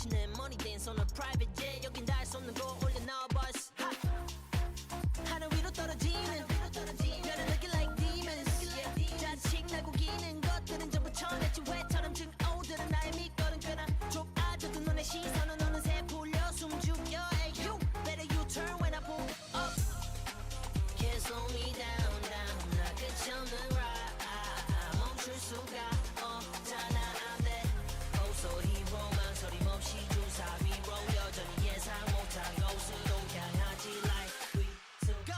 멋있는 money dance on a private jet. 여긴 닿을 수 없는 거 올려놔 bus. 하늘 위로 떨어지는 별을 느낄 like demons. 자칭 날 구기는 것들은 전부 천했지. 왜처럼 증오들은 나의 밑거름 꽤나 좁아져도 눈의 시선은 어느새 풀려 숨죽여. Hey you, better you turn when I pull up. Can't slow me down, down. 나 끝이 없는 ride. 멈출 수가 없잖아. I'm that oh so hero. 망설임 없이 주사 위로 여전히 예상 못한 곳으로 향하지 like we to go.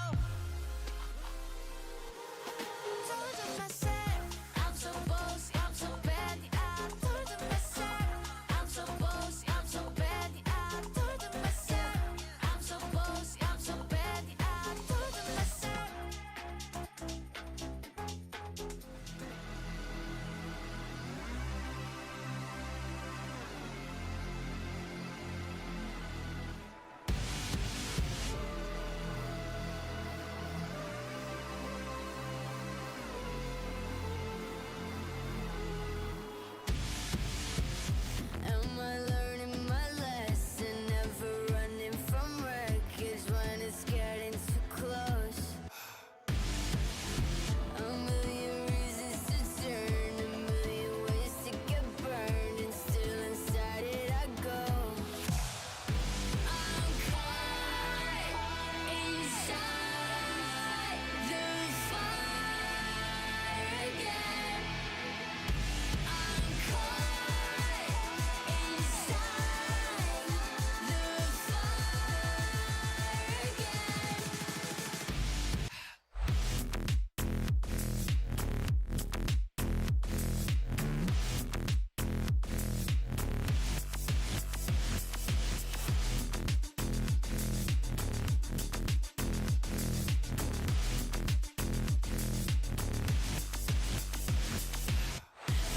Told myself I'm so bossy, I'm so bad. I told myself I'm so bossy, I'm so bad. I told myself I'm so bossy, I'm so bad. I told myself. Am I learning my lesson? Never running from wreckage when it's getting too close. A million reasons to turn, a million ways to get burned, and still inside it I go. I'm caught inside the fire again. I'm caught inside the fire again.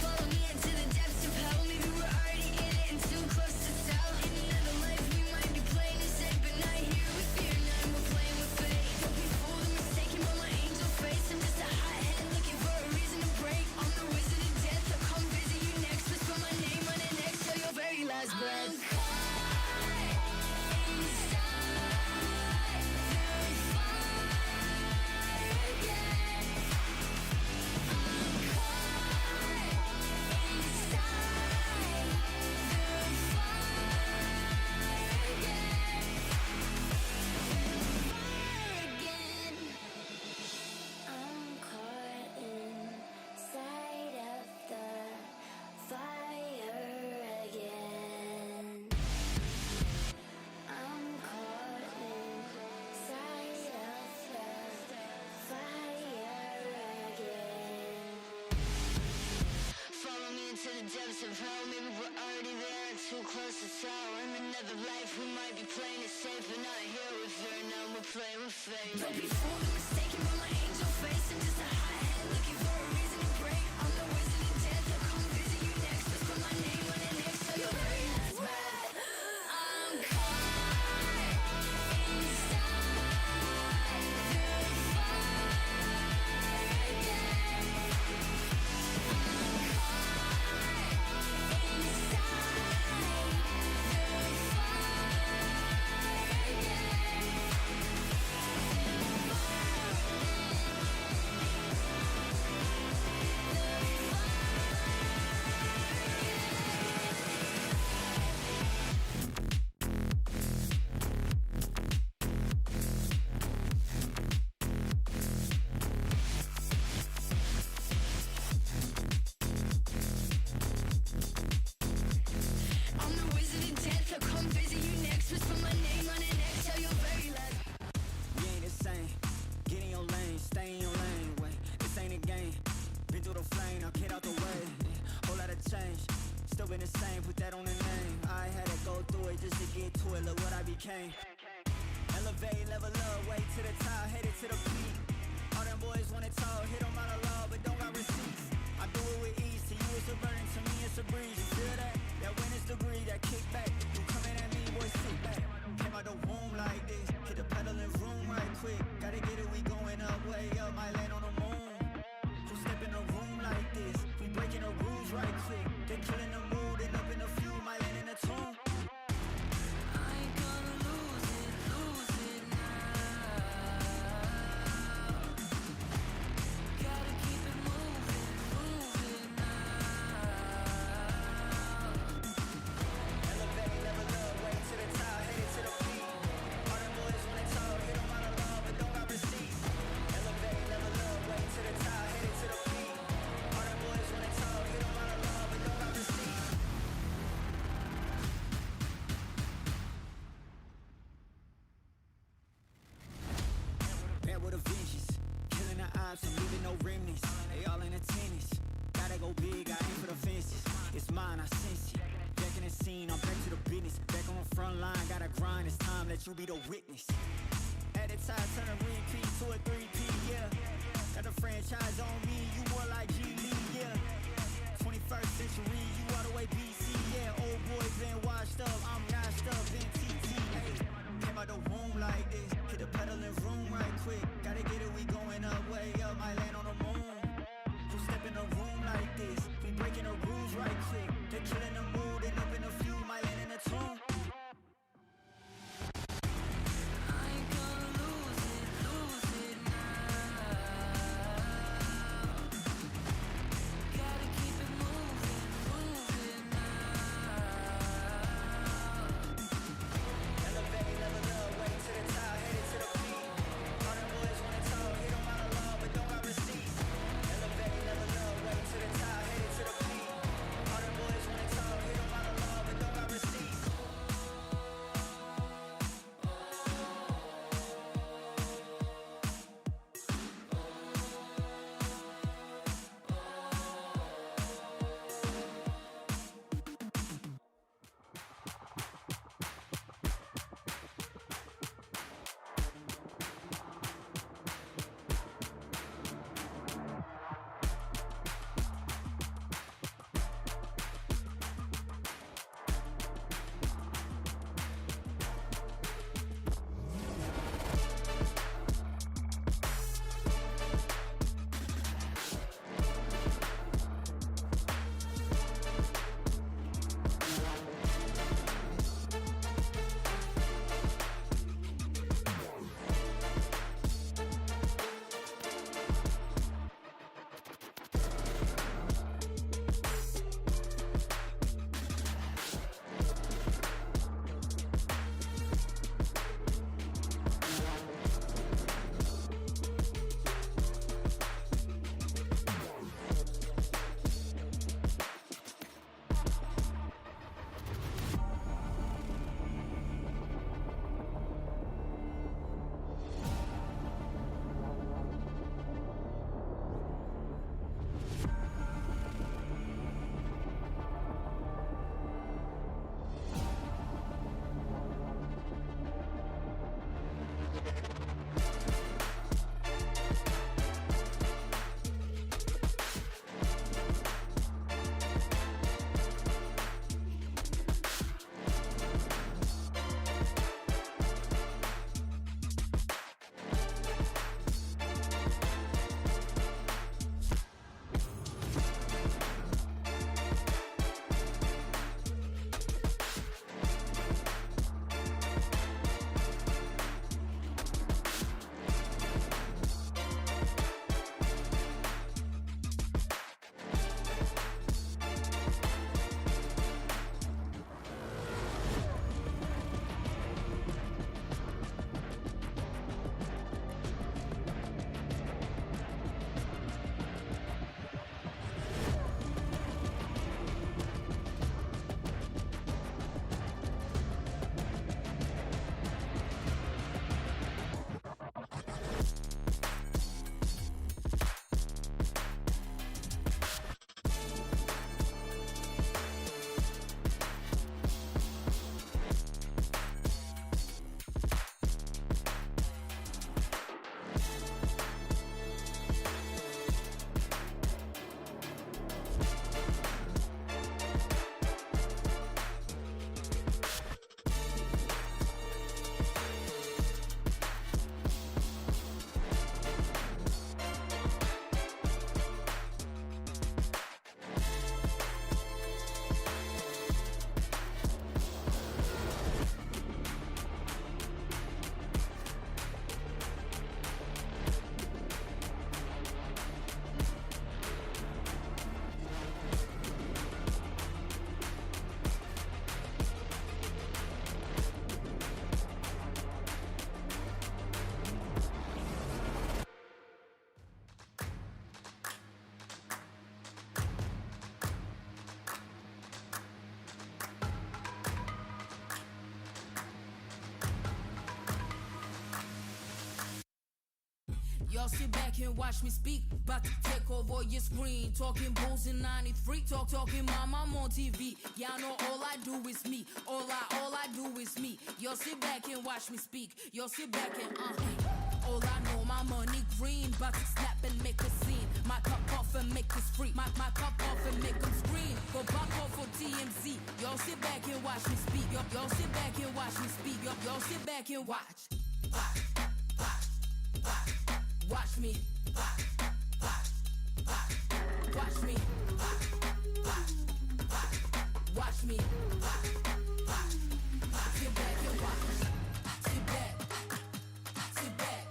Follow me into the depths of hell. Maybe we're already in it and too close to tell. In another life we might be playing it safe, but not here with fear. Now we're playing with fate. Don't be fooled or mistaken by my angel face. I'm just a hothead looking for a reason to break. I'm the wizard of death. I'll come visit you next. Whisper my name on the next till your very last breath. I'm caught inside the fire again. I'm caught inside the fire again. Fire again. I'm caught inside of the fire again. I'm caught inside of the fire again. Follow me into the depths of hell. Maybe we're already there and too close to tell. In another life we might be playing it safe, but not here with fear. Now we're playing with fate. Don't be fooled or mistaken by my angel face. I'm just a hothead looking for a reason to break. I'm the wizard of death. I'll come visit you next. Whisper my name on the next till your very last breath. I'm caught inside the fire again. I'm caught inside the fire Still been the same, put that on the name. I had to go through it just to get to it, look what I became. Elevate, level up, way to the top, headed to the peak. All them boys wanna talk, hit them out of law, but don't got receipts. I do it with ease, to you it's a burden, to me it's a breeze. You feel that? That wind is degree, that kickback. You coming at me, boy, sit back. Came out the womb like this, hit the pedal and vroom right quick. Gotta get it, we going up, way up, might land on the moon. Who step in the room like this? We breaking the rules right quick. They killing the mood and up in the few, might land in the tomb. with a vengeance. Killing the ops, I'm leaving no remnants. They all in attendance. Gotta go big, I aim for the fences. It's mine, I sense it. Back in the scene, I'm back to the business. Back on the front line, gotta grind. It's time, let you be the witness. At the time, turn a repeat to a 3P, yeah. Got the franchise on me, you more like G Lee, yeah. 21st century, you all the way BC, yeah. Old boy been washed up, I'm washed up in TT, hey. Came out the womb like this, hit the pedal and room right quick. Gotta get it, we going up, way up, might land on the moon. Who step in the room like this? We breaking the rules right quick. They killing the mood and up in the few, might land in a tomb. I ain't gonna lose it now. Gotta keep it moving Y'all sit back and watch me speak. About to take over your screen. Talking bulls in 93. Talking mom, I'm on TV. Y'all know all I do is me. All I do is me. Y'all sit back and watch me speak. Y'all sit back and all I know, my money green. About to snap and make a scene. My cup off and make this free. My cup off and make them scream. Go back off for TMZ. Y'all sit back and watch me speak. Y'all sit back and watch me speak. Y'all sit back and watch. Watch me. Watch me. Watch me. Sit back and watch. Sit back. Sit back.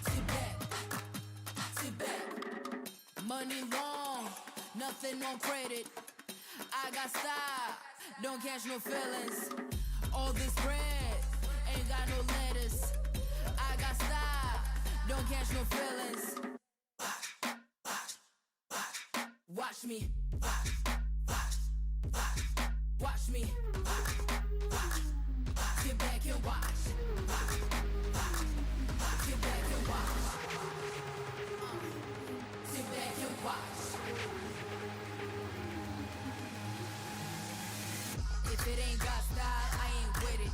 Sit back. Sit back. Money long, nothing on credit. I got style, don't catch no feelings. All this bread ain't got no lettuce. I got style, don't catch no feelings. Watch me. Watch me. Sit back and watch. Sit back and watch. Sit back and watch. If it ain't got style, I ain't with it.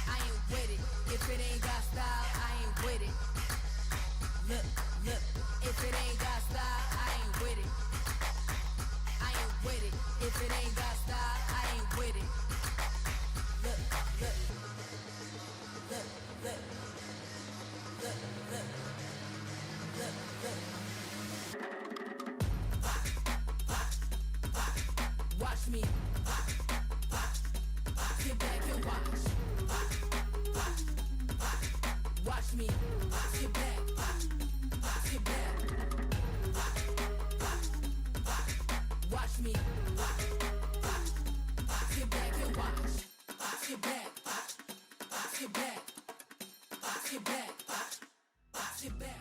I ain't with it. If it ain't got style, I ain't with it. Look. If it ain't got style, I ain't with it. I ain't with it. If it ain't got style, I ain't with it. Look. Watch me. Sit back and watch. Watch me. Sit back. Sit back. Watch me. Sit back and watch. Sit back. Sit back. Sit back. Sit back.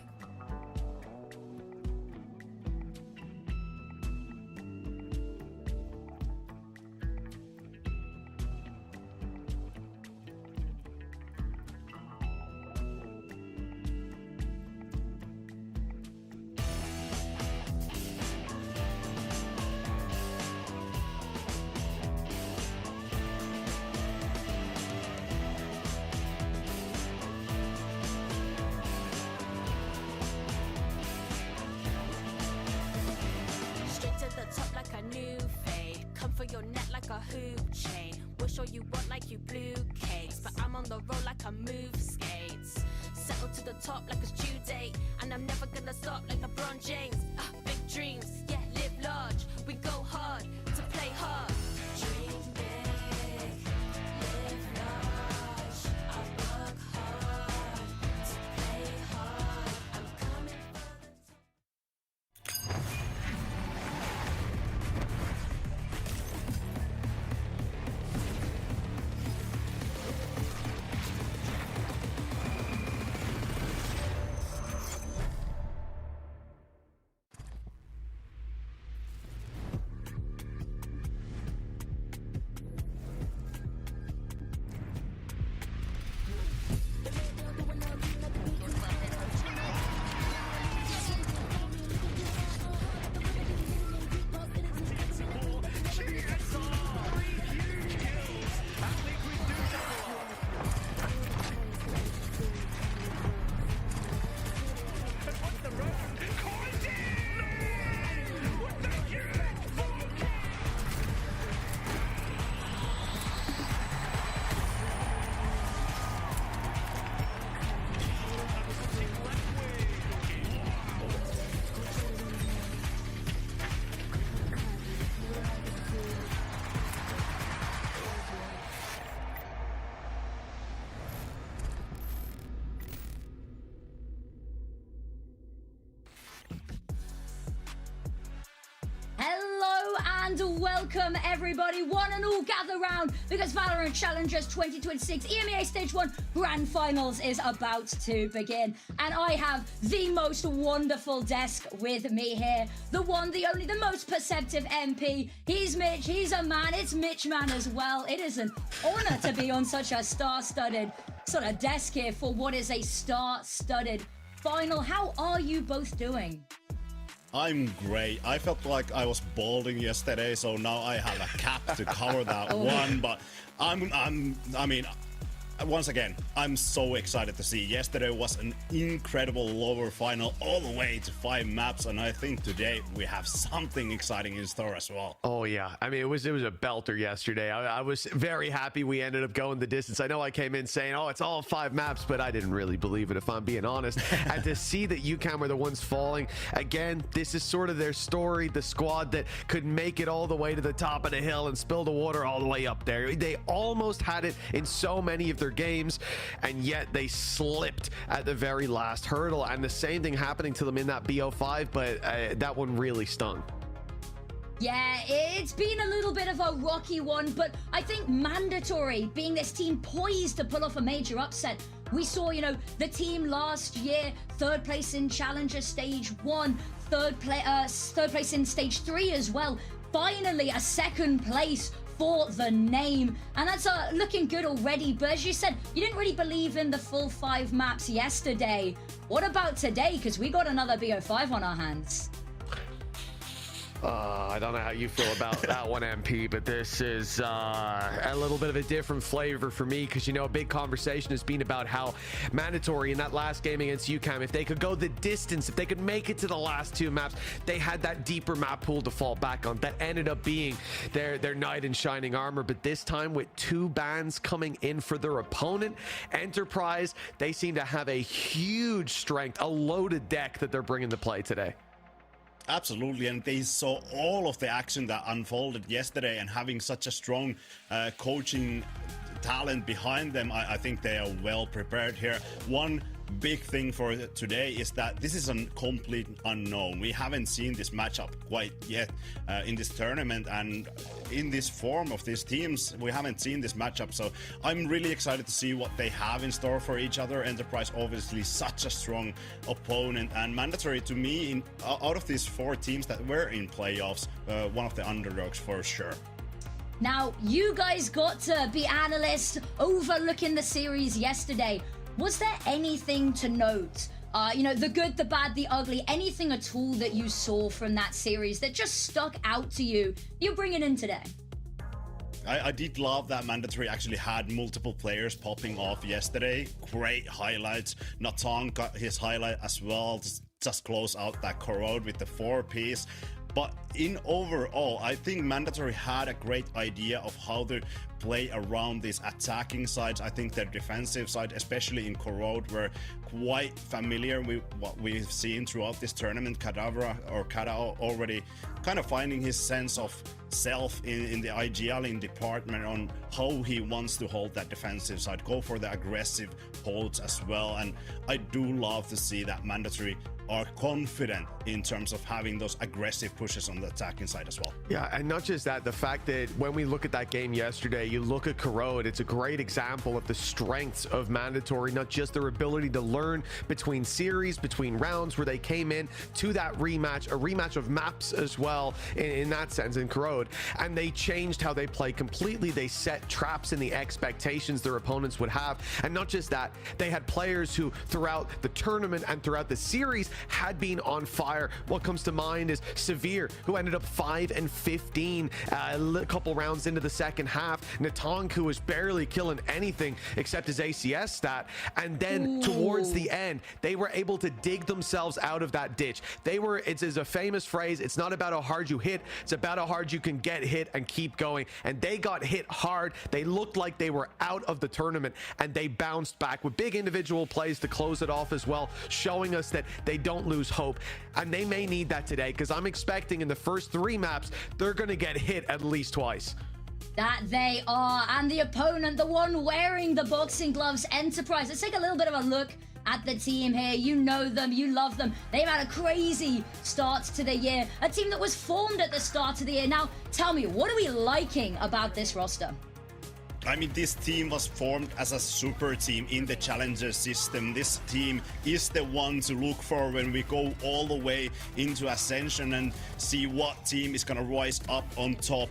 a hoop chain. Wish all you want like you blue cakes, but I'm on the road like I move skates. Settle to the top like it's due date, and I'm never gonna stop like LeBron James. Big dreams, yeah, live large. We go hard to play hard. Dream big, live large. I work hard to play hard. I'm coming for the top. Hello and welcome everybody, one and all gather round because VALORANT Challengers 2026 EMEA Stage 1 Grand Finals is about to begin. And I have the most wonderful desk with me here. The one, the only, the most perceptive MP. He's Mitch, he's a man, it's Mitch Man as well. It is an honor to be on such a star-studded on a desk here for what is a star-studded final. How are you both doing? I'm great. I felt like I was balding yesterday, so now I have a cap to cover that one. But I mean, once again, I'm so excited to see. Yesterday was an incredible lower final all the way to 5 maps, and I think today we have something exciting in store as well. Oh yeah, I mean it was a belter yesterday. I was very happy we ended up going the distance. I know I came in saying, oh, it's all 5 maps, but I didn't really believe it, if I'm being honest. And to see that UCAM were the ones falling again, this is sort of their story, the squad that could make it all the way to the top of the hill and spill the water all the way up there. They almost had it in so many of their games, and yet they slipped at the very last hurdle, and the same thing happening to them in that BO5, but that one really stung. Yeah, it's been a little bit of a rocky one, but I think Mandatory being this team poised to pull off a major upset. We saw, you know, the team last year, 3rd place in Challenger Stage 1, 3rd place in Stage 3 as well. Finally, a 2nd place for the name, and that's looking good already. But as you said, you didn't really believe in the full 5 maps yesterday. What about today? Because we got another BO5 on our hands. I don't know how you feel about that one, MP, but this is a little bit of a different flavor for me, because, you know, a big conversation has been about how Mandatory in that last game against UCAM, if they could go the distance, if they could make it to the last 2 maps, they had that deeper map pool to fall back on. That ended up being their knight in shining armor. But this time, with 2 bans coming in for their opponent, Enterprise, they seem to have a huge strength, a loaded deck that they're bringing to play today. Absolutely, and they saw all of the action that unfolded yesterday, and having such a strong coaching talent behind them, I think they are well prepared here. One big thing for today is that this is a complete unknown. We haven't seen this matchup quite yet in this tournament, and in this form of these teams, we haven't seen this matchup. So I'm really excited to see what they have in store for each other. Enterprise, obviously such a strong opponent, and Mandatory, to me, out of these 4 teams that were in playoffs, one of the underdogs for sure. Now, you guys got to be analysts overlooking the series yesterday. Was there anything to note? You know, the good, the bad, the ugly, anything at all that you saw from that series that just stuck out to you, you're bringing in today? I did love that Mandatory actually had multiple players popping off yesterday. Great highlights. Nathan got his highlight as well to just close out that corrode with the 4-piece. But in overall, I think Mandatory had a great idea of how to play around these attacking sides. I think their defensive side, especially in corrode, were quite familiar with what we've seen throughout this tournament. Kadavra already kind of finding his sense of self in the IGLing department on how he wants to hold that defensive side, go for the aggressive holds as well. And I do love to see that Mandatory are confident in terms of having those aggressive pushes on the attacking side as well. Yeah, and not just that, the fact that when we look at that game yesterday, you look at corrode, it's a great example of the strengths of Mandatory, not just their ability to learn between series, between rounds, where they came in to that rematch, a rematch of maps as well in that sense in corrode, and they changed how they play completely. They set traps in the expectations their opponents would have, and not just that, they had players who throughout the tournament and throughout the series had been on fire. What comes to mind is Severe, who ended up 5-15 a couple rounds into the second half. Natong, who was barely killing anything except his ACS stat, and then towards the end they were able to dig themselves out of that ditch. It's a famous phrase, it's not about how hard you hit, it's about how hard you can get hit and keep going. And they got hit hard, they looked like they were out of the tournament, and they bounced back with big individual plays to close it off as well, showing us that they don't lose hope. And they may need that today, because I'm expecting in the first 3 maps they're gonna get hit at least twice. That they are. And the opponent, the one wearing the boxing gloves, Enterprise. Let's take a little bit of a look at the team here. You know them, you love them. They've had a crazy start to the year, a team that was formed at the start of the year. Now tell me, what are we liking about this roster? I mean, this team was formed as a super team in the Challenger system. This team is the one to look for when we go all the way into Ascension and see what team is gonna rise up on top.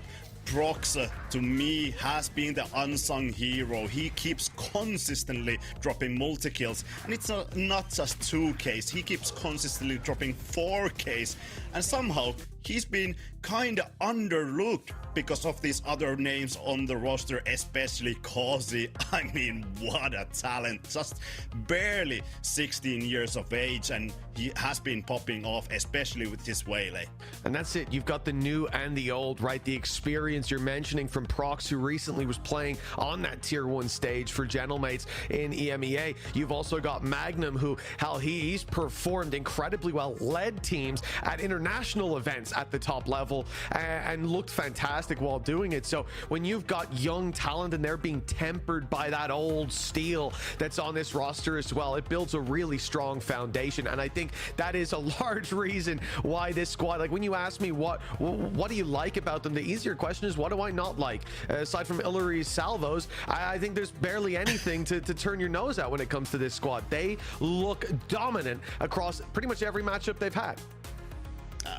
Prox, to me, has been the unsung hero. He keeps consistently dropping multi-kills, and it's not just 2Ks, he keeps consistently dropping 4Ks, and somehow he's been kinda underlooked because of these other names on the roster, especially Causey. I mean, what a talent. Just barely 16 years of age, and he has been popping off, especially with his Waylay. And that's it. You've got the new and the old, right? The experience you're mentioning from Prox, who recently was playing on that tier 1 stage for Gentlemates in EMEA. You've also got Magnum, who, hell, he's performed incredibly well, led teams at international events at the top level, and looked fantastic while doing it. So when you've got young talent and they're being tempered by that old steel that's on this roster as well, it builds a really strong foundation. And I think that is a large reason why this squad, like when you ask me what do you like about them, the easier question is what do I not like? Aside from Illyri's salvos, I think there's barely anything to turn your nose at when it comes to this squad. They look dominant across pretty much every matchup they've had.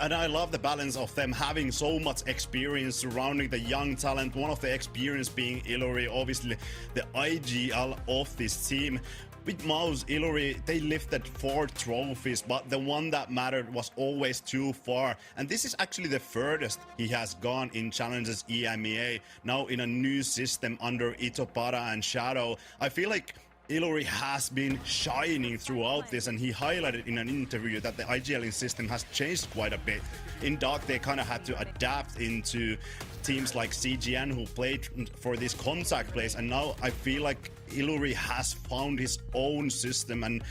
And I love the balance of them having so much experience surrounding the young talent. One of the experience being Illyri, obviously the IGL of this team. With Mouse, Illyri, they lifted 4 trophies, but the one that mattered was always too far. And this is actually the furthest he has gone in Challengers EMEA, now in a new system under Itopara and Shadow. I feel like Illyri has been shining throughout this, and he highlighted in an interview that the IGLing system has changed quite a bit. In Dark, they kind of had to adapt into teams like CGN who played for these contact plays, and now I feel like Illyri has found his own system, and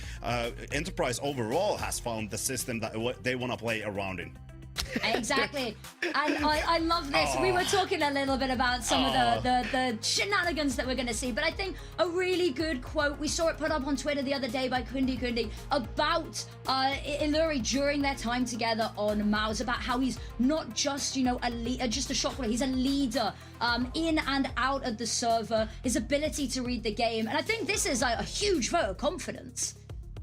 Enterprise overall has found the system that they want to play around in. Exactly. And I love this. We were talking a little bit about some of the shenanigans that we're going to see, but I think a really good quote, we saw it put up on Twitter the other day by Kundi about Illyri during their time together on Mouse, about how he's not just, you know, just a shot caller, he's a leader in and out of the server, his ability to read the game. And I think this is a huge vote of confidence.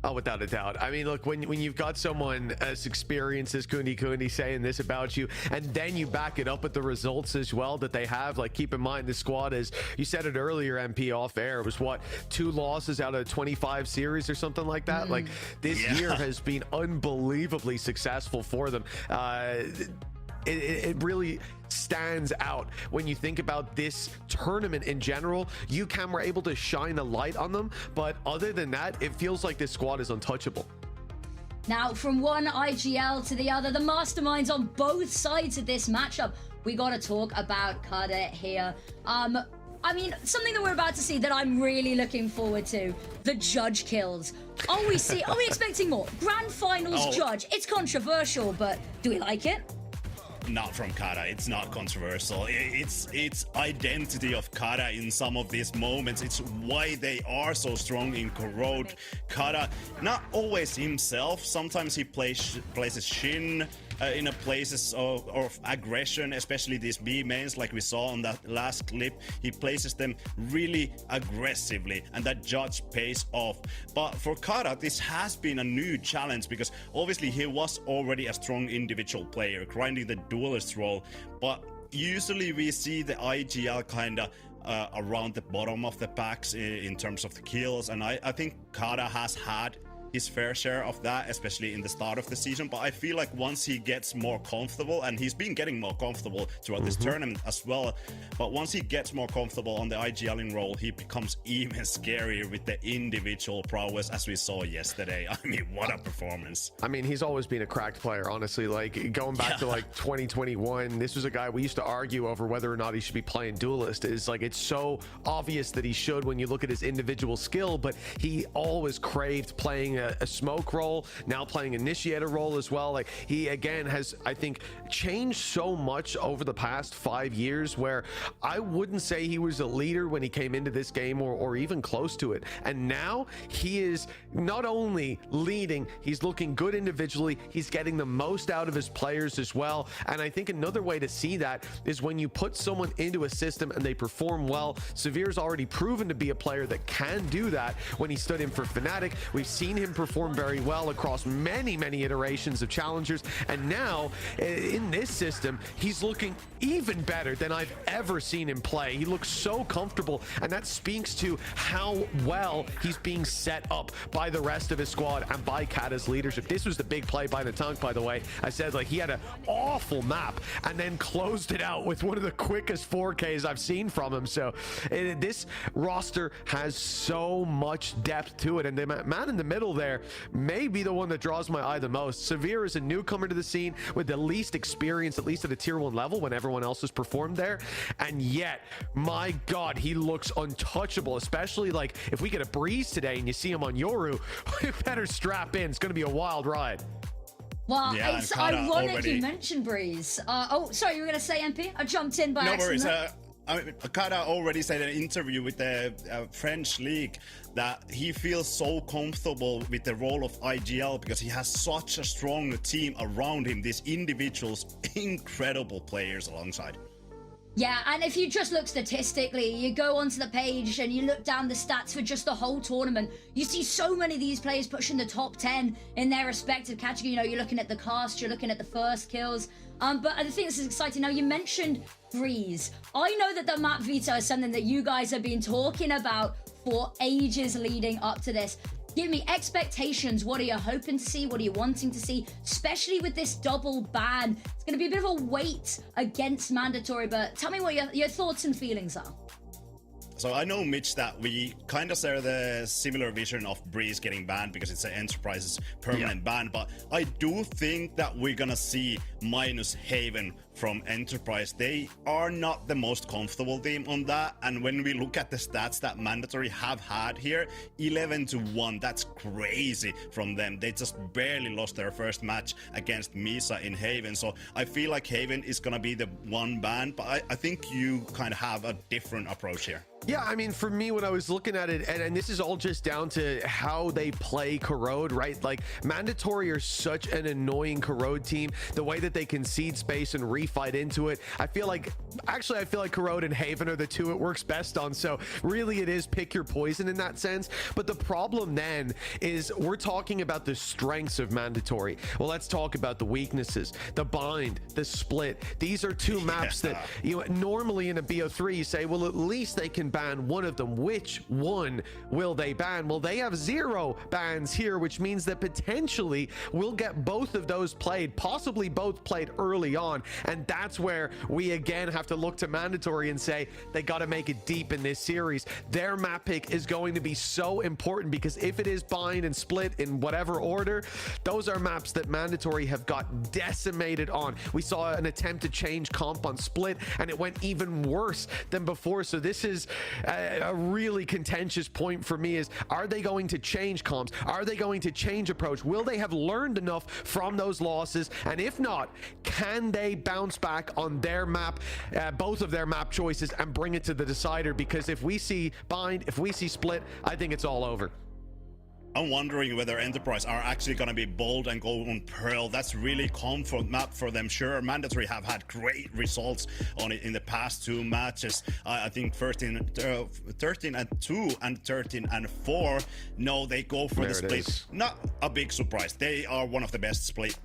Oh, without a doubt. I mean, look, when you've got someone as experienced as Kundi saying this about you, and then you back it up with the results as well that they have, like, keep in mind, the squad is, you said it earlier, MP, off air, it was what, 2 losses out of 25 series or something like that? Like, this year has been unbelievably successful for them. It really stands out when you think about this tournament in general. UCAM were able to shine a light on them, but other than that, it feels like this squad is untouchable. Now, from one IGL to the other, the masterminds on both sides of this matchup, we got to talk about Kada here. I mean, something that we're about to see that I'm really looking forward to, the judge kills. Are we expecting more? Grand Finals judge. It's controversial, but do we like it? Not from Kara. It's not controversial. It's identity of Kara in some of these moments. It's why they are so strong in Corrode. Kara, not always himself. Sometimes he places Shin in a places of aggression, especially these B mains, like we saw on that last clip. He places them really aggressively, and that judge pays off. But for Kara, this has been a new challenge, because obviously he was already a strong individual player, grinding the duelist role, but usually we see the IGL kind of around the bottom of the packs in terms of the kills, and I think Kara has had his fair share of that, especially in the start of the season. But I feel like once he gets more comfortable, and he's been getting more comfortable throughout this tournament as well, but once he gets more comfortable on the IGLing role, he becomes even scarier with the individual prowess, as we saw yesterday. I mean, what a performance. I mean, he's always been a cracked player, honestly. Like, going back to like 2021, this was a guy we used to argue over whether or not he should be playing duelist. It's like, it's so obvious that he should when you look at his individual skill, but he always craved playing a smoke role, now playing initiator role as well. Like, he again has, I think, changed so much over the past 5 years, where I wouldn't say he was a leader when he came into this game, or even close to it. And now he is not only leading, he's looking good individually, he's getting the most out of his players as well. And I think another way to see that is when you put someone into a system and they perform well. Severe's already proven to be a player that can do that when he stood in for Fnatic. We've seen him didn't perform very well across many iterations of challengers, and now in this system he's looking even better than I've ever seen him play. He looks so comfortable, and that speaks to how well he's being set up by the rest of his squad and by Kata's leadership. This was the big play by the tank, by the way. I said, like, he had an awful map and then closed it out with one of the quickest 4Ks I've seen from him. So this roster has so much depth to it, and the man in the middle there may be the one that draws my eye the most. Severe is a newcomer to the scene with the least experience, at least at a tier 1 level, when everyone else has performed there, and yet, my god, he looks untouchable. Especially, like, if we get a Breeze today and you see him on Yoru, you better strap in. It's going to be a wild ride. Well, Yeah, it's Kata ironic already... you mentioned Breeze. Oh, sorry, you were going to say MP? I jumped in by No accident. worries. I mean, Kata already said in an interview with the French league that he feels so comfortable with the role of IGL because he has such a strong team around him. These individuals, incredible players alongside. Yeah, and if you just look statistically, you go onto the page and you look down the stats for just the whole tournament, you see so many of these players pushing the top 10 in their respective category. You know, you're looking at the cast, you're looking at the first kills. But I think this is exciting. Now, you mentioned Breeze. I know that the map veto is something that you guys have been talking about for ages leading up to this. Give me expectations. What are you hoping to see? What are you wanting to see? Especially with this double ban. It's going to be a bit of a weight against mandatory, but tell me what your thoughts and feelings are. So I know, Mitch, that we kind of share the similar vision of Breeze getting banned because it's an Enterprise's permanent ban, but I do think that we're gonna see minus Haven from Enterprise. They are not the most comfortable team on that, and when we look at the stats that Mandatory have had here, 11-1, that's crazy from them. They just barely lost their first match against Misa in Haven, so I feel like Haven is gonna be the one ban, but I think you kind of have a different approach here. Yeah, I mean, for me, when I was looking at it, and this is all just down to how they play Corrode, right? Like, Mandatory are such an annoying Corrode team. The way that they concede space and refight into it, I feel like Corrode and Haven are the two it works best on. So really, it is pick your poison in that sense. But the problem then is we're talking about the strengths of Mandatory. Well, let's talk about the weaknesses. The bind, the split. These are two maps that, you know, normally in a BO3 you say, well, at least they can ban one of them. Which one will they ban? Well, they have 0 bans here, which means that potentially we'll get both of those played, possibly both played early on, and that's where we again have to look to Mandatory and say they got to make it deep in this series. Their map pick is going to be so important because if it is bind and split in whatever order, those are maps that Mandatory have got decimated on. We saw an attempt to change comp on split and it went even worse than before. So this is a really contentious point for me, is are they going to change comps? Are they going to change approach? Will they have learned enough from those losses? And if not, can they bounce back on their map, both of their map choices, and bring it to the decider? Because if we see bind, if we see split, I think it's all over. I'm wondering whether Enterprise are actually going to be bold and go on Pearl. That's really comfort map for them. Sure, Mandatory have had great results on it in the past 2 matches. I think 13-2 and 13-4. No, they go for the split. Not a big surprise. They are one of the best split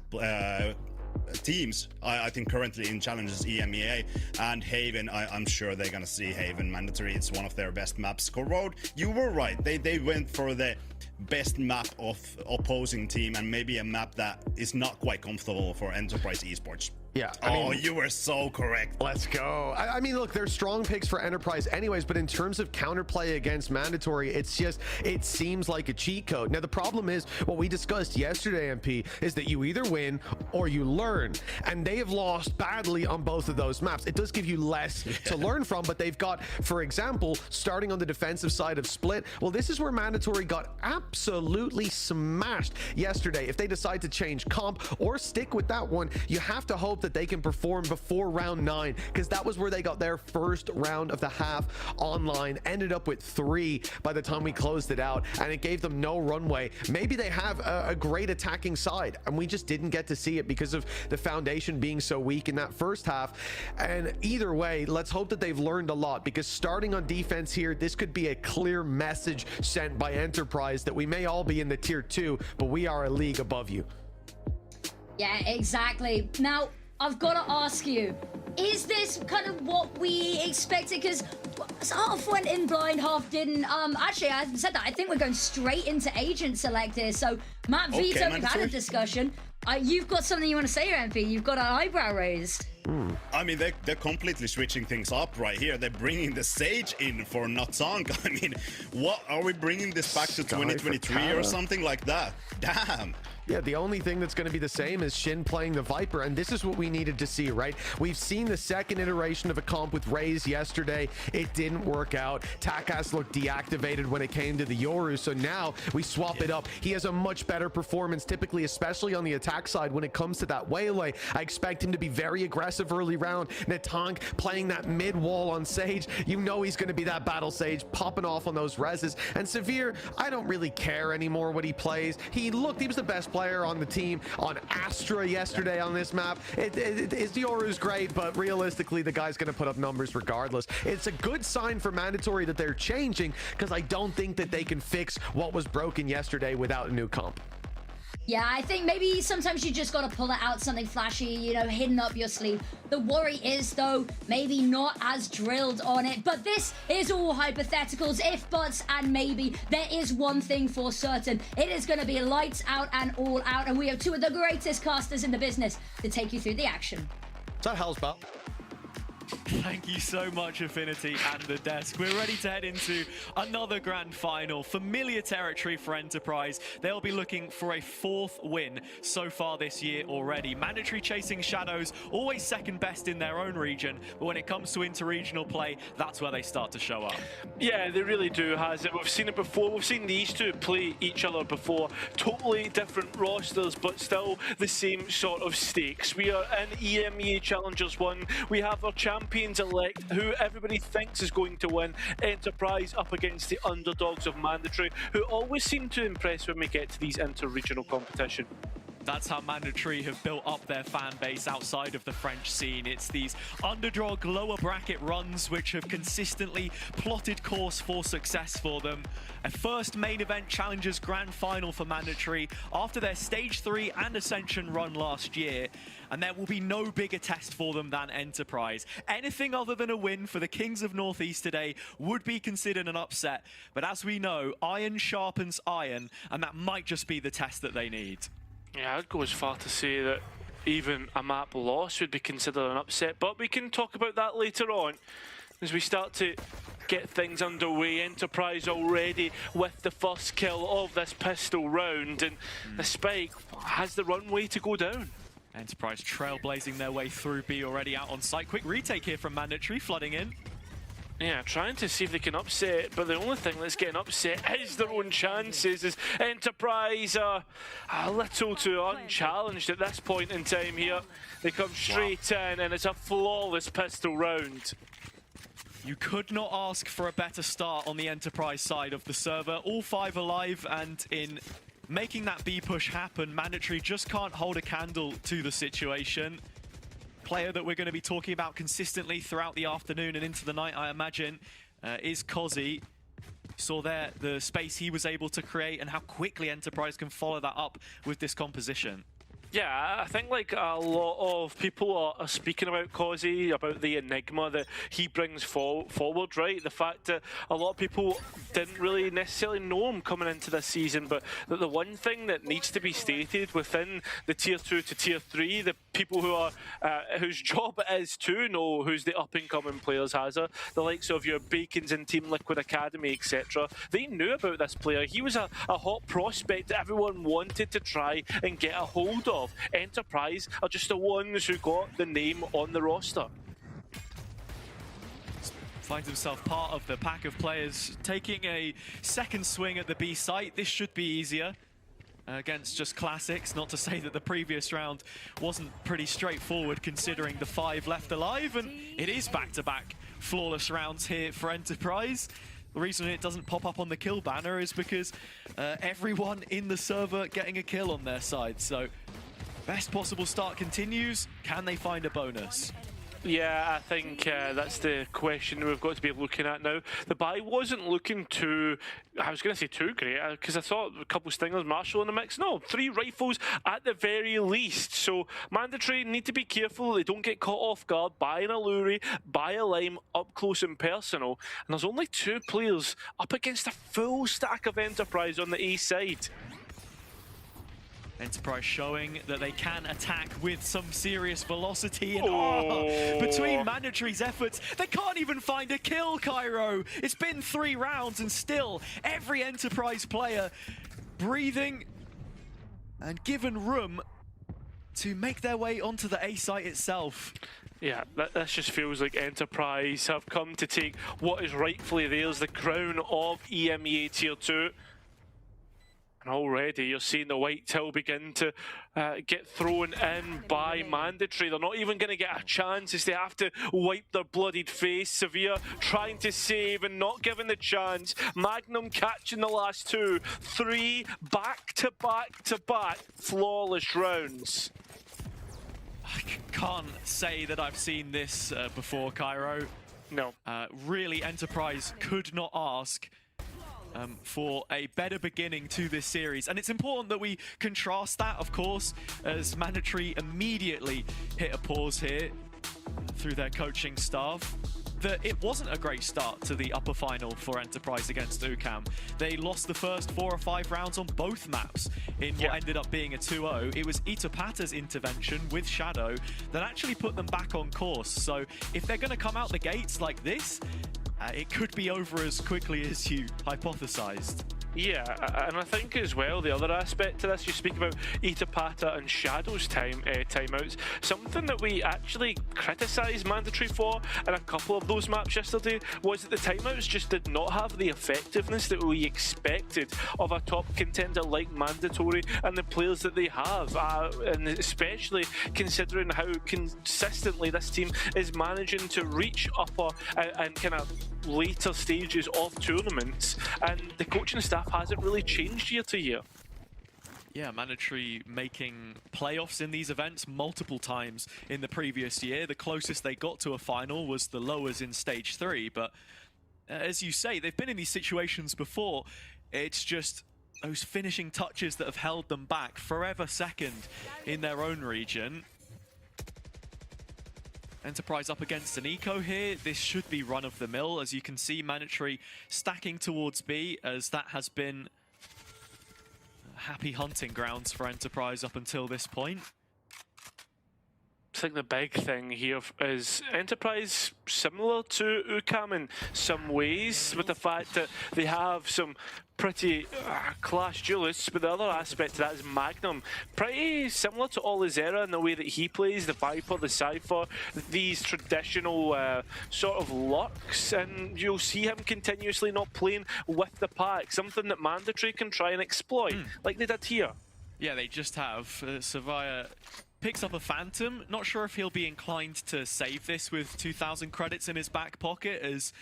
teams, I think, currently in Challengers EMEA. And Haven, I'm sure they're going to see Haven Mandatory. It's one of their best maps. Corrode, you were right. They went for the best map of opposing team and maybe a map that is not quite comfortable for Enterprise Esports. Yeah. I mean, you were so correct. Let's go. I mean, look, they're strong picks for Enterprise anyways, but in terms of counterplay against Mandatory, it's just, it seems like a cheat code. Now, the problem is, what we discussed yesterday, MP, is that you either win or you learn. And they have lost badly on both of those maps. It does give you less to learn from, but they've got, for example, starting on the defensive side of Split, well, this is where Mandatory got absolutely smashed yesterday. If they decide to change comp or stick with that one, you have to hope hope that they can perform before round 9, because that was where they got their first round of the half online, ended up with 3 by the time we closed it out, and it gave them no runway. Maybe they have a great attacking side, and we just didn't get to see it because of the foundation being so weak in that first half. And either way, let's hope that they've learned a lot, because starting on defense here, this could be a clear message sent by Enterprise that we may all be in the tier 2, but we are a league above you. Yeah, exactly. Now, I've got to ask you, is this kind of what we expected? Because half went in blind, half didn't. Actually, I said that. I think we're going straight into agent select here. So, Matt, Vito, we've had a discussion. You've got something you want to say, MP? You've got an eyebrow raised. I mean, they're completely switching things up right here. They're bringing the Sage in for Natsang. I mean, what are we bringing this back to 2023 or something like that? Damn. Yeah, the only thing that's going to be the same is Shin playing the Viper, and this is what we needed to see, right? We've seen the second iteration of a comp with Raze yesterday. It didn't work out. Takas looked deactivated when it came to the Yoru, so now we swap it up. He has a much better performance, typically, especially on the attack side when it comes to that waylay. I expect him to be very aggressive early round. Natank playing that mid wall on Sage. You know he's going to be that battle Sage, popping off on those reses. And Severe, I don't really care anymore what he plays. He was the best player on the team on Astra yesterday on this map. His Yoru's great, but realistically, the guy's going to put up numbers regardless. It's a good sign for Mandatory that they're changing, because I don't think that they can fix what was broken yesterday without a new comp. Yeah, I think maybe sometimes you just got to pull it out something flashy, you know, hidden up your sleeve. The worry is, though, maybe not as drilled on it. But this is all hypotheticals, if, buts, and maybe. There is one thing for certain. It is going to be lights out and all out. And we have two of the greatest casters in the business to take you through the action. Is that Hellspell? Thank you so much, Affinity and the desk. We're ready to head into another grand final. Familiar territory for Enterprise. They'll be looking for a 4th win so far this year already. Mandatory chasing Shadows, always second best in their own region, but when it comes to interregional play, that's where they start to show up. Yeah, they really do, has it. We've seen it before. We've seen these two play each other before. Totally different rosters, but still the same sort of stakes. We are in EMEA Challengers 1. We have our champions elect, who everybody thinks is going to win. Enterprise up against the underdogs of Mandatory, who always seem to impress when we get to these inter-regional competition. That's how Mandatory have built up their fan base outside of the French scene. It's these underdog lower bracket runs which have consistently plotted course for success for them. A first main event Challengers grand final for Mandatory after their stage 3 and Ascension run last year. And there will be no bigger test for them than Enterprise. Anything other than a win for the Kings of Northeast today would be considered an upset. But as we know, iron sharpens iron, and that might just be the test that they need. Yeah, I'd go as far to say that even a map loss would be considered an upset, but we can talk about that later on as we start to get things underway. Enterprise already with the first kill of this pistol round, and the Spike has the runway to go down. Enterprise trailblazing their way through B already out on site. Quick retake here from Mandatory, flooding in. Yeah, trying to see if they can upset, but the only thing that's getting upset is their own chances, as Enterprise are a little too unchallenged at this point in time here. They come straight in, and it's a flawless pistol round. You could not ask for a better start on the Enterprise side of the server. All 5 alive, and in making that B push happen, Mandatory just can't hold a candle to the situation. Player that we're going to be talking about consistently throughout the afternoon and into the night, I imagine, is Kozi. Saw there the space he was able to create and how quickly Enterprise can follow that up with this composition. Yeah, I think like a lot of people are speaking about Kozi, about the enigma that he brings forward, right? The fact that a lot of people didn't really necessarily know him coming into this season, but that the one thing that needs to be stated within the tier 2 to tier 3, the people who are whose job it is to know who's the up-and-coming players, the likes of your Bacons and Team Liquid Academy, etc. They knew about this player. He was a hot prospect that everyone wanted to try and get a hold of. Enterprise are just the ones who got the name on the roster. Finds himself part of the pack of players taking a second swing at the B site. This should be easier. against just classics. Not to say that the previous round wasn't pretty straightforward considering the 5 left alive, and it is back-to-back flawless rounds here for Enterprise. The reason it doesn't pop up on the kill banner is because everyone in the server getting a kill on their side. So best possible start continues. Can they find a bonus? Yeah, I think that's the question we've got to be looking at now. The buy wasn't looking too, I was going to say too great, because I thought a couple Stingers, Marshall in the mix. No, 3 rifles at the very least. So Mandatory need to be careful they don't get caught off guard by an Alluri, by a Lime, up close and personal. And there's only 2 players up against a full stack of Enterprise on the A side. Enterprise showing that they can attack with some serious velocity, and between Mandatory's efforts, they can't even find a kill, Cairo. It's been 3 rounds and still every Enterprise player breathing and given room to make their way onto the A site itself. Yeah, this just feels like Enterprise have come to take what is rightfully theirs, the crown of EMEA Tier 2. And already you're seeing the white tail begin to get thrown in by Mandatory. They're not even going to get a chance as they have to wipe their bloodied face. Severe trying to save and not given the chance. Magnum catching the last 2. 3 back-to-back-to-back flawless rounds. I can't say that I've seen this before, Cairo. No. Really, Enterprise could not ask for a better beginning to this series. And it's important that we contrast that, of course, as Mandatory immediately hit a pause here through their coaching staff, that it wasn't a great start to the upper final for Enterprise against UCAM. They lost the first 4 or 5 rounds on both maps in what ended up being a 2-0. It was Itapata's intervention with Shadow that actually put them back on course. So if they're going to come out the gates like this, it could be over as quickly as you hypothesized. Yeah, and I think as well, the other aspect to this, you speak about Itapata and Shadow's timeouts, something that we actually criticised Mandatory for in a couple of those maps yesterday was that the timeouts just did not have the effectiveness that we expected of a top contender like Mandatory and the players that they have, and especially considering how consistently this team is managing to reach upper and kind of later stages of tournaments, and the coaching staff hasn't really changed year to year. Yeah, Mandatory making playoffs in these events multiple times in the previous year. The closest they got to a final was the lowers in stage 3, but as you say, they've been in these situations before. It's just those finishing touches that have held them back, forever second in their own region. Enterprise up against an eco here. This should be run-of-the-mill. As you can see, Mandatory stacking towards B, as that has been happy hunting grounds for Enterprise up until this point. I think the big thing here is Enterprise similar to UCAM in some ways, with the fact that they have some pretty class duelists, but the other aspect to that is Magnum. Pretty similar to Olizera in the way that he plays, the Viper, the Cypher, these traditional sort of lurks, and you'll see him continuously not playing with the pack, something that Mandatory can try and exploit, like they did here. Yeah, they just have. Savaya picks up a Phantom. Not sure if he'll be inclined to save this with 2,000 credits in his back pocket, as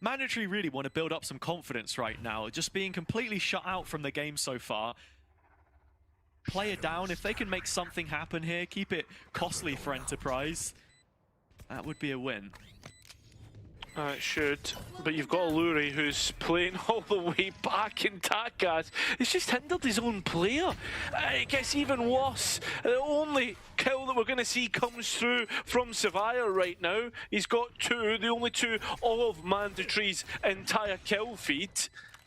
Mandatory really want to build up some confidence right now. Just being completely shut out from the game so far. Play it down. If they can make something happen here, keep it costly for Enterprise, that would be a win. It should, but you've got Alluri who's playing all the way back in Takas. It's just hindered his own player. It gets even worse. The only kill that we're going to see comes through from Savaya right now. He's got 2, the only 2 of Mandatory's entire kill feed.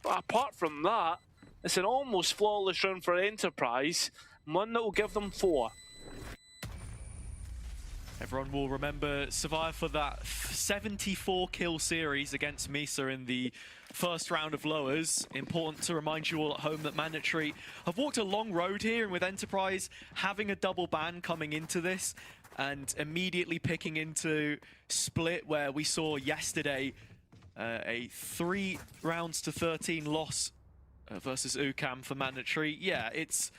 But apart from that, it's an almost flawless run for Enterprise, one that will give them 4. Everyone will remember Savaya for that 74 kill series against Misa in the first round of lowers. Important to remind you all at home that Mandatory have walked a long road here, and with Enterprise having a double ban coming into this and immediately picking into Split, where we saw yesterday a 3 rounds to 13 loss versus Ukam for mandatory. Yeah, it's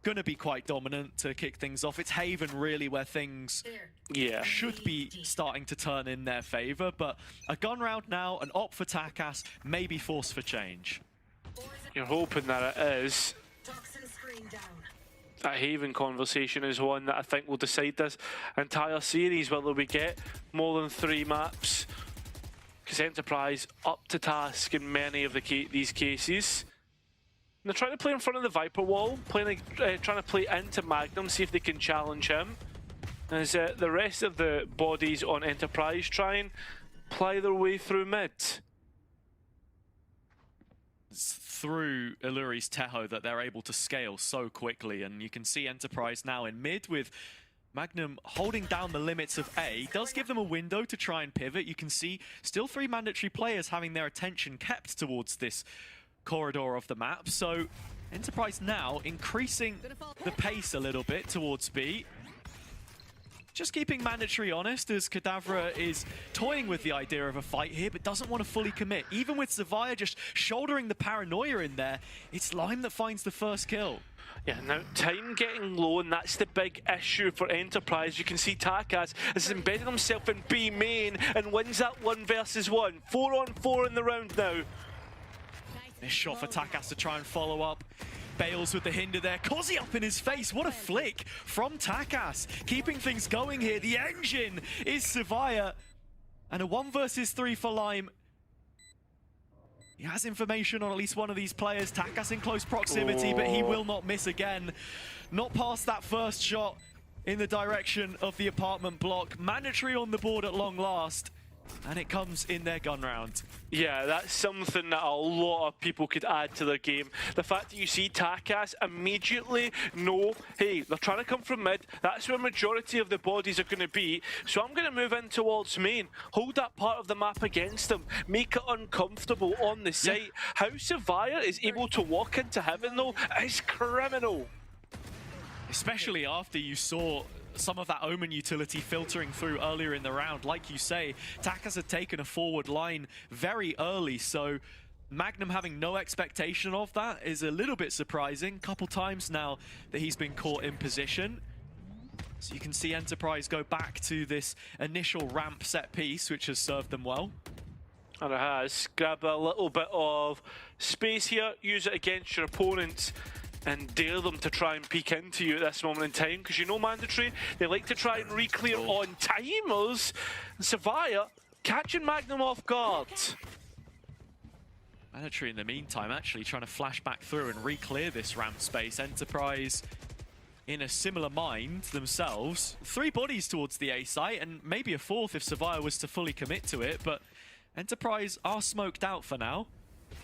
going to be quite dominant to kick things off. It's Haven really where things should be starting to turn in their favor, but a gun round now, an op for Takas, maybe force for change. You're hoping that it is. That Haven conversation is one that I think will decide this entire series, whether we get more than 3 maps. Because Enterprise up to task in many of these cases. And they're trying to play in front of the Viper wall, trying to play into Magnum, see if they can challenge him. As the rest of the bodies on Enterprise try and ply their way through mid. It's through Illuri's Teho that they're able to scale so quickly, and you can see Enterprise now in mid with Magnum holding down the limits of A. Does give them a window to try and pivot. You can see still 3 mandatory players having their attention kept towards this corridor of the map. So Enterprise now increasing the pace a little bit towards B. Just keeping mandatory honest as Kadavra is toying with the idea of a fight here, but doesn't want to fully commit. Even with Zavaya just shouldering the paranoia in there, it's Lime that finds the first kill. Yeah, now time getting low, and that's the big issue for Enterprise. You can see Takas has embedded himself in B main and wins that 1 versus 1. 4 on 4 in the round now. This shot for Takas to try and follow up. Bales with the hinder there. Cozy up in his face. What a flick from Takas. Keeping things going here. The engine is Zavaya. And a 1 versus 3 for Lime. He has information on at least one of these players. Takas in close proximity, but he will not miss again. Not past that first shot in the direction of the apartment block. Mandatory on the board at long last. And it comes in their gun round. Yeah, that's something that a lot of people could add to their game. The fact that you see Takas immediately know, hey, they're trying to come from mid. That's where majority of the bodies are going to be. So I'm going to move in towards main. Hold that part of the map against them. Make it uncomfortable on the site. How Zavaya is able to walk into heaven, though, is criminal. Especially after you saw some of that Omen utility filtering through earlier in the round. Like you say, Takas had taken a forward line very early, so Magnum having no expectation of that is a little bit surprising. Couple times now that he's been caught in position. So you can see Enterprise go back to this initial ramp set piece, which has served them well. And it has. Grab a little bit of space here, use it against your opponents, and dare them to try and peek into you at this moment in time, because you know mandatory, they like to try and re-clear on timers. Zavaya catching Magnum off guard. Mandatory in the meantime actually trying to flash back through and re-clear this ramp space. Enterprise in a similar mind themselves. 3 bodies towards the A site, and maybe a 4th if Zavaya was to fully commit to it, but Enterprise are smoked out for now.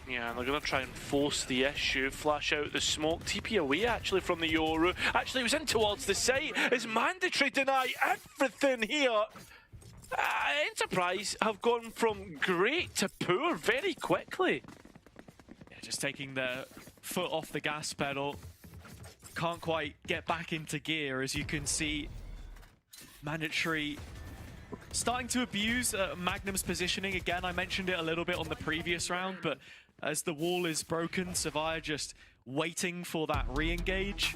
Yeah, and they're going to try and force the issue, flash out the smoke, TP away actually from the Yoru. Actually, he was in towards the site. Is mandatory deny everything here. Enterprise have gone from great to poor very quickly. Yeah, just taking their foot off the gas pedal. Can't quite get back into gear, as you can see. Mandatory starting to abuse Magnum's positioning. Again, I mentioned it a little bit on the previous round, but as the wall is broken, Zavaya just waiting for that re-engage.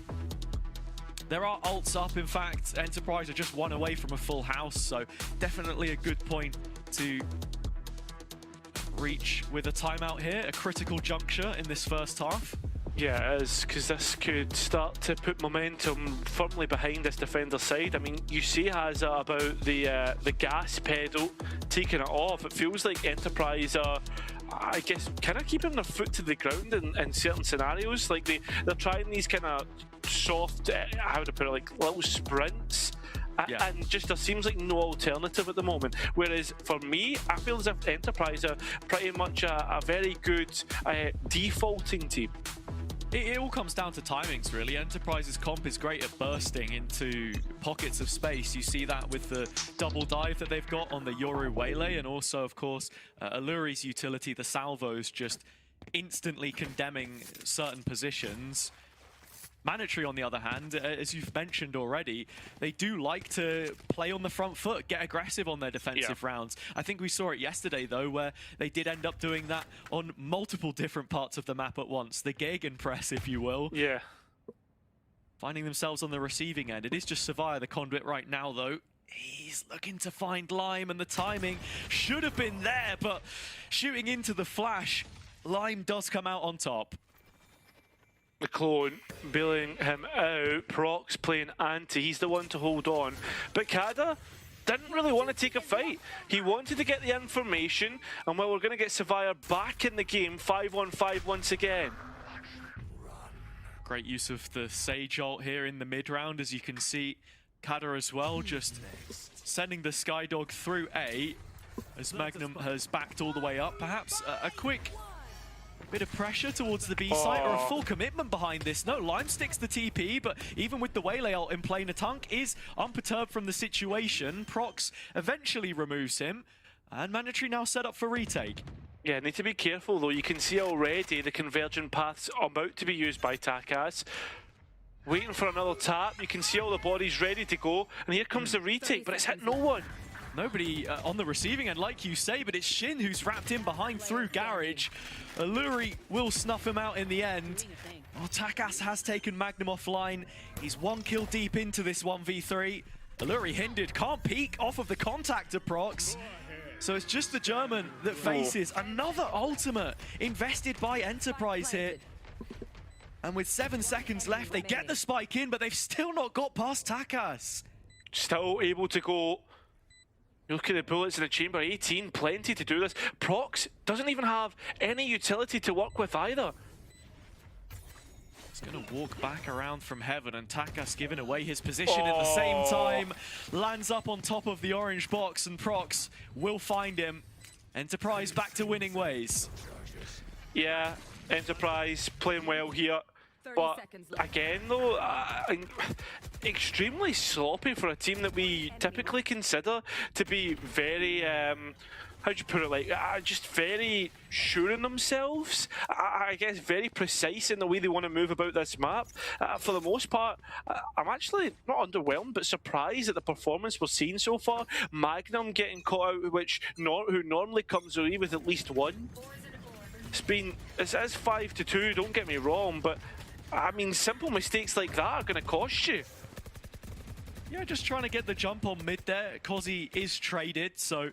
There are ults up, in fact. Enterprise are just 1 away from a full house, so definitely a good point to reach with a timeout here, a critical juncture in this first half. Yeah, it is, because this could start to put momentum firmly behind this defender's side. I mean, you see Hazza about the gas pedal, taking it off. It feels like Enterprise are, I guess, kind of keeping their foot to the ground in certain scenarios. Like they're trying these kind of soft, how to put it, like little sprints. Yeah. And just there seems like no alternative at the moment. Whereas for me, I feel as if Enterprise are pretty much a very good defaulting team. It all comes down to timings, really. Enterprise's comp is great at bursting into pockets of space. You see that with the double dive that they've got on the Yoru Waylay, and also, of course, Illuri's utility, the salvos, just instantly condemning certain positions. Mandatory, on the other hand, as you've mentioned already, they do like to play on the front foot, get aggressive on their defensive rounds. I think we saw it yesterday, though, where they did end up doing that on multiple different parts of the map at once. The Gegenpress, if you will. Yeah. Finding themselves on the receiving end. It is just Savaya, the conduit right now, though. He's looking to find Lime, and the timing should have been there, but shooting into the flash, Lime does come out on top. The clone bailing him out. Prox playing anti. He's the one to hold on. But Kada didn't really want to take a fight. He wanted to get the information, and well, we're going to get Savaya back in the game, 5-on-5 once again. Great use of the Sage ult here in the mid round, as you can see. Kada as well, just sending the Skydog through A, as Magnum has backed all the way up. Perhaps a quick bit of pressure towards the B site, or a full commitment behind this. No, Lime sticks the TP, but even with the Waylay ult in play, Natunk is unperturbed from the situation. Prox eventually removes him, and Mandatory now set up for retake. Yeah, need to be careful though. You can see already the convergent paths about to be used by Takas. Waiting for another tap. You can see all the bodies ready to go, and here comes the retake, but it's hit no one. Nobody on the receiving end, like you say, but it's Shin who's wrapped in behind through Garage. Alluri will snuff him out in the end. Oh, Takas has taken Magnum offline. He's 1 kill deep into this 1v3. Alluri hindered, can't peek off of the contact of Prox. So it's just the German that faces another ultimate invested by Enterprise here. And with 7 seconds left, they get the spike in, but they've still not got past Takas. Still able to go. Look at the bullets in the chamber, 18, plenty to do this. Prox doesn't even have any utility to work with either. He's going to walk back around from heaven, and Takas giving away his position at the same time. Lands up on top of the orange box, and Prox will find him. Enterprise back to winning ways. Yeah, Enterprise playing well here. But again though, extremely sloppy for a team that we typically consider to be very, how'd you put it, like, just very sure in themselves. I guess very precise in the way they want to move about this map. For the most part, I'm actually not underwhelmed, but surprised at the performance we're seeing so far. Magnum getting caught out, who normally comes away with at least one. It's 5-2, don't get me wrong, but I mean, simple mistakes like that are going to cost you. Yeah, just trying to get the jump on mid there. Kozi is traded, so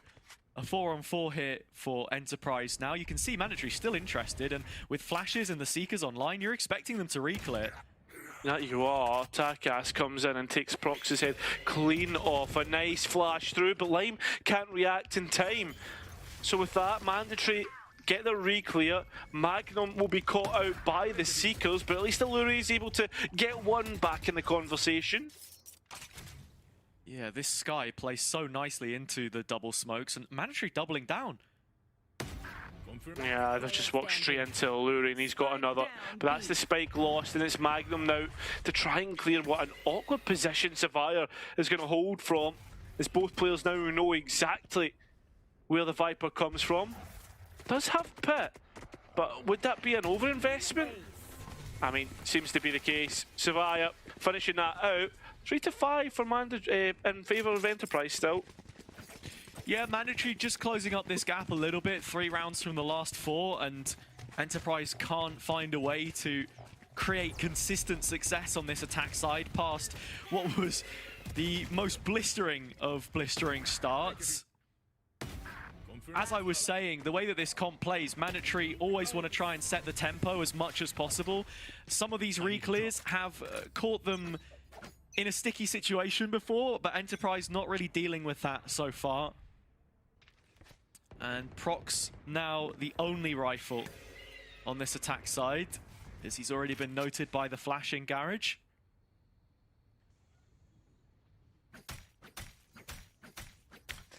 a 4-on-4 here for Enterprise now. You can see Mandatory still interested, and with flashes and the Seekers online, you're expecting them to reclear. That you are. Takas comes in and takes Prox's head clean off. A nice flash through, but Lime can't react in time. So with that, Mandatory get the re-clear. Magnum will be caught out by the Seekers, but at least Alluri is able to get one back in the conversation. Yeah, this Sky plays so nicely into the double smokes, and Mandatory doubling down. Yeah, they've just walked straight into Alluri, and he's got another. But that's the spike lost, and it's Magnum now to try and clear what an awkward position Savaya is going to hold from. As both players now know exactly where the Viper comes from. Does have Pit, but would that be an overinvestment? I mean, seems to be the case. Savaya finishing that out. 3-5 for in favour of Enterprise still. Yeah, Mandatory just closing up this gap a little bit. 3 rounds from the last 4, and Enterprise can't find a way to create consistent success on this attack side past what was the most blistering of blistering starts. As I was saying, the way that this comp plays, Mandatory always want to try and set the tempo as much as possible. Some of these re-clears have caught them in a sticky situation before, but Enterprise not really dealing with that so far. And Prox now the only rifle on this attack side, as he's already been noted by the flash in Garage.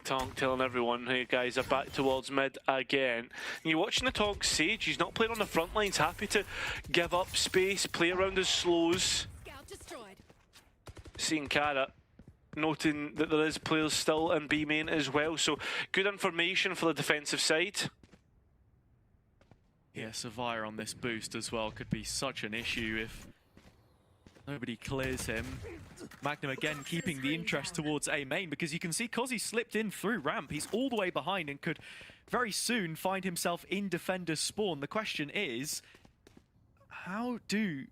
Tonk telling everyone, hey guys, are back towards mid again. And you're watching the Tonk Sage, he's not playing on the front lines, happy to give up space, play around his slows. Seeing Cara, noting that there is players still in B main as well, so good information for the defensive side. Yeah, Savaya on this boost as well could be such an issue if Nobody clears him. Magnum again keeping the interest towards A main, because you can see Kozi slipped in through ramp. He's all the way behind and could very soon find himself in defender's spawn. The question is, how do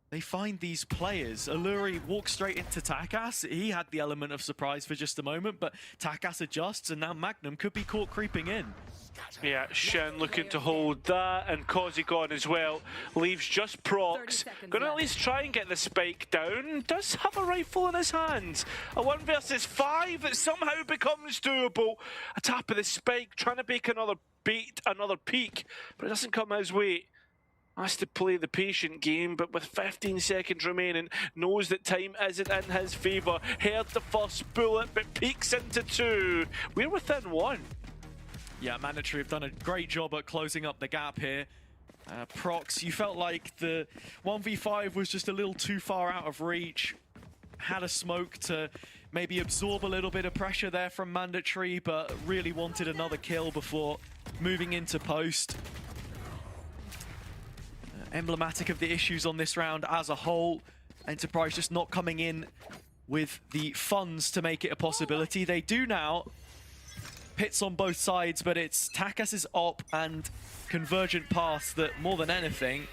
they find these players? Alluri walks straight into Takas. He had the element of surprise for just a moment, but Takas adjusts, and now Magnum could be caught creeping in. Yeah, Shen looking to hold that, and Kozi gone as well. Leaves just Prox. Gonna at least try and get the spike down. Does have a rifle in his hands. A 1 versus 5 that somehow becomes doable. A tap of the spike, trying to make another beat, another peak, but it doesn't come his way. Has to play the patient game, but with 15 seconds remaining, knows that time isn't in his favour. Heard the first bullet, but peeks into 2. We're within 1. Yeah, Mandatory have done a great job at closing up the gap here. Prox, you felt like the 1v5 was just a little too far out of reach. Had a smoke to maybe absorb a little bit of pressure there from Mandatory, but really wanted another kill before moving into post. Emblematic of the issues on this round as a whole. Enterprise just not coming in with the funds to make it a possibility. They do now. Pits on both sides, but it's Takas's op and convergent paths that, more than anything,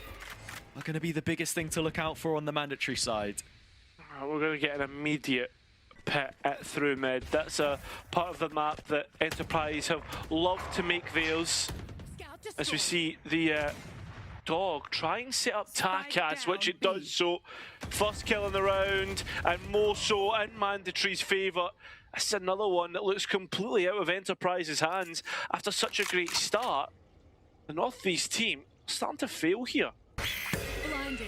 are going to be the biggest thing to look out for on the Mandatory side. We're going to get an immediate pit at through mid. That's a part of the map that Enterprise have loved to make theirs. As we see the Dog try and set up Takas, which it does so. First kill in the round, and more so in Mandatory's favour. This is another one that looks completely out of Enterprise's hands after such a great start. The Northeast team starting to fail here. Blinded.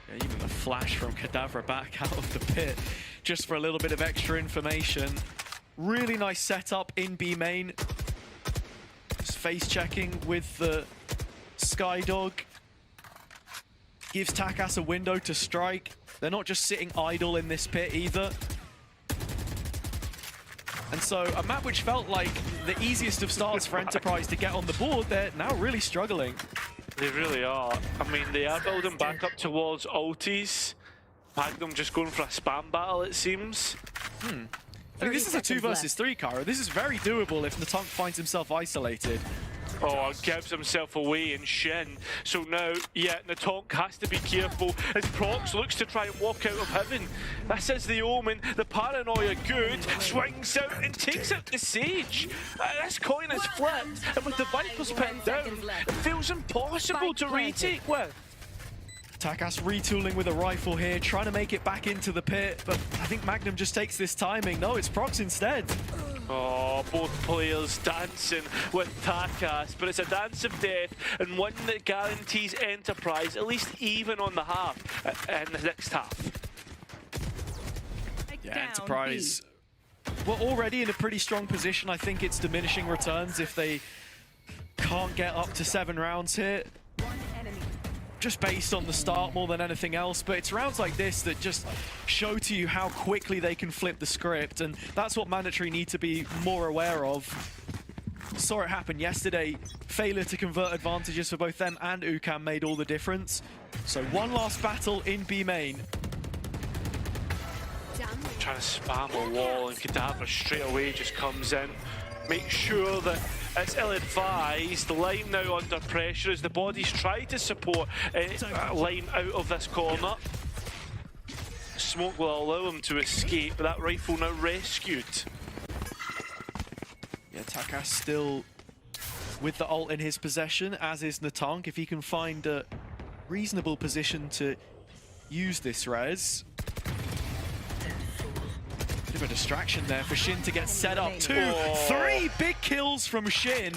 Yeah, even the flash from Kadavra back out of the pit, just for a little bit of extra information. Really nice setup in B main. Just face checking with the Skydog. Gives Takas a window to strike. They're not just sitting idle in this pit either. And so a map which felt like the easiest of starts for Enterprise to get on the board, they're now really struggling. They really are. I mean, they are building back up towards ultis. Magnum just going for a spam battle, it seems. I mean, this is a 2 versus 3, Kara. This is very doable if Natonk finds himself isolated. Oh, gives himself away in Shin. So now, yeah, Natonk has to be careful as Prox looks to try and walk out of heaven. This is the omen. The paranoia good swings out and takes out the Sage. This coin is flipped, and with the Viper's pinned down, it feels impossible to retake with. Takas retooling with a rifle here, trying to make it back into the pit, but I think Magnum just takes this timing. No, it's Prox instead. Oh, both players dancing with Takas, but it's a dance of death and one that guarantees Enterprise at least even on the half in the next half. Yeah, Enterprise were already in a pretty strong position. I think it's diminishing returns if they can't get up to 7 rounds here. Just based on the start more than anything else, but it's rounds like this that just show to you how quickly they can flip the script, and that's what Mandatory need to be more aware of. Saw it happen yesterday. Failure to convert advantages for both them and UCAM made all the difference. So one last battle in B main. Trying to spam a wall, and Kadavra straight away just comes in. Make sure that it's ill-advised. The line now under pressure as the bodies try to support line out of this corner. Smoke will allow him to escape, but that rifle now rescued. Yeah, Takas still with the ult in his possession, as is Natonk. If he can find a reasonable position to use this res. Bit of a distraction there for Shin to get set up. 2, 3 big kills from Shin.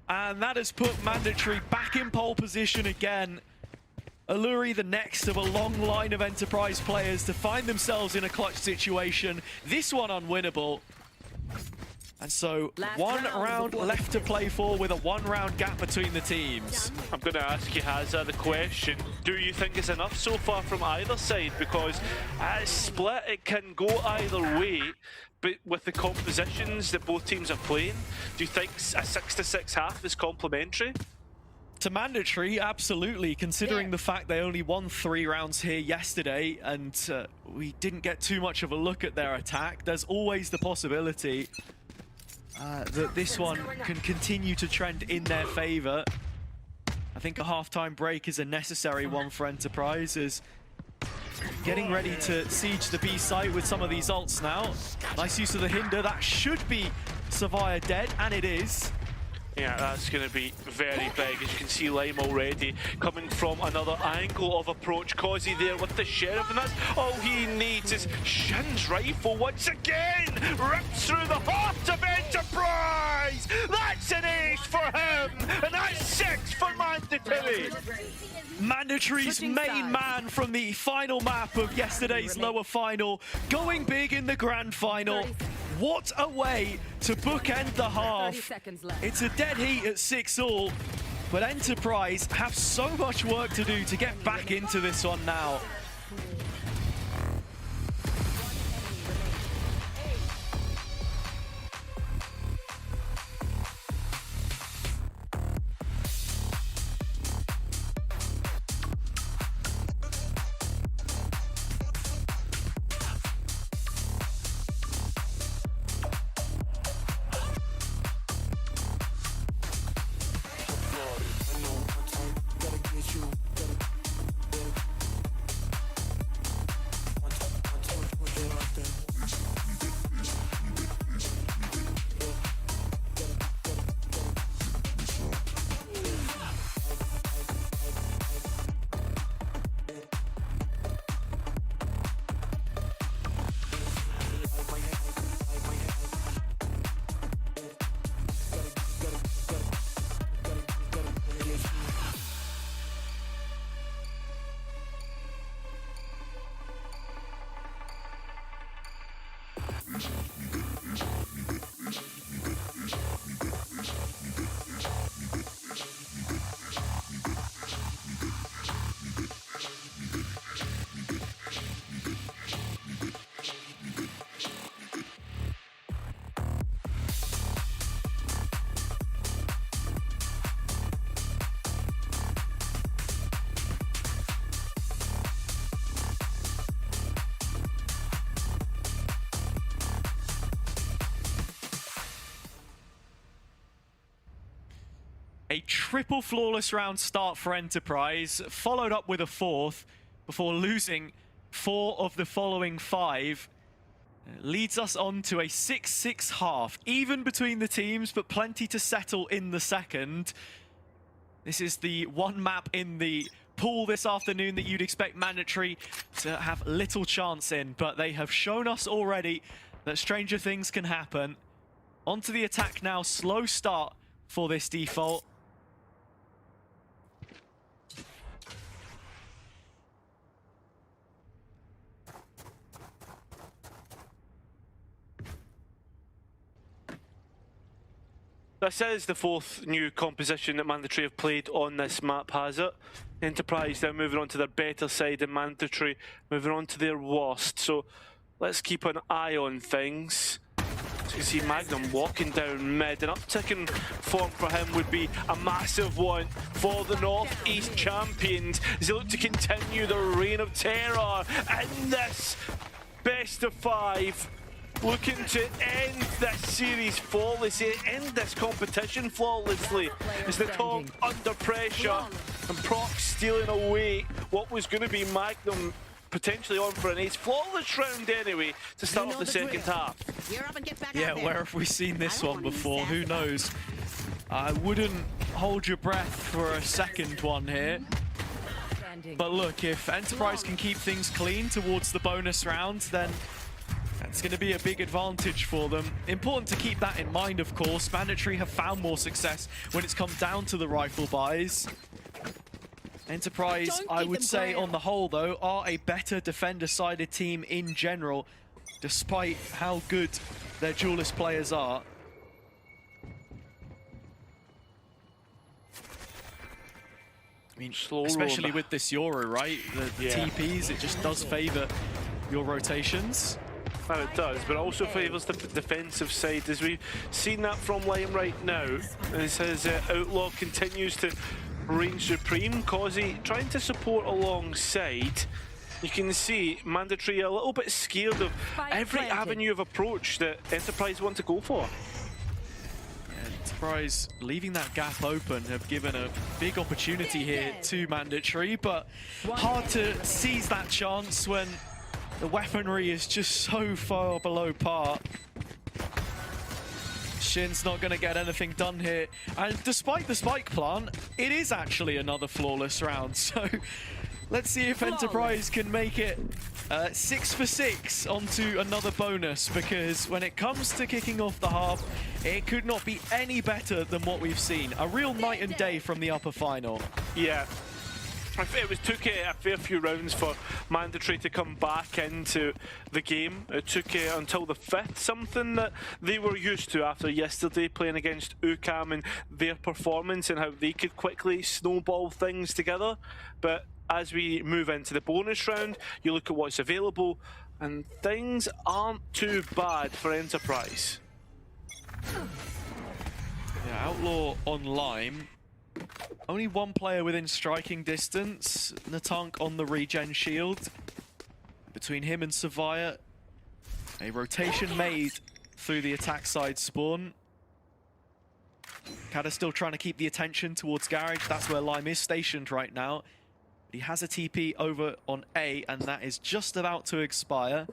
And that has put Mandatory back in pole position again. Alluri, the next of a long line of Enterprise players to find themselves in a clutch situation. This one unwinnable. And so one round left to play for with a 1 round gap between the teams. I'm going to ask you, Hazza, the question. Do you think it's enough so far from either side? Because at a split, it can go either way. But with the compositions that both teams are playing, do you think a 6-6 half is complementary? To Mandatory, absolutely, considering the fact they only won 3 rounds here yesterday and we didn't get too much of a look at their attack. There's always the possibility that this one can continue to trend in their favor. I think a halftime break is a necessary one for Enterprise, as getting ready to siege the B site with some of these ults now. Nice use of the hinder. That should be Savia dead, and it is. Yeah, that's going to be very big. As you can see, Lime already coming from another angle of approach. Causey there with the Sheriff, and that's all he needs is Shin's rifle once again. Rips through the heart of Enterprise. That's an ace for him, and that's 6 for Mandatory. Mandatory's main man from the final map of yesterday's lower final, going big in the grand final. What a way to bookend the half. It's a dead heat at 6-all, but Enterprise have so much work to do to get back into this one now. A triple flawless round start for Enterprise, followed up with a 4th before losing 4 of the following 5. Leads us on to a 6-6 half, even between the teams, but plenty to settle in the second. This is the one map in the pool this afternoon that you'd expect Mandatory to have little chance in, but they have shown us already that stranger things can happen. Onto the attack now, slow start for this default. This is the 4th new composition that Mandatory have played on this map, has it? Enterprise now moving on to their better side, and Mandatory moving on to their worst. So let's keep an eye on things. So you can see Magnum walking down mid. An uptick in form for him would be a massive one for the Northeast champions as they look to continue their reign of terror in this best of 5. Looking to end this series flawlessly, end this competition flawlessly, as the top under pressure and Proc stealing away what was going to be Magnum potentially on for an ace. Flawless round anyway to start off the second half. Yeah, where have we seen this one before? Who knows? I wouldn't hold your breath for a second one here. But look, if Enterprise can keep things clean towards the bonus round, then it's going to be a big advantage for them. Important to keep that in mind, of course. Mandatory have found more success when it's come down to the rifle buys. Enterprise, I would say, on the whole, though, are a better defender-sided team in general, despite how good their duelist players are. I mean, especially with this Yoru, right? The TPs, it just does favor your rotations. Well, it does, but also favours the defensive side, as we've seen that from Lime right now. As his Outlaw continues to reign supreme. Causey trying to support alongside. You can see Mandatory a little bit scared of every avenue of approach that Enterprise want to go for. Enterprise leaving that gap open have given a big opportunity here to Mandatory, but hard to seize that chance when the weaponry is just so far below par. Shin's not going to get anything done here, and despite the spike plant, it is actually another flawless round. So let's see if Enterprise can make it 6 for 6 onto another bonus, because when it comes to kicking off the half, it could not be any better than what we've seen. A real night and day from the upper final. Yeah. It took a fair few rounds for Mandatory to come back into the game. It took until the 5th, something that they were used to after yesterday playing against UCAM and their performance and how they could quickly snowball things together. But as we move into the bonus round, you look at what's available and things aren't too bad for Enterprise. Yeah, Outlaw on Lime. Only one player within striking distance. Natank on the regen shield. Between him and Savaya, a rotation made through the attack side spawn. Kata still trying to keep the attention towards Garage. That's where Lime is stationed right now. But he has a TP over on A, and that is just about to expire.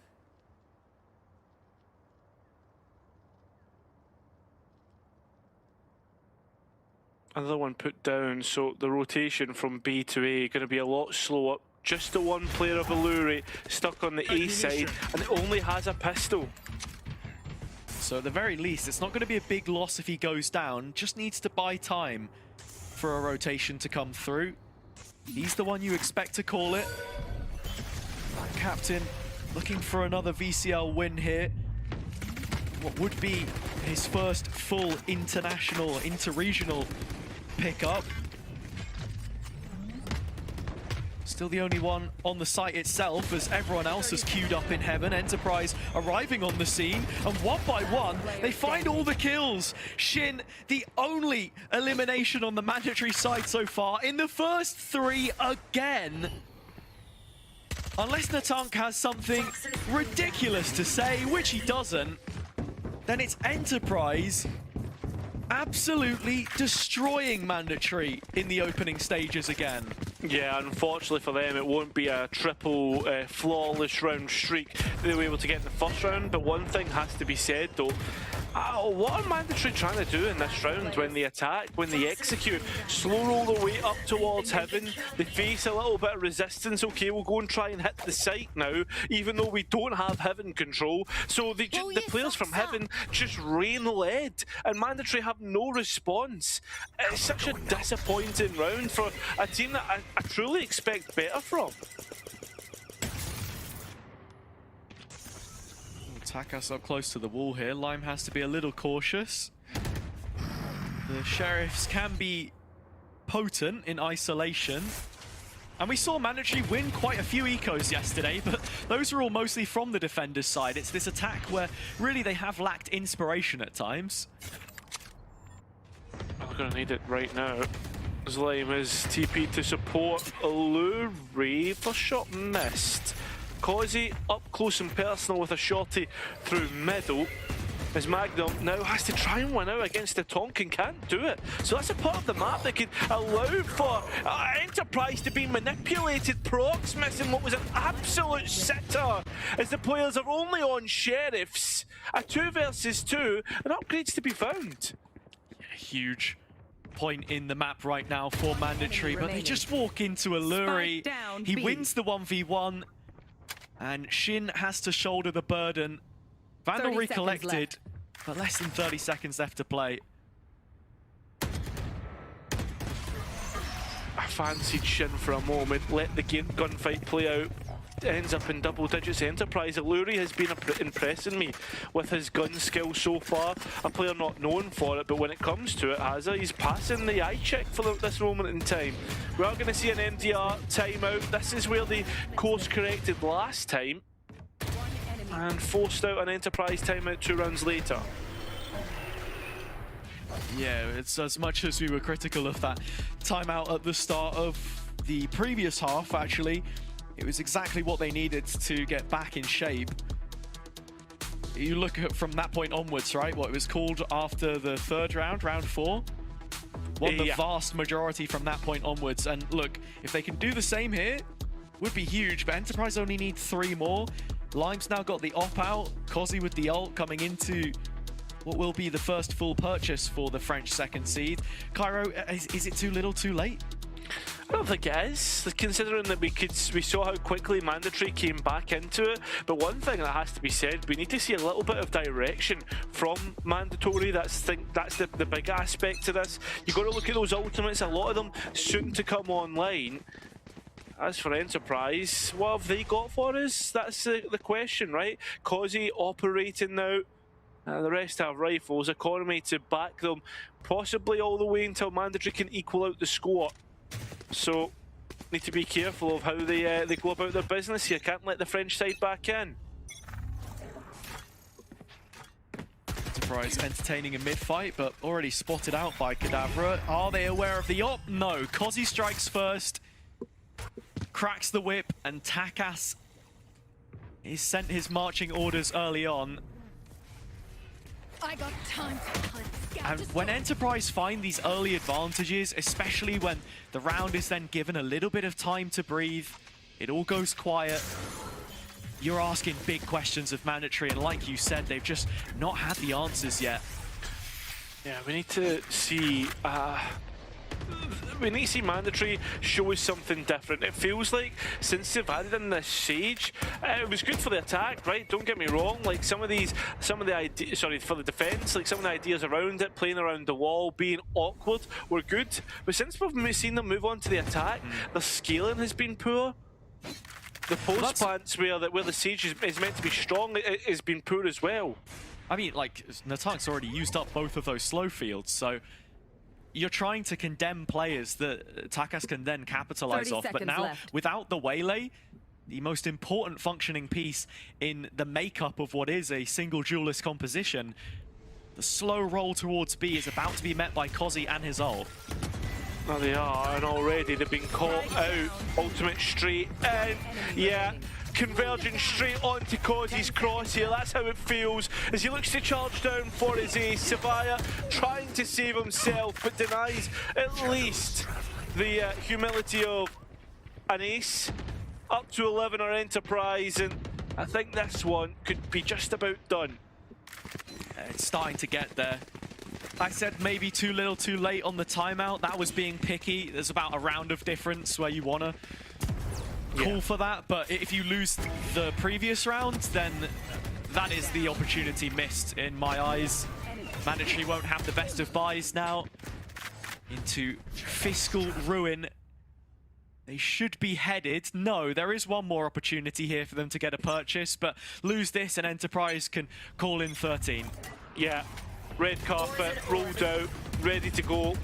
Another one put down, so the rotation from B to A going to be a lot slower. Just the one player of Alluri stuck on the A side, and it only has a pistol. So at the very least, it's not going to be a big loss if he goes down. Just needs to buy time for a rotation to come through. He's the one you expect to call it. Captain looking for another VCL win here. What would be his first full international, inter-regional pickup. Still the only one on the site itself, as everyone else has queued up in heaven. Enterprise arriving on the scene, and one by one, they find all the kills. Shin, the only elimination on the Mandatory side so far in the first 3 again. Unless Natank has something ridiculous to say, which he doesn't, then it's Enterprise absolutely destroying Mandatory in the opening stages again. Yeah, unfortunately for them, it won't be a triple flawless round streak they were able to get in the first round. But one thing has to be said though, what are Mandatory trying to do in this round when they attack, when they execute? Slow roll their way up towards heaven, they face a little bit of resistance. Okay, we'll go and try and hit the site now, even though we don't have heaven control. So the players from heaven just rain lead, and Mandatory have no response. It's such a disappointing round for a team that I truly expect better from. Attack us up close to the wall here. Lime has to be a little cautious. The Sheriffs can be potent in isolation. And we saw Mandatory win quite a few ecos yesterday, but those are all mostly from the defender's side. It's this attack where really they have lacked inspiration at times. We're going to need it right now. Lime is TP to support Alluri. First shot missed. Causey up close and personal with a shorty through middle. As Magnum now has to try and win out against the Tonkin, can't do it. So that's a part of the map that could allow for Enterprise to be manipulated. Prox missing what was an absolute sitter, as the players are only on Sheriffs. A 2 versus 2, and upgrades to be found. Huge point in the map right now for Mandatory, but they just walk into Alluri. He wins the 1v1. And Shin has to shoulder the burden. Vandal recollected, but less than 30 seconds left to play. I fancied Shin for a moment, let the gunfight play out. Ends up in double digits. Enterprise. Alluri has been impressing me with his gun skill so far. A player not known for it, but when it comes to it, he's passing the eye check for this moment in time. We are going to see an MDR timeout. This is where they course corrected last time and forced out an Enterprise timeout 2 rounds later. Yeah, it's as much as we were critical of that timeout at the start of the previous half, actually, it was exactly what they needed to get back in shape. You look at from that point onwards, right? What it was called after the third round, round 4. Won the vast majority from that point onwards. And look, if they can do the same here, would be huge. But Enterprise only need 3 more. Lime's now got the op out. Cozy with the ult coming into what will be the first full purchase for the French second seed. Cairo, is it too little, too late? I don't think it is, considering that we saw how quickly Mandatory came back into it. But one thing that has to be said, we need to see a little bit of direction from Mandatory. That's the big aspect to this. You've got to look at those ultimates, a lot of them soon to come online. As for Enterprise, what have they got for us? That's the question, right? Cozy operating now. The rest have rifles, economy to back them, possibly all the way until Mandatory can equal out the score. So, need to be careful of how they go about their business here. Can't let the French side back in. Enterprise entertaining a mid-fight, but already spotted out by Kadavra. Are they aware of the op? No. Cozy strikes first, cracks the whip, and Takas is sent his marching orders early on. I got time to hunt. And when Enterprise find these early advantages, especially when the round is then given a little bit of time to breathe, it all goes quiet. You're asking big questions of Mandatory, and like you said, they've just not had the answers yet. Yeah, we need to see Mandatory show us something different. It feels like since they've added in this Sage, it was good for the attack, right? Don't get me wrong. Like some of the ideas, sorry, for the defense, like some of the ideas around it, playing around the wall, being awkward, were good. But since we've seen them move on to the attack, the scaling has been poor. The post plants where the Sage is meant to be strong has been poor as well. I mean, like Natank's already used up both of those slow fields, so you're trying to condemn players that Takas can then capitalize off. But now, without the Waylay, the most important functioning piece in the makeup of what is a single duelist composition, the slow roll towards B is about to be met by Cozy and his ult. Well, they are, and already they've been caught out. Ultimate straight in. Yeah. Converging straight onto Cozy's cross here. That's how it feels as he looks to charge down for his ace. Savaya trying to save himself, but denies at least the humility of an ace. Up to 11 are Enterprise, and I think this one could be just about done. It's starting to get there. I said maybe too little too late on the timeout. That was being picky. There's about a round of difference where you want to call for that, but if you lose the previous round, then that is the opportunity missed in my eyes. Mandatory won't have the best of buys now. Into fiscal ruin. They should be headed. No, there is one more opportunity here for them to get a purchase, but lose this and Enterprise can call in 13. Yeah, red carpet rolled out, ready to go.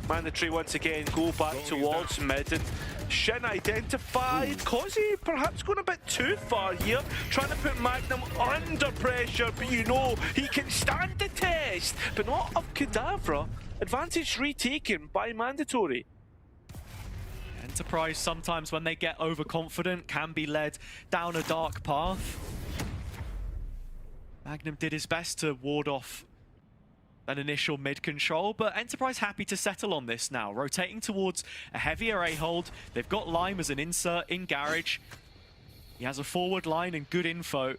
Mandatory once again go back towards mid, and Shin identified. Cozy perhaps going a bit too far here, trying to put Magnum under pressure, but you know he can stand the test, but not of Kadavra. Advantage retaken by Mandatory. Enterprise sometimes when they get overconfident can be led down a dark path. Magnum did his best to ward off an initial mid control, but Enterprise happy to settle on this now, rotating towards a heavier A-hold. They've got Lime as an insert in Garage. He has a forward line and good info.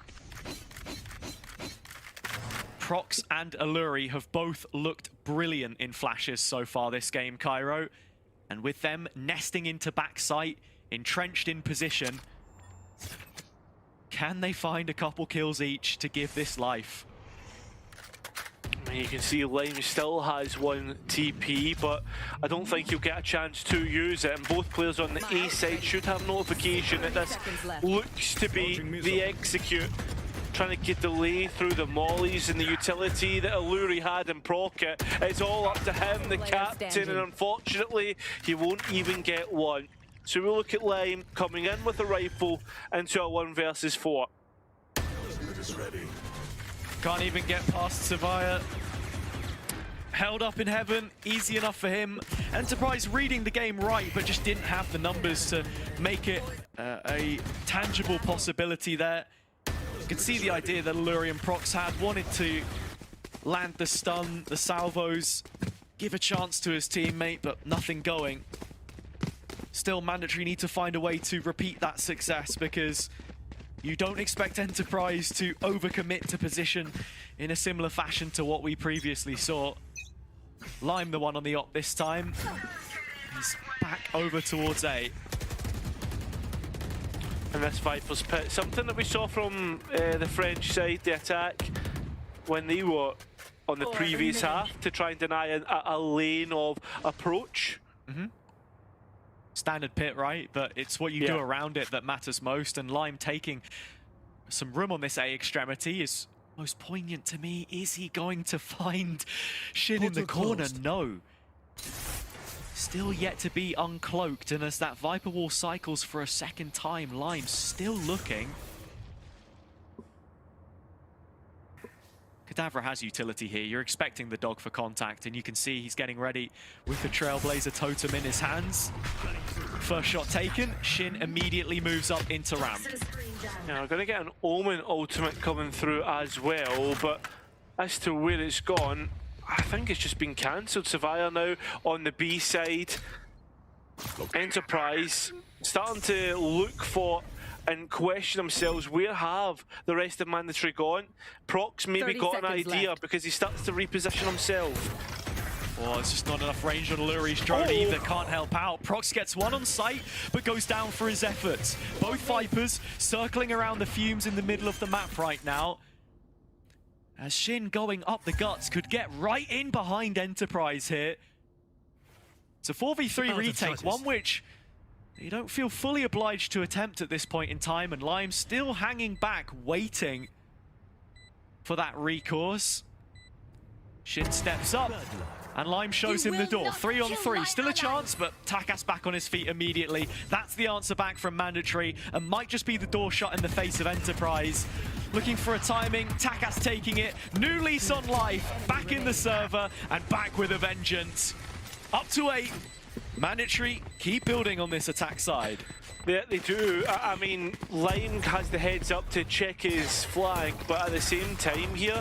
Prox and Alluri have both looked brilliant in flashes so far this game, Cairo. And with them nesting into backside, entrenched in position, can they find a couple kills each to give this life? You can see Lime still has one TP, but I don't think he'll get a chance to use it. And both players on the A side should have notification that this looks to be the execute. Trying to get delay through the mollies and the utility that Alluri had in Procket. It's all up to him, the captain, and unfortunately, he won't even get one. So we'll look at Lime coming in with a rifle into a 1 versus 4. Can't even get past Savaya. held up in heaven, easy enough for him. Enterprise reading the game right, but just didn't have the numbers to make it a tangible possibility there. You can see the idea that Alluri and Prox had, wanted to land the stun, the salvos, give a chance to his teammate, but nothing going. Still, Mandatory need to find a way to repeat that success, because you don't expect Enterprise to overcommit to position in a similar fashion to what we previously saw. Lime the one on the op this time. He's back over towards A. And this Viper's Pit, something that we saw from the French side, the attack, when they were on the previous half, to try and deny a lane of approach. Standard pit, right? But it's what you do around it that matters most, and Lime taking some room on this A extremity is most poignant to me. Is he going to find Shin in the corner? No. Still yet to be uncloaked, and as that Viper Wall cycles for a second time, Lime's still looking. Kadavra has utility here. You're expecting the dog for contact, and you can see he's getting ready with the Trailblazer totem in his hands. First shot taken. Shin immediately moves up into ramp. Now, we're going to get an Omen ultimate coming through as well, but as to where it's gone, I think it's just been cancelled. Savaya now on the B side. Enterprise starting to look for and question themselves, where have the rest of Mandatory gone? Prox maybe got an idea because he starts to reposition himself. Oh, it's just not enough range on Alluri's drone either, can't help out. Prox gets one on sight, but goes down for his efforts. Both Vipers circling around the fumes in the middle of the map right now. As Shin going up the guts could get right in behind Enterprise here. It's a 4v3 retake, one which you don't feel fully obliged to attempt at this point in time, and Lime still hanging back, waiting for that recourse. Shin steps up, and Lime shows him the door. 3 on 3, still a chance, but Takas back on his feet immediately. That's the answer back from Mandatory, and might just be the door shut in the face of Enterprise. Looking for a timing, Takas taking it. New lease on life, back in the server, and back with a vengeance. Up to 8. Mandatory keep building on this attack side. Yeah, they do. I mean, Lime has the heads up to check his flank, but at the same time here,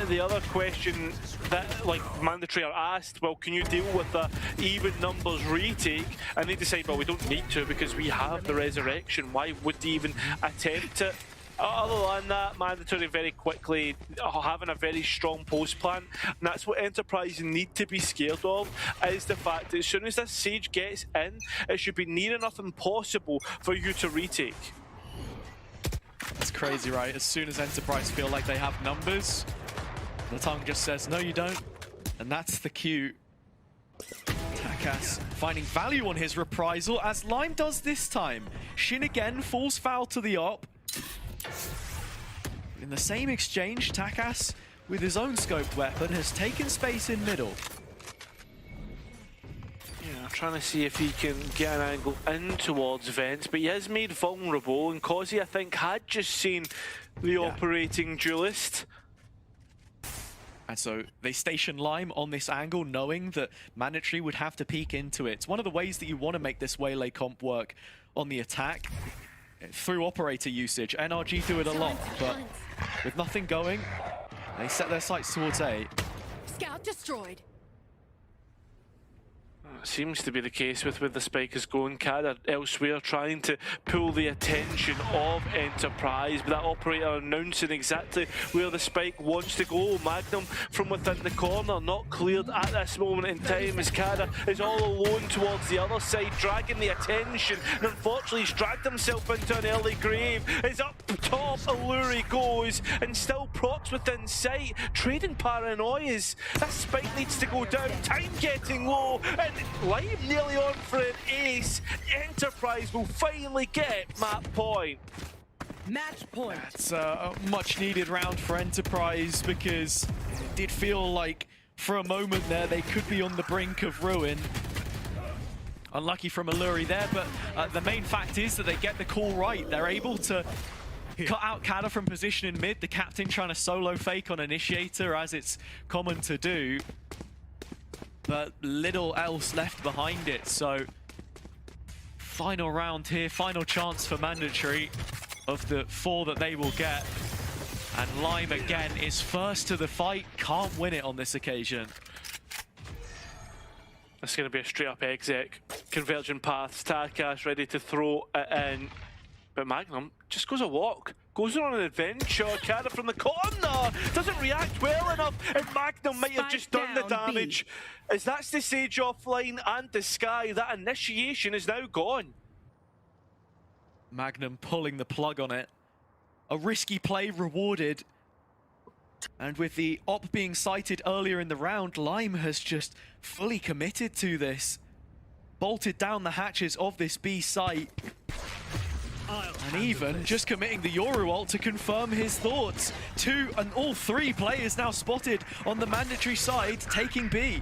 the other question that like Mandatory are asked, well, can you deal with the even numbers retake? And they decide, well, we don't need to because we have the resurrection. Why would they even attempt it? Other than that, Mandatory very quickly having a very strong post plan, and that's what Enterprise need to be scared of, is the fact that as soon as this Sage gets in, it should be near enough impossible for you to retake. That's crazy, right? As soon as Enterprise feel like they have numbers, the tongue just says, no you don't, and that's the cue. Takas finding value on his reprisal, as Lime does this time. Shin again falls foul to the op. In the same exchange, Takas, with his own scoped weapon, has taken space in middle. Yeah, trying to see if he can get an angle in towards Vents, but he is made vulnerable, and Causey, I think, had just seen the operating duelist. And so they station Lime on this angle, knowing that Mandatory would have to peek into it. It's one of the ways that you want to make this waylay comp work on the attack. Through operator usage. NRG do it a lot, but with nothing going, they set their sights towards A. Scout destroyed. Seems to be the case with where the spike is going. Kada elsewhere trying to pull the attention of Enterprise, but that operator announcing exactly where the spike wants to go. Magnum from within the corner, not cleared at this moment in time, as Kada is all alone towards the other side, dragging the attention, and unfortunately he's dragged himself into an early grave. Is up top, Alluri goes, and still Prox within sight, trading paranoias. That spike needs to go down, time getting low, and Lime nearly on for an ace. Enterprise will finally get map point. Match point. It's a much needed round for Enterprise, because it did feel like for a moment there they could be on the brink of ruin. Unlucky from Alluri there, but the main fact is that they get the call right. They're able to cut out Kada from position in mid, the captain trying to solo fake on Initiator, as it's common to do. but little else left behind it. So final round here, final chance for Mandatory of the 4 that they will get. And Lime again is first to the fight, can't win it on this occasion. It's going to be a straight up exec. Convergent paths, Takash ready to throw it in. But Magnum just goes a walk, goes on an adventure, carry from the corner, doesn't react well enough, and Magnum might have just done the damage. As that's the Sage offline and the Sky, that initiation is now gone. Magnum pulling the plug on it. A risky play rewarded. And with the op being sighted earlier in the round, Lime has just fully committed to this. Bolted down the hatches of this B site. And even just committing the Yoru ult to confirm his thoughts. 2 and all 3 players now spotted on the Mandatory side taking B.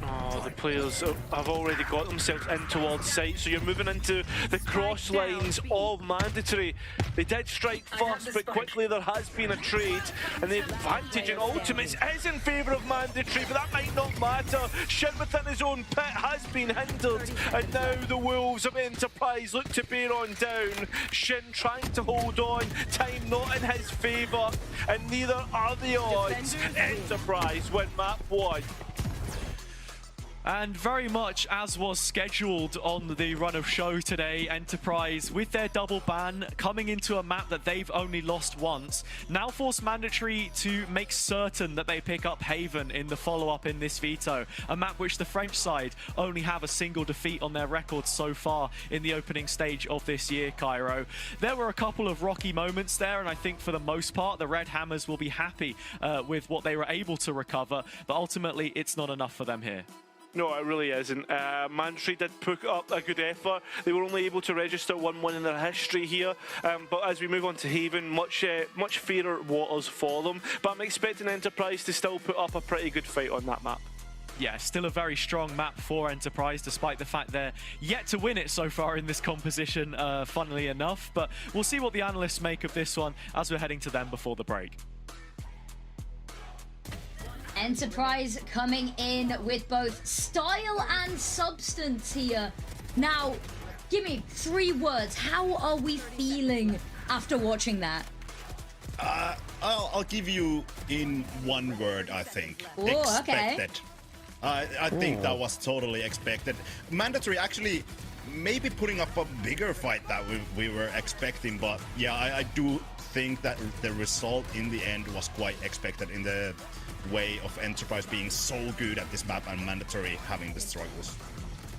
Oh, the players have already got themselves in towards site, so you're moving into the cross lines of Mandatory. They did strike first, but quickly there has been a trade, and the advantage in ultimates is in favour of Mandatory, but that might not matter. Shin within his own pit has been hindered, and now the Wolves of Enterprise look to bear on down. Shin trying to hold on, time not in his favour, and neither are the odds. Enterprise win map 1. And very much as was scheduled on the run of show today, Enterprise, with their double ban, coming into a map that they've only lost once, now force Mandatory to make certain that they pick up Haven in the follow-up in this veto, a map which the French side only have a single defeat on their record so far in the opening stage of this year, Cairo. There were a couple of rocky moments there, and I think for the most part, the Red Hammers will be happy with what they were able to recover, but ultimately, it's not enough for them here. No, it really isn't. Mandatory did put up a good effort. They were only able to register 1-1 in their history here. But as we move on to Haven, much fairer waters for them. But I'm expecting Enterprise to still put up a pretty good fight on that map. Yeah, still a very strong map for Enterprise, despite the fact they're yet to win it so far in this composition, funnily enough. But we'll see what the analysts make of this one as we're heading to them before the break. Enterprise coming in with both style and substance here. Now, give me 3 words. How are we feeling after watching that? I'll give you in 1 word, I think. Ooh, expected. Okay. I think that was totally expected. Mandatory actually maybe putting up a bigger fight that we were expecting, but yeah, I do think that the result in the end was quite expected in the way of Enterprise being so good at this map and Mandatory having the struggles.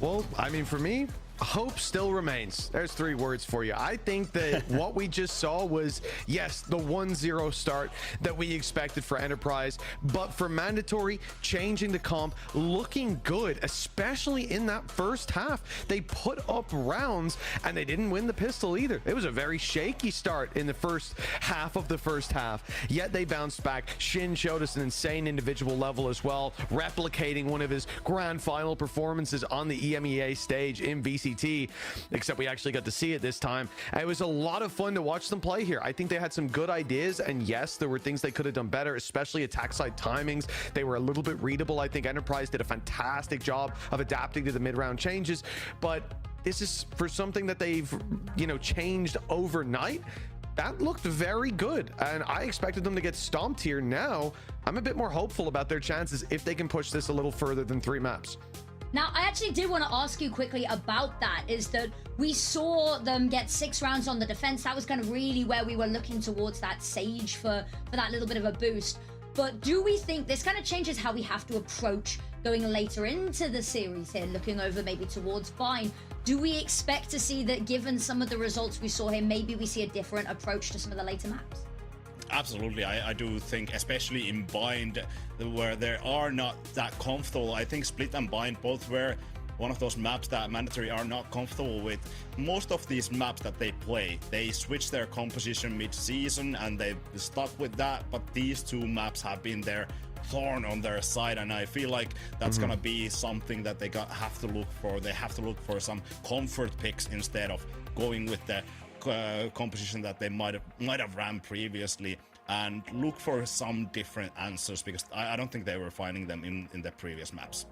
Well, I mean, for me, hope still remains. There's 3 words for you. I think that what we just saw was, yes, the 1-0 start that we expected for Enterprise, but for Mandatory, changing the comp, looking good, especially in that first half. They put up rounds and they didn't win the pistol either. It was a very shaky start in the first half of the first half, yet they bounced back. Shin showed us an insane individual level as well, replicating one of his grand final performances on the EMEA stage in VCT, except we actually got to see it this time. It was a lot of fun to watch them play here. I think they had some good ideas, and yes, there were things they could have done better, especially attack side timings. They were a little bit readable. I think Enterprise did a fantastic job of adapting to the mid-round changes, but this is for something that they've, changed overnight. That looked very good, and I expected them to get stomped here. Now, I'm a bit more hopeful about their chances if they can push this a little further than 3 maps. Now, I actually did want to ask you quickly about that, is that we saw them get 6 rounds on the defense. That was kind of really where we were looking towards that Sage for that little bit of a boost. But do we think this kind of changes how we have to approach going later into the series here, looking over maybe towards Vine? Do we expect to see that, given some of the results we saw here, maybe we see a different approach to some of the later maps? Absolutely, I do think, especially in Bind, where they are not that comfortable. I think Split and Bind both were one of those maps that Mandatory are not comfortable with. Most of these maps that they play, they switch their composition mid-season and they stuck with that, but these 2 maps have been their thorn on their side, and I feel like that's gonna be something that they have to look for. They have to look for some comfort picks instead of going with the composition that they might have ran previously, and look for some different answers, because I don't think they were finding them in the previous maps.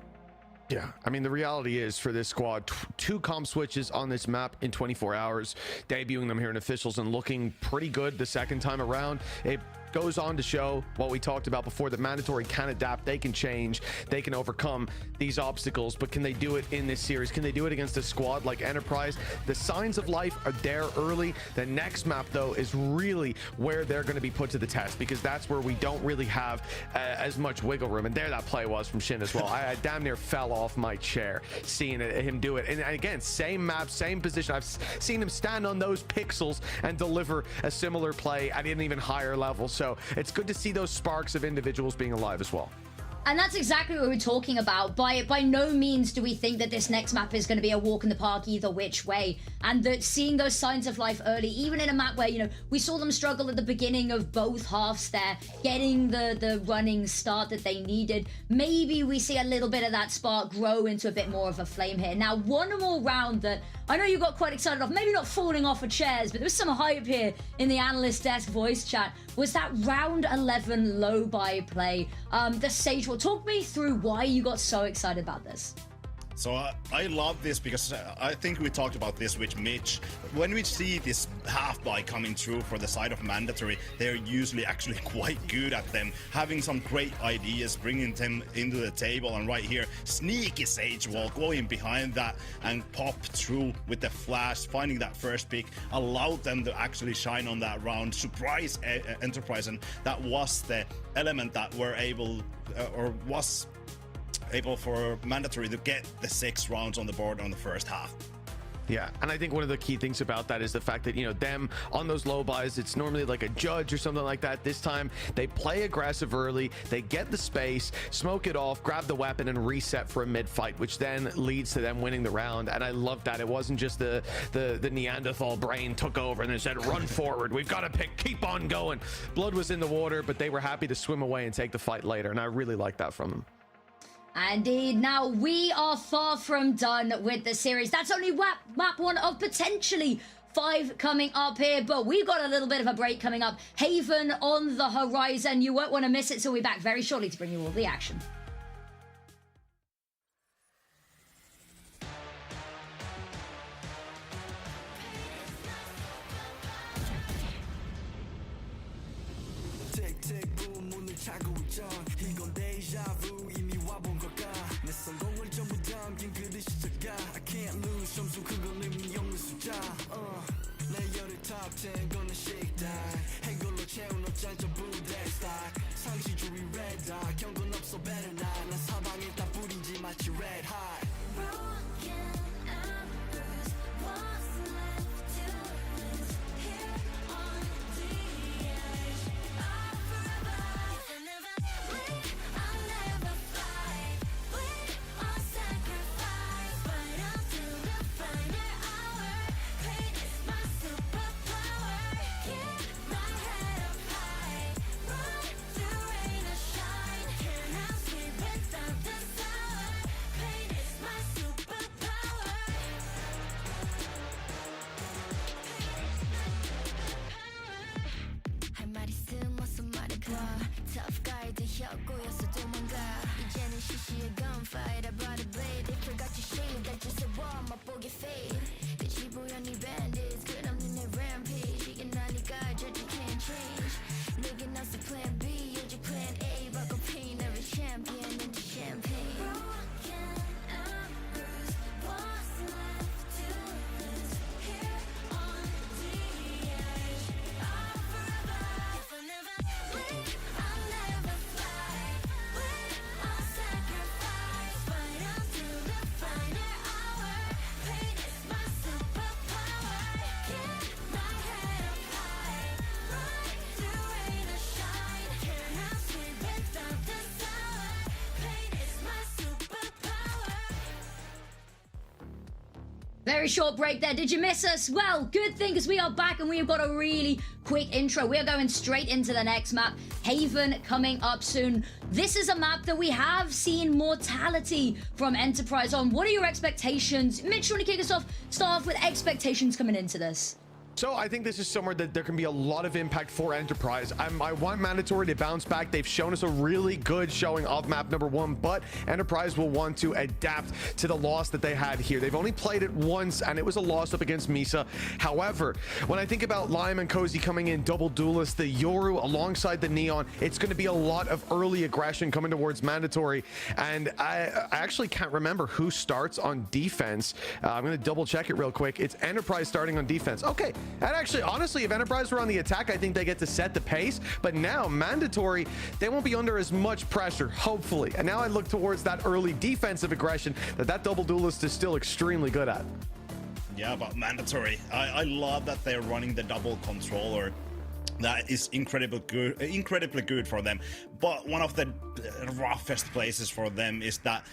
Yeah, I mean, the reality is for this squad, two comp switches on this map in 24 hours, debuting them here in officials and looking pretty good the second time around. It goes on to show what we talked about before, that mandatory can adapt, they can change, they can overcome these obstacles, but can they do it in this series? Can they do it against a squad like Enterprise? The signs of life are there early. The next map, though, is really where they're going to be put to the test, because that's where we don't really have as much wiggle room. And there that play was from Shin as well. I damn near fell off my chair seeing him do it. And again, same map, same position. I've seen him stand on those pixels and deliver a similar play at an even higher level. So it's good to see those sparks of individuals being alive as well. And that's exactly what we're talking about. By no means do we think that this next map is going to be a walk in the park either which way. And that seeing those signs of life early, even in a map where, you know, we saw them struggle at the beginning of both halves there, getting the running start that they needed. Maybe we see a little bit of that spark grow into a bit more of a flame here. Now, one more round that I know you got quite excited off, maybe not falling off of chairs, but there was some hype here in the analyst desk voice chat, was that round 11 low buy play. The Sage War. Talk me through why you got so excited about this. So I love this because I think we talked about this with Mitch. When we see this half buy coming through for the side of mandatory, they're usually actually quite good at them, having some great ideas, bringing them into the table. And right here, sneaky Sage Wall, going behind that and pop through with the flash, finding that first pick, allowed them to actually shine on that round, surprise Enterprise, and that was the element that were able for mandatory to get the 6 rounds on the board on the first half. Yeah, and I think one of the key things about that is the fact that, you know, them on those low buys, it's normally like a judge or something like that. This time they play aggressive early, they get the space, smoke it off, grab the weapon and reset for a mid fight, which then leads to them winning the round. And I love that it wasn't just the Neanderthal brain took over and they said run forward, we've got to pick, keep on going. Blood was in the water, but they were happy to swim away and take the fight later, and I really like that from them. Indeed. Now, we are far from done with the series. That's only map 1 of potentially 5 coming up here, but we've got a little bit of a break coming up. Haven on the horizon. You won't want to miss it, so we'll be back very shortly to bring you all the action. 내 성공을 전부 담긴 그릇이 작아 I can't lose 점수 그건 의미 없는 숫자 내 열의 top 10 gonna shake that 해골로 채운 옷장 전부 red stock 상시 주위 red dot 경고는 없어 better not 난 사방에 다 뿌린지 마치 red hot Broken and bruised, what's left to lose here on the edge of forever. If I never leave, I'll never fight. We all sacrifice, fight until the final hour. Pain is my superpower. Keep my head up high, run through rain or shine. Can't help sleep without the sour. Pain is my superpower. 할 말 있으면서 말해봐. Tough guy 되었고여서 도망가. 이제는 시시해 gunfight. I brought a blade. They forgot your shade. 날 주세워 맛보게 fade. 빛이 보여 네 bandits. 끝없는 내 rampage. 이게 나니까 저지 can't change. 내겐 없어 plan B. 오직 plan A. 바꿔 pain every champion into champagne. Broken and bruised. What's left to lose here on the edge of forever. If I never leave, I'll never fight. We all sacrifice, fight until the final hour. Pain is my superpower. Keep my head up high, run through rain or shine. Can't help sleep without the sour. Pain is my superpower. Very short break there. Did you miss us? Well, good thing, because we are back and we've got a really quick intro. We are going straight into the next map. Haven coming up soon. This is a map that we have seen mortality from Enterprise on. What are your expectations? Mitch, you want to kick us off? Start off with expectations coming into this. So I think this is somewhere that there can be a lot of impact for Enterprise. I want Mandatory to bounce back. They've shown us a really good showing of map number 1, but Enterprise will want to adapt to the loss that they had here. They've only played it once, and it was a loss up against Misa. However, when I think about Lime and Cozy coming in double duelist, the Yoru alongside the Neon, it's going to be a lot of early aggression coming towards Mandatory. And I actually can't remember who starts on defense. I'm going to double check it real quick. It's Enterprise starting on defense. Okay. And actually, honestly, if Enterprise were on the attack, I think they get to set the pace. But now, Mandatory, they won't be under as much pressure, hopefully. And now I look towards that early defensive aggression that double duelist is still extremely good at. Yeah, but Mandatory, I love that they're running the double controller. That is incredibly good for them. But one of the roughest places for them is that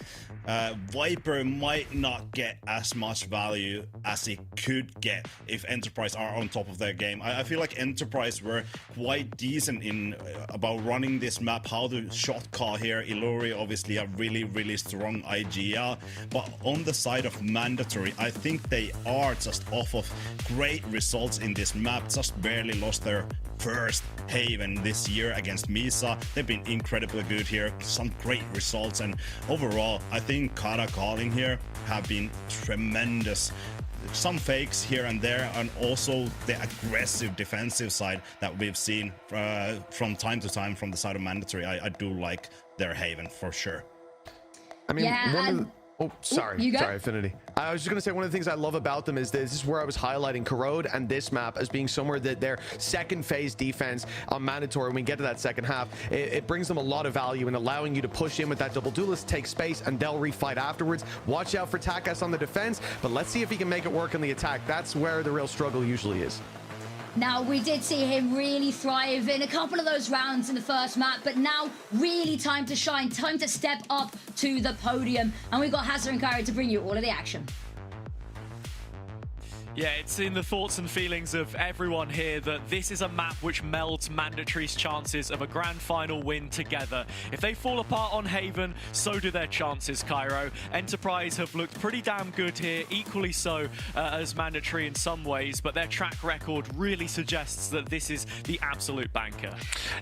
Viper might not get as much value as it could get if Enterprise are on top of their game. I feel like Enterprise were quite decent in about running this map, how to shot call here. Illuria obviously a really strong IGL, but on the side of Mandatory, I think they are just off of great results in this map, just barely lost their first Haven this year against Misa. They've been incredibly good here, some great results, and overall I think Kara calling here have been tremendous. Some fakes here and there, and also the aggressive defensive side that we've seen from time to time from the side of Mandatory. I do like their Haven for sure. I mean, yeah, oh, sorry, Affinity. I was just going to say, one of the things I love about them is this is where I was highlighting Corrode and this map as being somewhere that their second phase defense on Mandatory, when we get to that second half, it brings them a lot of value in allowing you to push in with that double duelist, take space, and they'll refight afterwards. Watch out for Takas on the defense, but let's see if he can make it work on the attack. That's where the real struggle usually is. Now, we did see him really thrive in a couple of those rounds in the first map, but now really time to shine, time to step up to the podium. And we've got Hazard and Kyrie to bring you all of the action. Yeah, it's in the thoughts and feelings of everyone here that this is a map which melds Mandatory's chances of a grand final win together. If they fall apart on Haven, so do their chances, Cairo. Enterprise have looked pretty damn good here, equally so as Mandatory in some ways, but their track record really suggests that this is the absolute banker.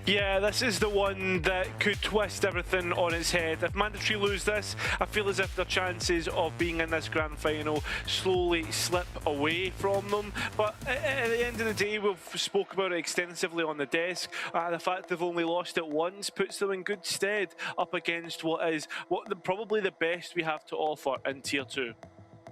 Yeah, this is the one that could twist everything on its head. If Mandatory lose this, I feel as if their chances of being in this grand final slowly slip away from them. But at the end of the day, we've spoke about it extensively on the desk. The fact they've only lost it once puts them in good stead up against probably the best we have to offer in Tier 2.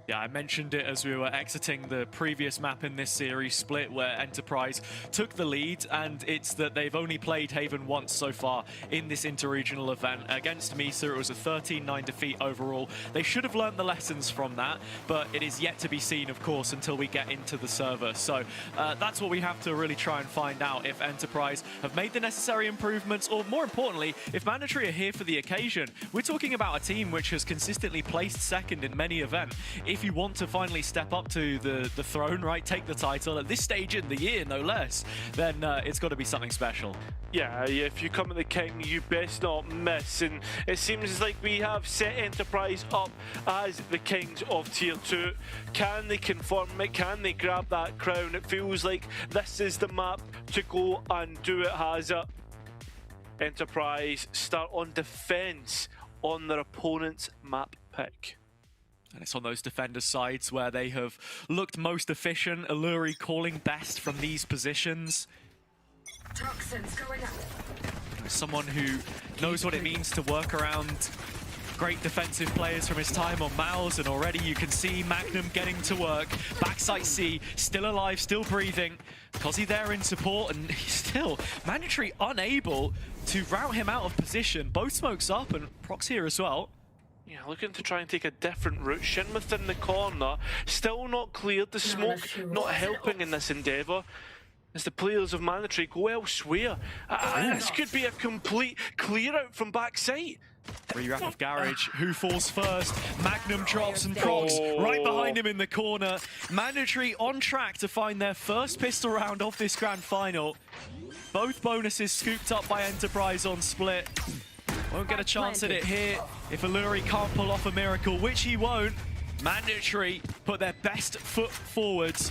Yeah, I mentioned it as we were exiting the previous map in this series, Split, where Enterprise took the lead, and it's that they've only played Haven once so far in this interregional event. Against Misa, it was a 13-9 defeat overall. They should have learned the lessons from that, but it is yet to be seen, of course, until we get into the server. So that's what we have to really try and find out, if Enterprise have made the necessary improvements, or more importantly, if Mandatory are here for the occasion. We're talking about a team which has consistently placed second in many events. If you want to finally step up to the throne, right, take the title at this stage in the year, no less, then it's got to be something special. Yeah, if you come at the king, you best not miss. And it seems like we have set Enterprise up as the kings of Tier 2. Can they confirm it? Can they grab that crown? It feels like this is the map to go and do it, has it. Enterprise start on defense on their opponent's map pick. And it's on those defenders' sides where they have looked most efficient. Alluri calling best from these positions. Toxins going up. Someone who knows what it means to work around great defensive players from his time on Mouse, and already you can see Magnum getting to work. Backside C, still alive, still breathing. Cozzy there in support, and he's still Mandatory unable to route him out of position. Both smokes up, and Prox here as well. Yeah, looking to try and take a different route. Shin within the corner, still not cleared. The smoke not helping in this endeavour as the players of Mandatory go elsewhere. This could be a complete clear out from backside. Rewrap of Garage. Who falls first? Magnum drops, and Prox right behind him in the corner. Mandatory on track to find their first pistol round of this grand final. Both bonuses scooped up by Enterprise on Split. Won't get a chance at it here if Alluri can't pull off a miracle, which he won't. Mandatory put their best foot forwards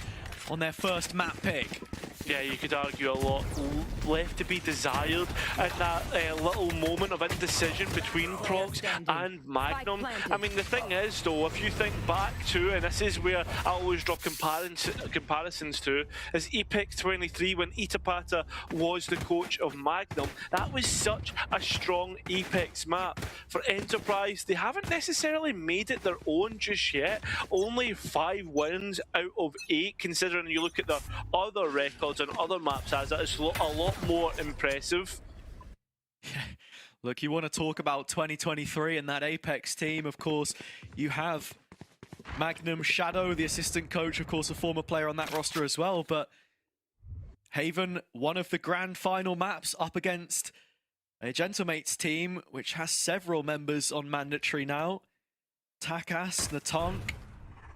on their first map pick. Yeah, you could argue a lot left to be desired in that little moment of indecision between Prox and Magnum. I mean, the thing is, though, if you think back to, and this is where I always draw comparisons to, is Epic 23 when Itapata was the coach of Magnum. That was such a strong Apex map. For Enterprise, they haven't necessarily made it their own just yet. Only 5 wins out of 8, considering you look at the other records on other maps as that is a lot more impressive. Yeah. Look, you want to talk about 2023 and that Apex team, of course, you have Magnum, Shadow, the assistant coach, of course, a former player on that roster as well, but Haven, one of the grand final maps up against a Gentlemates team, which has several members on mandatory now. Takas, Natonk,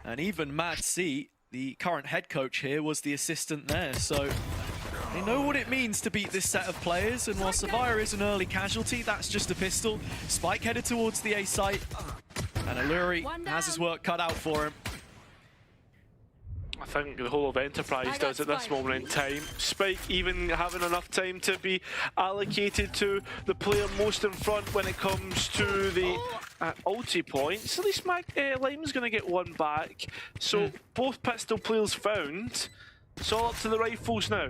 and even Mad C, the current head coach here, was the assistant there, so they know what it means to beat this set of players, and while Savire is an early casualty, that's just a pistol. Spike headed towards the A site, and Alluri has his work cut out for him. I think the whole of Enterprise does at this moment in time. Spike even having enough time to be allocated to the player most in front when it comes to the ulti points. At least Lime's going to get one back. So both pistol players found. It's all up to the rifles now.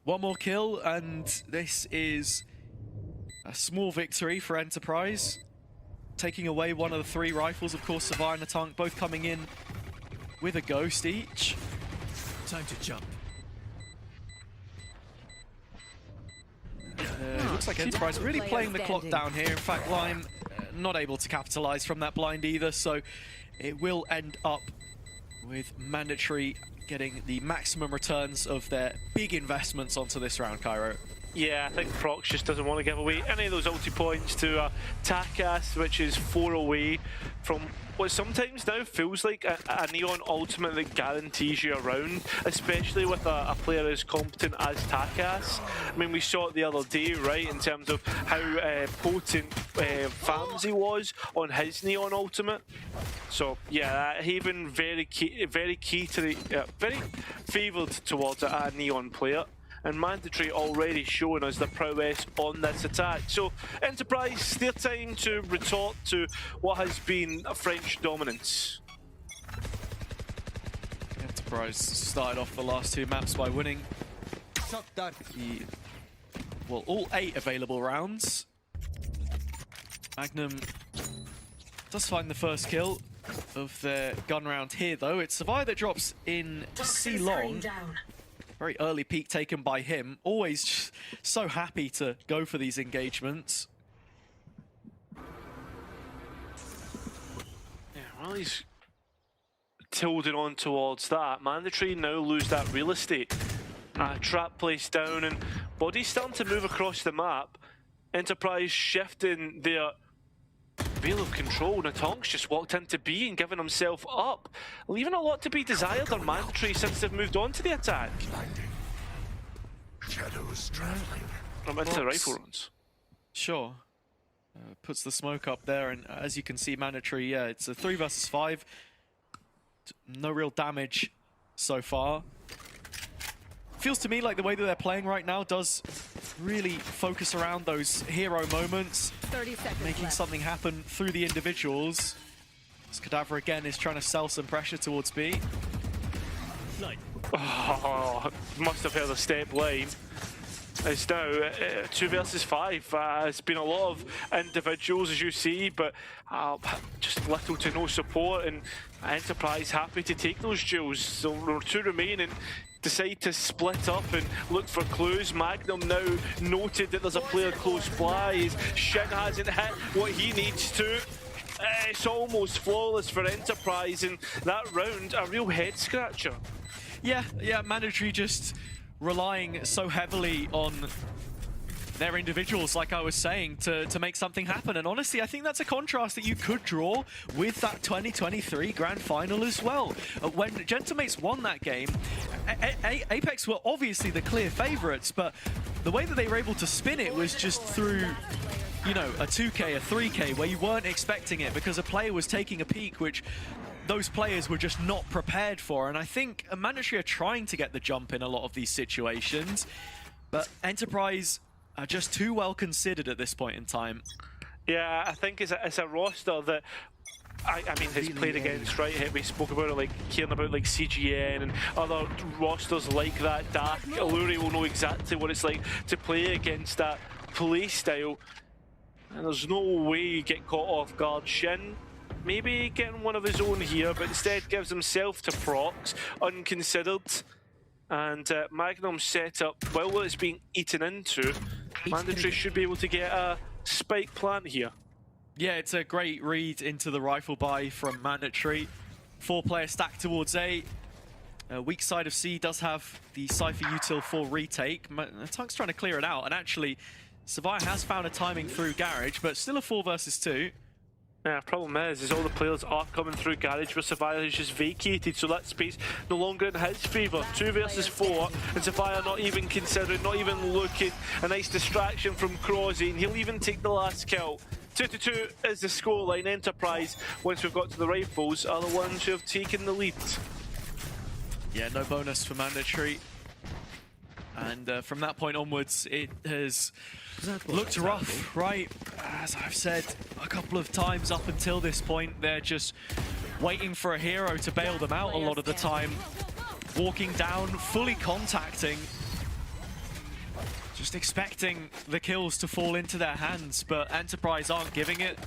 One more kill, and this is a small victory for Enterprise. Taking away one of the 3 rifles, of course, Savire and Natonk both coming in with a ghost each. Time to jump. Looks like Enterprise really playing the clock down here. In fact, Lime not able to capitalize from that blind either, so it will end up with mandatory getting the maximum returns of their big investments onto this round, Cairo. Yeah, I think Prox just doesn't want to give away any of those ulti points to Takas, which is 4 away from what sometimes now feels like a Neon ultimate that guarantees you a round, especially with a player as competent as Takas. I mean, we saw it the other day, right, in terms of how potent Famsy was on his Neon ultimate. So yeah, Haven very key to the very favoured towards a Neon player. And Mandatory already showing us the prowess on this attack. So Enterprise, their time to retort to what has been a French dominance. Enterprise started off the last 2 maps by winning all 8 available rounds. Magnum does find the first kill of their gun round here, though. It's Savire that drops in C long. Very early peek taken by him. Always just so happy to go for these engagements. Yeah, well, he's tilting on towards that. Mandatory now lose that real estate. Trap placed down, and bodies starting to move across the map. Enterprise shifting their veil of control. Natonk's just walked into B and given himself up, leaving a lot to be desired on Mandatory since they've moved on to the attack. Shadows traveling. I'm into the rifle runs. Sure. Puts the smoke up there, and as you can see, Mandatory, yeah, it's a 3 versus 5. No real damage so far. Feels to me like the way that they're playing right now does really focus around those hero moments, 30 seconds making left. something happen through the individuals. As Cadaver again is trying to sell some pressure towards B. Oh, must have heard a step line. It's now 2 versus 5. It's been a lot of individuals, as you see, but just little to no support, and Enterprise happy to take those duels. So 2 remaining. Decide to split up and look for clues. Magnum now noted that there's a player close by. His Shin hasn't hit what he needs to. It's almost flawless for Enterprise, and that round, a real head scratcher. Yeah, Mandatory just relying so heavily on their individuals, like I was saying, to make something happen. And honestly, I think that's a contrast that you could draw with that 2023 Grand Final as well. When Gentlemates won that game, Apex were obviously the clear favorites, but the way that they were able to spin it was just through, you know, a 2K, a 3K, where you weren't expecting it because a player was taking a peek, which those players were just not prepared for. And I think Mandatory are trying to get the jump in a lot of these situations, but Enterprise are just too well considered at this point in time. Yeah, I think it's a roster that I mean, has played against, right? We spoke about it, like hearing about like CGN and other rosters like that. Dark Alluri will know exactly what it's like to play against that play style. And there's no way you get caught off guard. Shin maybe getting one of his own here, but instead gives himself to Prox, unconsidered. And Magnum set up well while it's being eaten into. Mandatory should be able to get a spike plant here. Yeah, it's a great read into the rifle buy from Mandatory. 4-player stack towards A. Weak side of C does have the Cypher util for retake. Tunk's trying to clear it out, and actually Savaya has found a timing through Garage, but still a 4 versus 2. Yeah, problem is all the players are coming through Garage, but Savaya has just vacated, so that space no longer in his favour. 2 versus 4, and Savaya not even considering, not even looking. A nice distraction from Crozzy, and he'll even take the last kill. 2-2 is the scoreline. Enterprise, once we've got to the rifles, are the ones who have taken the lead. Yeah, no bonus for Mandatory. And from that point onwards, it has looked rough, right? As I've said a couple of times up until this point, they're just waiting for a hero to bail them out a lot of the time. Walking down, fully contacting, just expecting the kills to fall into their hands, but Enterprise aren't giving it.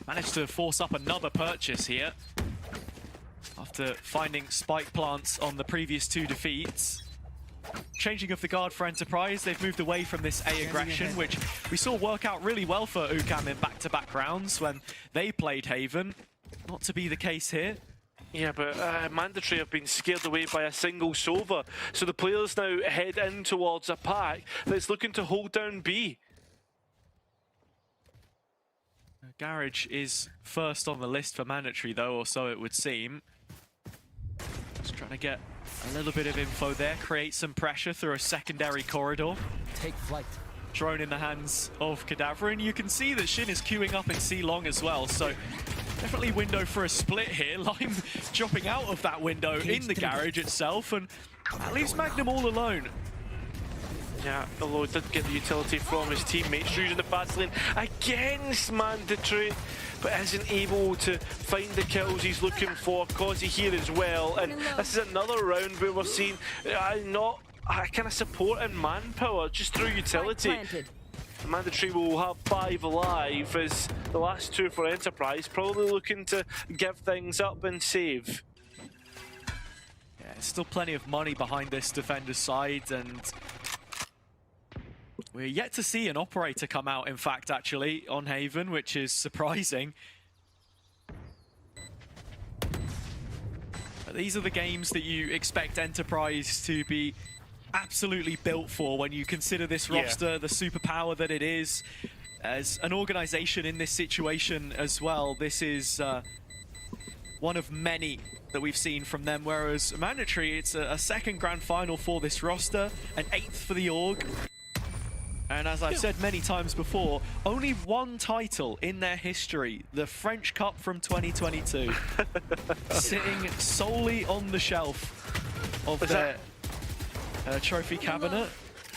Managed to force up another purchase here after finding spike plants on the previous 2 defeats. Changing of the guard for Enterprise, they've moved away from this A aggression, which we saw work out really well for UCAM in back-to-back rounds when they played Haven. Not to be the case here. Yeah, but Mandatory have been scared away by a single Sova, so the players now head in towards a pack that's looking to hold down B. Garage is first on the list for Mandatory though, or so it would seem. Just trying to get a little bit of info there, create some pressure through a secondary corridor. Take flight. Drone in the hands of Cadaver, and you can see that Shin is queuing up in C long as well, so definitely window for a split here. Lime dropping out of that window in the garage itself, and that leaves Magnum all alone. Yeah, although he did get the utility from his teammates, using the fast lane against Mandatory, but isn't able to find the kills he's looking for. Causey here as well, and this is another round where we're seeing not kind of support and manpower just through utility. Mandatory will have 5 alive as the last 2 for Enterprise, probably looking to give things up and save. Yeah, there's still plenty of money behind this defender's side, and we're yet to see an operator come out, in fact, actually, on Haven, which is surprising. But these are the games that you expect Enterprise to be absolutely built for when you consider this roster, the superpower that it is. As an organization in this situation as well, this is one of many that we've seen from them, whereas Mandatory, it's a second grand final for this roster, an 8th for the org. And as I've said many times before, only 1 title in their history, the French Cup from 2022, sitting solely on the shelf of their trophy cabinet.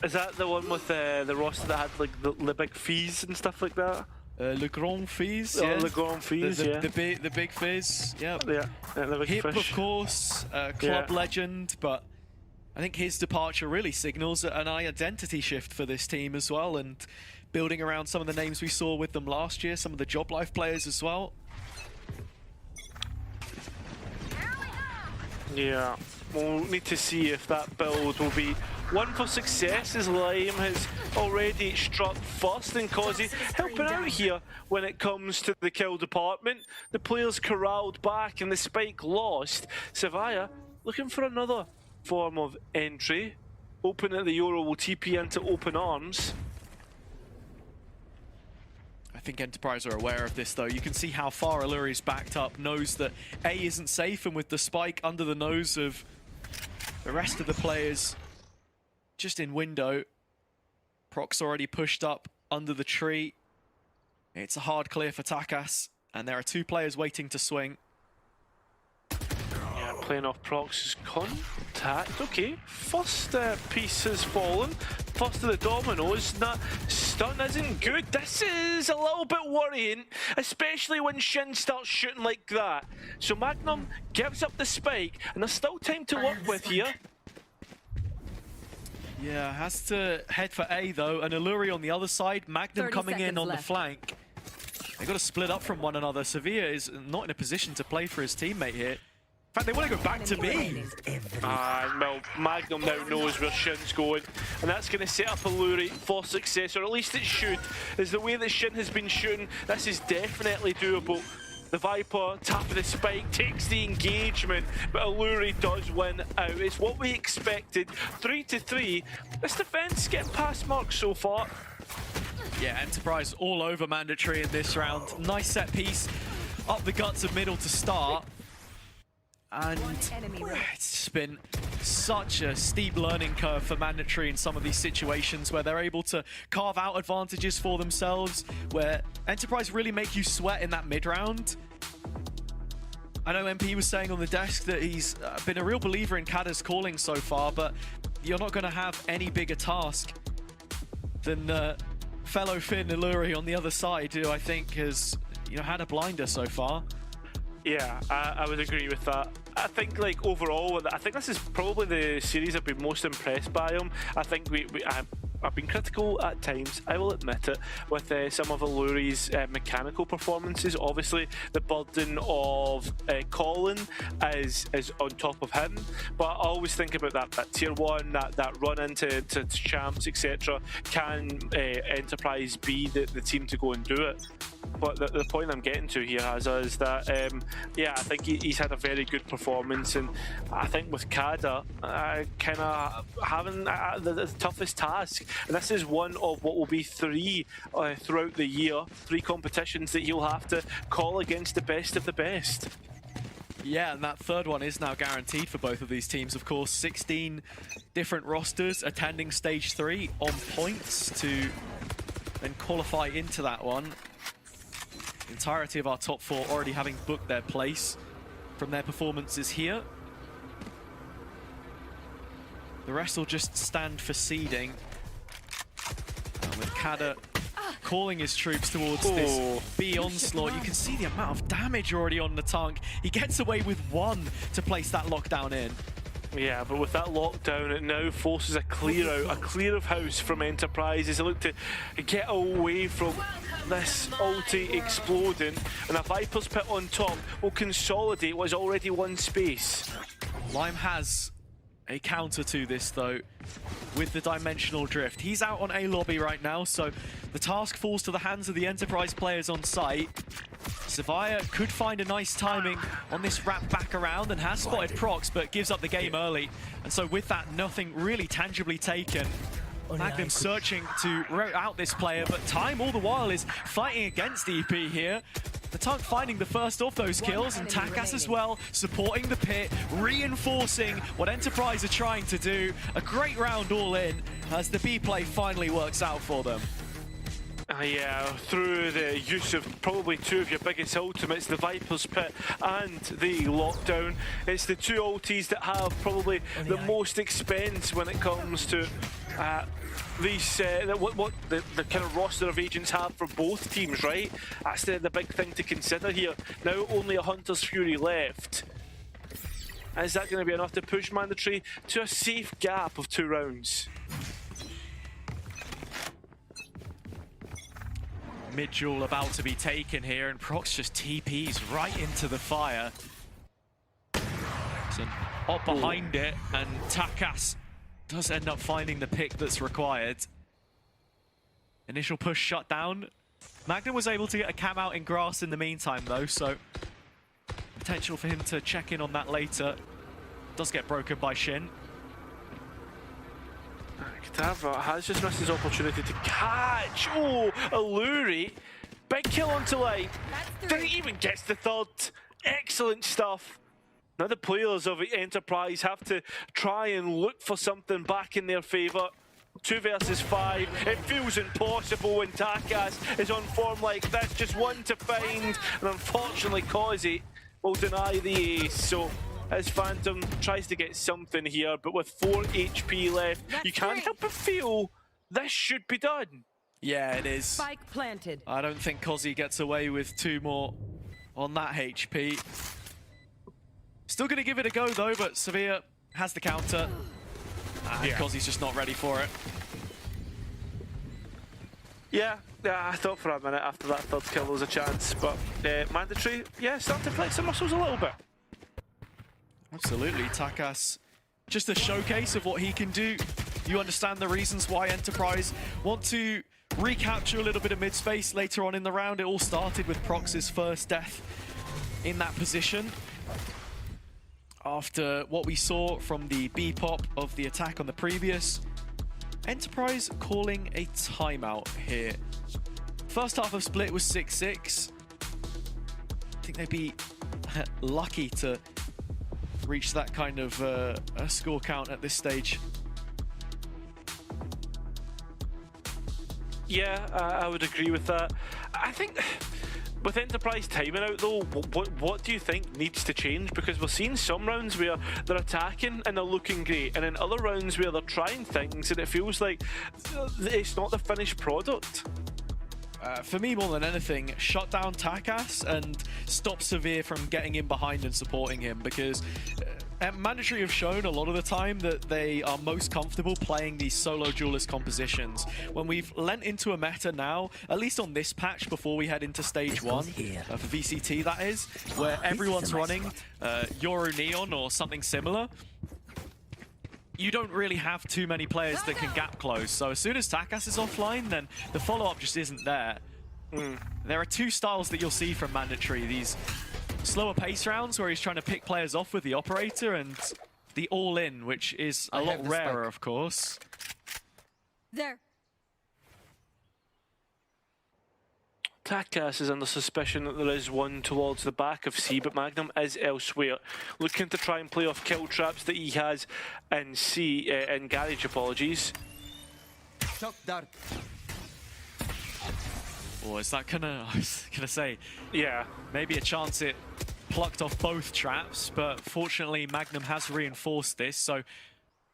Is that the one with the roster that had like the big fees and stuff like that? Le Grand Fizz, yeah. Le Grand Fizz, the big fizz, yeah. Yeah, the big Hip, fish. of course, club legend, but I think his departure really signals an identity shift for this team as well, and building around some of the names we saw with them last year, some of the Job Life players as well. Yeah, we'll need to see if that build will be one for success, as Lime has already struck first, and Causey helping out here when it comes to the kill department. The players corralled back and the spike lost. Savaya looking for another form of entry. Open at the Euro will TP into open arms. I think Enterprise are aware of this though. You can see how far Alluri is backed up, knows that A isn't safe, and with the spike under the nose of the rest of the players just in window, Proc's already pushed up under the tree. It's a hard clear for Takas, And there are 2 players waiting to swing. Yeah, playing off Prox's contact. Okay, first piece has fallen. First of the dominoes. That stun isn't good. This is a little bit worrying, especially when Shin starts shooting like that. So Magnum gives up the spike, and there's still time to work with here. Yeah, has to head for A though, and Alluri on the other side. Magnum coming in on the flank. They've got to split up from one another. Sevilla is not in a position to play for his teammate here. In fact, they want to go back to B. Well, Magnum now knows where Shin's going, and that's going to set up Alluri for success, or at least it should. Is the way that Shin has been shooting, this is definitely doable. The Viper, tapping the spike, takes the engagement, but Alluri does win out. It's what we expected. 3-3. This defense getting past mark so far. Yeah, Enterprise all over Mandatory in this round. Nice set piece. Up the guts of middle to start. And it's been such a steep learning curve for Mandatory in some of these situations where they're able to carve out advantages for themselves, where Enterprise really make you sweat in that mid-round. I know MP was saying on the desk that he's been a real believer in Kada's calling so far, but you're not going to have any bigger task than fellow Finn Alluri on the other side, who I think has had a blinder so far. Yeah, I would agree with that. I think, like, overall, I think this is probably the series I've been most impressed by him. I think I've been critical at times, I will admit it, with some of Alluri's mechanical performances. Obviously, the burden of Colin is on top of him, but I always think about that tier 1, that run into champs, etc. Can Enterprise be the team to go and do it? But the point I'm getting to here, Hazza, is that, yeah, I think he's had a very good performance, and I think with Kada, kind of having the toughest task. And this is one of what will be 3 throughout the year, 3 competitions that he'll have to call against the best of the best. Yeah, and that third one is now guaranteed for both of these teams. Of course, 16 different rosters attending stage 3 on points to then qualify into that one. The entirety of our top 4 already having booked their place from their performances here. The rest will just stand for seeding. And with Kada calling his troops towards this B onslaught, you can see the amount of damage already on the tank. He gets away with 1 to place that lockdown in. Yeah, but with that lockdown, it now forces a clear out, a clear of house from Enterprise as they look to get away from this ulti exploding, and a Viper's pit on top will consolidate what is already one space. Lime has a counter to this though, with the dimensional drift. He's out on A lobby right now, so the task falls to the hands of the Enterprise players on site. Sevilla could find a nice timing on this wrap back around and has spotted Prox, but gives up the game early. And so with that, nothing really tangibly taken. Magnum searching to route out this player, but Time all the while is fighting against EP here. The Tank finding the first of those kills, and Takas as well, supporting the pit, reinforcing what Enterprise are trying to do. A great round all in, as the B play finally works out for them. Yeah, through the use of probably 2 of your biggest ultimates, the Viper's Pit and the Lockdown. It's the 2 ultis that have probably the most expense when it comes to these what the kind of roster of agents have for both teams, right? That's the big thing to consider here. Now only a Hunter's Fury left. Is that going to be enough to push Mandatory to a safe gap of 2 rounds? Mid-duel about to be taken here, and Prox just TPs right into the fire. So up behind it, and Takas does end up finding the pick that's required. Initial push shut down. Magnum was able to get a cam out in grass in the meantime though, so potential for him to check in on that later. Does get broken by Shin. Katava has just missed his opportunity to catch. Oh, Alluri. Big kill onto light. Didn't even get the 3rd. Excellent stuff. Now the players of Enterprise have to try and look for something back in their favour. 2 versus 5. It feels impossible when Takas is on form like this. Just one to find, and unfortunately Causey will deny the ace. So as Phantom tries to get something here, but with 4 HP left, you can't help but feel this should be done. Yeah, it is. Spike planted. I don't think Causey gets away with 2 more on that HP. Still going to give it a go though, but Severe has the counter. And Causey's just not ready for it. Yeah, I thought for a minute after that third kill there was a chance, but Mandatory, yeah, starting to flex the muscles a little bit. Absolutely, Takas, just a showcase of what he can do. You understand the reasons why Enterprise want to recapture a little bit of mid-space later on in the round. It all started with Prox's first death in that position. After what we saw from the B-pop of the attack on the previous, Enterprise calling a timeout here. First half of split was 6-6. I think they'd be lucky to reach that kind of a score count at this stage. Yeah, I would agree with that. I think with Enterprise timing out though, what do you think needs to change? Because we're seeing some rounds where they're attacking and they're looking great, and in other rounds where they're trying things and it feels like it's not the finished product. For me, more than anything, shut down Takas and stop Severe from getting in behind and supporting him, because Mandatory have shown a lot of the time that they are most comfortable playing these solo duelist compositions. When we've lent into a meta now, at least on this patch before we head into stage 1 for VCT, that is, where everyone's running Yoru Neon or something similar, you don't really have too many players that can gap close. So as soon as Takas is offline, then the follow-up just isn't there. There are 2 styles that you'll see from Mandatory. These slower pace rounds where he's trying to pick players off with the operator, and the all-in, which is a lot rarer, of course. There. Takas is under suspicion that there is one towards the back of C, but Magnum is elsewhere, looking to try and play off kill traps that he has in C, in Garage, apologies. Shock dart. Or is that gonna, I was gonna say, yeah, maybe a chance it plucked off both traps, but fortunately Magnum has reinforced this, so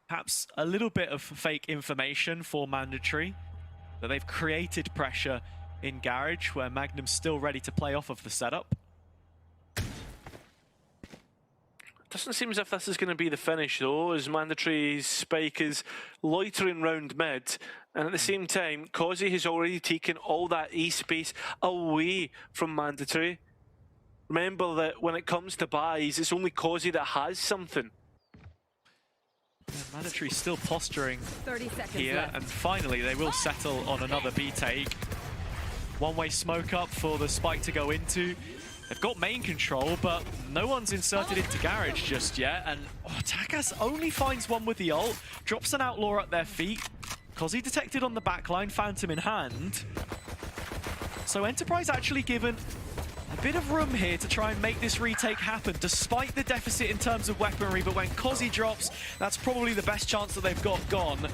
perhaps a little bit of fake information for Mandatory, that they've created pressure in Garage, where Magnum's still ready to play off of the setup. Doesn't seem as if this is going to be the finish though, as Mandatory's spike is loitering round mid, and at the same time, Causey has already taken all that A space away from Mandatory. Remember that when it comes to buys, it's only Causey that has something. Mandatory still posturing 30 seconds here, left. and finally they will settle on another B take. One-way smoke up for the spike to go into. They've got main control, but no one's inserted into Garage just yet, and Takas only finds one with the ult, drops an Outlaw at their feet. Causey detected on the backline, Phantom in hand. So Enterprise actually given a bit of room here to try and make this retake happen, despite the deficit in terms of weaponry, but when Causey drops, that's probably the best chance that they've got gone.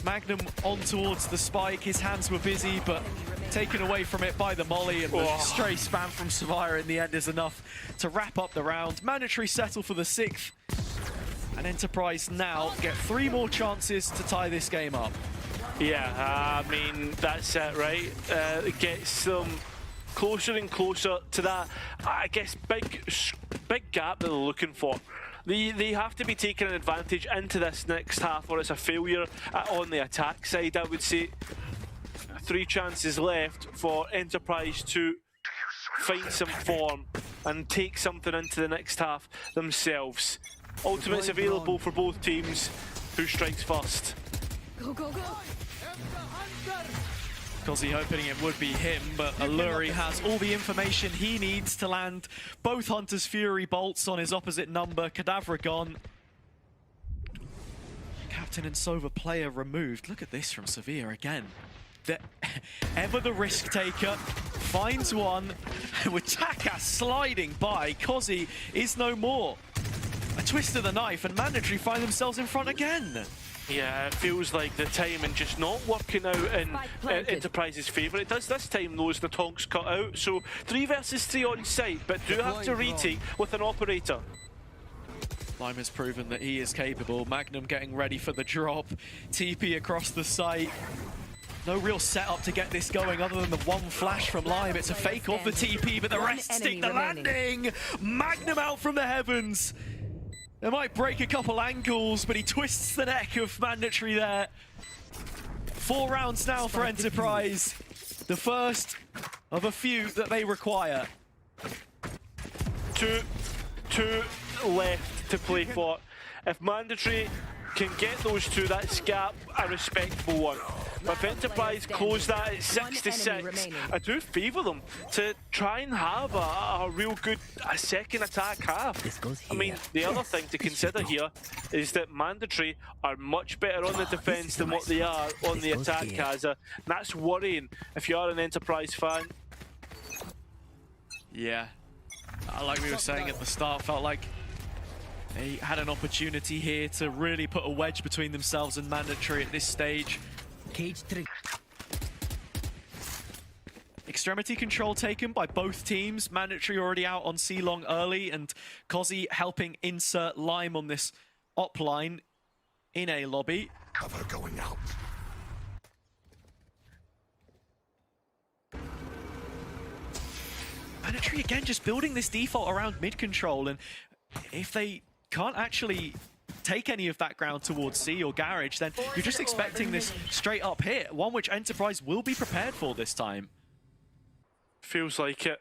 Magnum on towards the spike, his hands were busy, but taken away from it by the molly, and the stray spam from Savire in the end is enough to wrap up the round. Mandatory settle for the 6th, and Enterprise now get 3 more chances to tie this game up. Yeah, I mean, that's it, right? It gets them closer and closer to that, I guess, big gap that they're looking for. They have to be taking an advantage into this next half, or it's a failure on the attack side, I would say. 3 chances left for Enterprise to find some form and take something into the next half themselves. Ultimate's available for both teams. Who strikes first? Go, go, go. Causey hoping it would be him, but Alluri has all the information he needs to land both Hunter's Fury bolts on his opposite number. Cadavra gone. Captain and Sova player removed. Look at this from Severe again. Ever the risk taker, finds one, with Takas sliding by. Causey is no more. A twist of the knife, and Mandatory find themselves in front again. Yeah, it feels like the timing just not working out in Enterprise's favour. It does this time though as the Tonk's cut out. So 3 versus 3 on site, but do have to retake with an operator. Lime has proven that he is capable. Magnum getting ready for the drop. TP across the site. No real setup to get this going other than the one flash from Lime. It's a fake of the TP, but the rest stick the landing. Magnum out from the heavens. They might break a couple ankles, but he twists the neck of Mandatory there. 4 rounds now for Enterprise. The first of a few that they require. Two left to play for. If Mandatory can get those 2, that's gap a respectable one. But if Enterprise close that at 6-6, I do favour them to try and have a real good second attack half. I mean, the other thing to consider here is that Mandatory are much better on the defence than what they are on the attack, Kaza. That's worrying if you are an Enterprise fan. Yeah, like we were saying at the start, felt like they had an opportunity here to really put a wedge between themselves and Mandatory at this stage. Cage 3. Extremity control taken by both teams. Mandatory already out on C-Long early, and Kozi helping insert Lime on this op line in a lobby. Cover going out. Mandatory again just building this default around mid control, and if they can't actually take any of that ground towards C or Garage, then you're just expecting this straight up hit, one which Enterprise will be prepared for this time. Feels like it.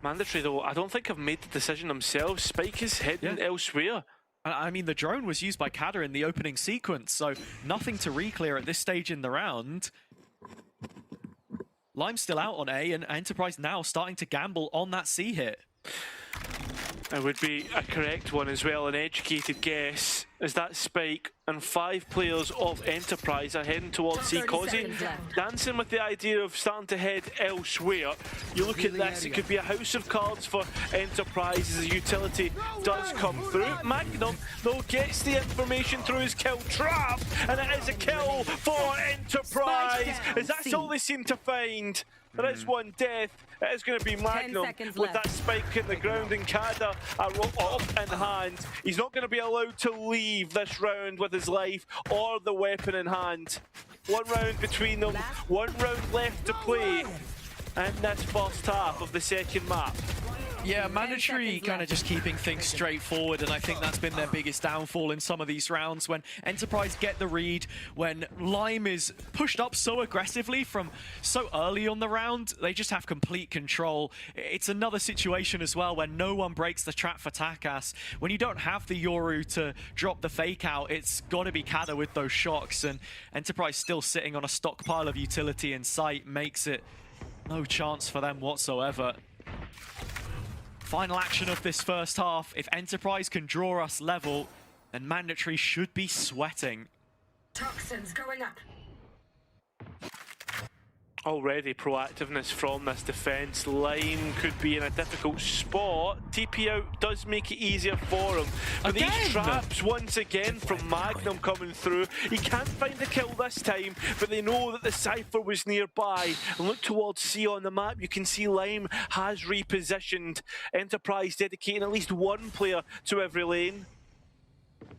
Mandatory though, I don't think I've made the decision themselves. Spike is heading elsewhere. I mean, the drone was used by Kada in the opening sequence, so nothing to re-clear at this stage in the round. Lime's still out on A, and Enterprise now starting to gamble on that C hit. It would be a correct one as well, an educated guess, as that Spike and 5 players of Enterprise are heading towards C. Kozi, dancing with the idea of starting to head elsewhere. You look at this, it could be a house of cards for Enterprise as the utility does come through. Magnum, though, gets the information through his kill trap, and it is a kill for Enterprise, as that's all they seem to find. There is one death. It is going to be Magnum with that spike in the ground, and Kada are up in hand. He's not going to be allowed to leave this round with his life or the weapon in hand. 1 round between them, 1 round left to play in this first half of the second map. Yeah, Mandatory kind of just keeping things straightforward, and I think that's been their biggest downfall in some of these rounds, when Enterprise get the read, when Lime is pushed up so aggressively from so early on the round, they just have complete control. It's another situation as well when no one breaks the trap for Takas. When you don't have the Yoru to drop the fake out, it's got to be Kada with those shocks, and Enterprise still sitting on a stockpile of utility in sight makes it no chance for them whatsoever. Final action of this first half. If Enterprise can draw us level, then Mandatory should be sweating. Toxins going up. Already proactiveness from this defense. Lime could be in a difficult spot. TP out does make it easier for him. But these traps, once again, from Magnum coming through. He can't find the kill this time, but they know that the Cypher was nearby. And look towards C on the map. You can see Lime has repositioned. Enterprise dedicating at least 1 player to every lane.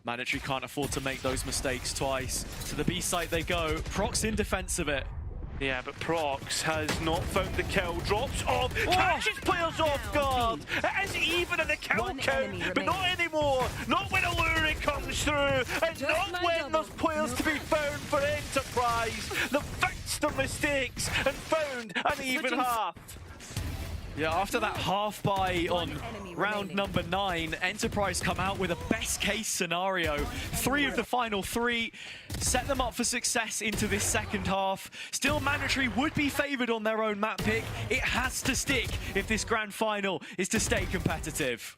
Mandatory can't afford to make those mistakes twice. To the B site they go. Prox in defense of it. Yeah, but Prox has not found the kill. Drops off, catches players off guard. It is even in the kill count, but not anymore. Not when Allure comes through, and not when there's players to be found for Enterprise. They fixed their mistakes and found an even half. Yeah, after that half buy on round number 9, Enterprise come out with a best case scenario. 3 of the final 3 set them up for success into this second half. Still, Mandatory would be favored on their own map pick. It has to stick if this grand final is to stay competitive.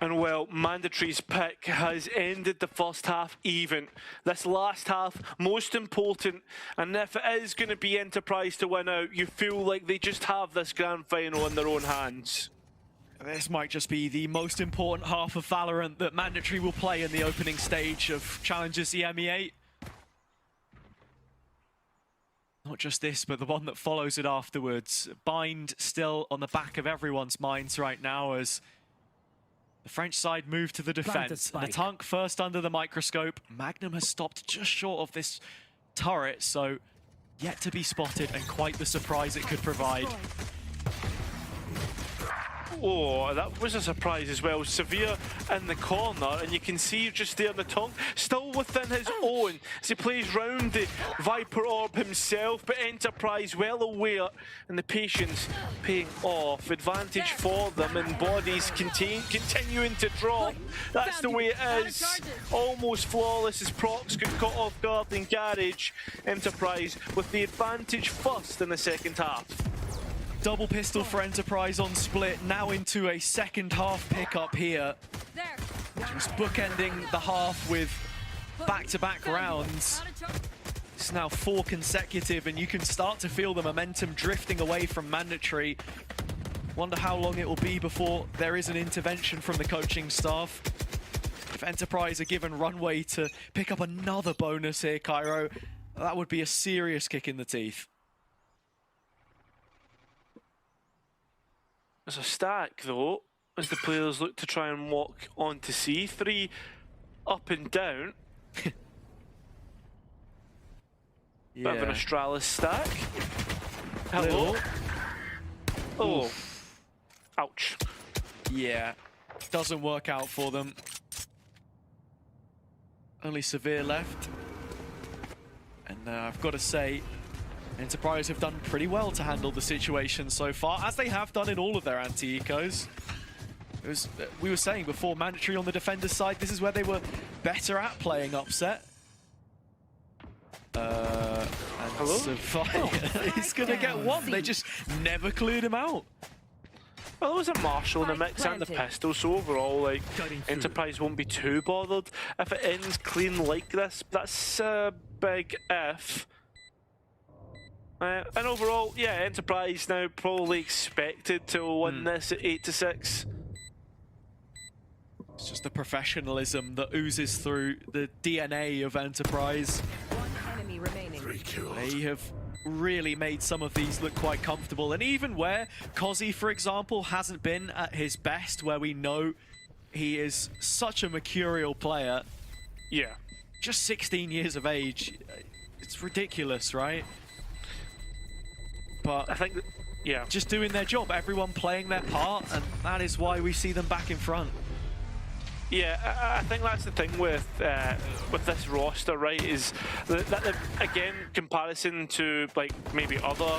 And well, Mandatory's pick has ended the first half even. This last half, most important. And if it is going to be Enterprise to win out, you feel like they just have this grand final in their own hands. This might just be the most important half of Valorant that Mandatory will play in the opening stage of Challengers EMEA. Not just this, but the one that follows it afterwards. Bind still on the back of everyone's minds right now as the French side move to the defense. The Tunk first under the microscope. Magnum has stopped just short of this turret, so yet to be spotted and quite the surprise it could provide. Oh, that was a surprise as well. Severe in the corner, and you can see just there the Tonk still within his own as he plays round the Viper Orb himself, but Enterprise well aware and the patience paying off. Advantage for them and bodies continuing to drop. That's the way it is. Almost flawless as Prox got caught off guard in Garage. Enterprise with the advantage first in the second half. Double pistol for Enterprise on split, now into a second half pickup here. Just bookending the half with back-to-back rounds. It's now 4 consecutive, and you can start to feel the momentum drifting away from Mandatory. Wonder how long it will be before there is an intervention from the coaching staff. If Enterprise are given runway to pick up another bonus here, Cairo, that would be a serious kick in the teeth. There's a stack though, as the players look to try and walk onto C3 up and down. Bit of an Astralis stack. Hello. Oh. Ouch. Yeah, doesn't work out for them. Only Severe left. And I've got to say, Enterprise have done pretty well to handle the situation so far, as they have done in all of their anti-ecos. We were saying before, Mandatory on the defender's side, this is where they were better at playing upset. And Survivor is going to get one. They just never cleared him out. Well, there was a Marshall in the mix and the pistol, so overall, like, Enterprise won't be too bothered if it ends clean like this. That's a big if. And overall, yeah, Enterprise now probably expected to win this at 8-6. It's just the professionalism that oozes through the DNA of Enterprise. One enemy remaining. They have really made some of these look quite comfortable. And even where Kozi, for example, hasn't been at his best, where we know he is such a mercurial player. Yeah. Just 16 years of age. It's ridiculous, right? But I think, yeah, just doing their job, everyone playing their part, and that is why we see them back in front. Yeah, I think that's the thing with this roster, right? Is that again, comparison to like maybe other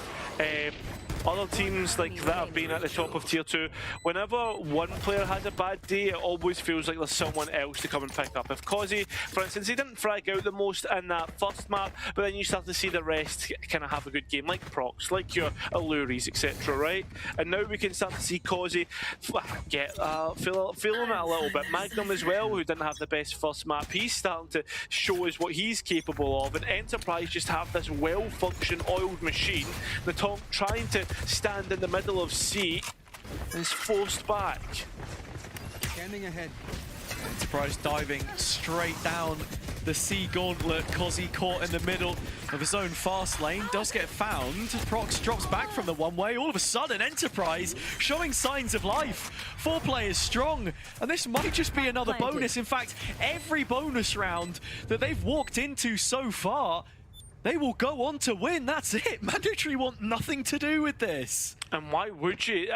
teams like that have been at the top of tier 2, whenever one player has a bad day, it always feels like there's someone else to come and pick up. If Kozi, for instance, he didn't frag out the most in that first map, but then you start to see the rest kind of have a good game, like Prox, like your Alluries, etc., right? And now we can start to see Kozi feeling it a little bit. Magnum as well, who didn't have the best first map, he's starting to show us what he's capable of, and Enterprise just have this well-functioned, oiled machine. The Tonk trying to stand in the middle of C and is forced back. Scanning ahead. Enterprise diving straight down the C gauntlet. Kozi caught in the middle of his own fast lane, does get found. Prox drops back from the one way. All of a sudden, Enterprise showing signs of life. 4 players strong, and this might just be another bonus. In fact, every bonus round that they've walked into so far, they will go on to win. That's it. Mandatory want nothing to do with this. And why would you?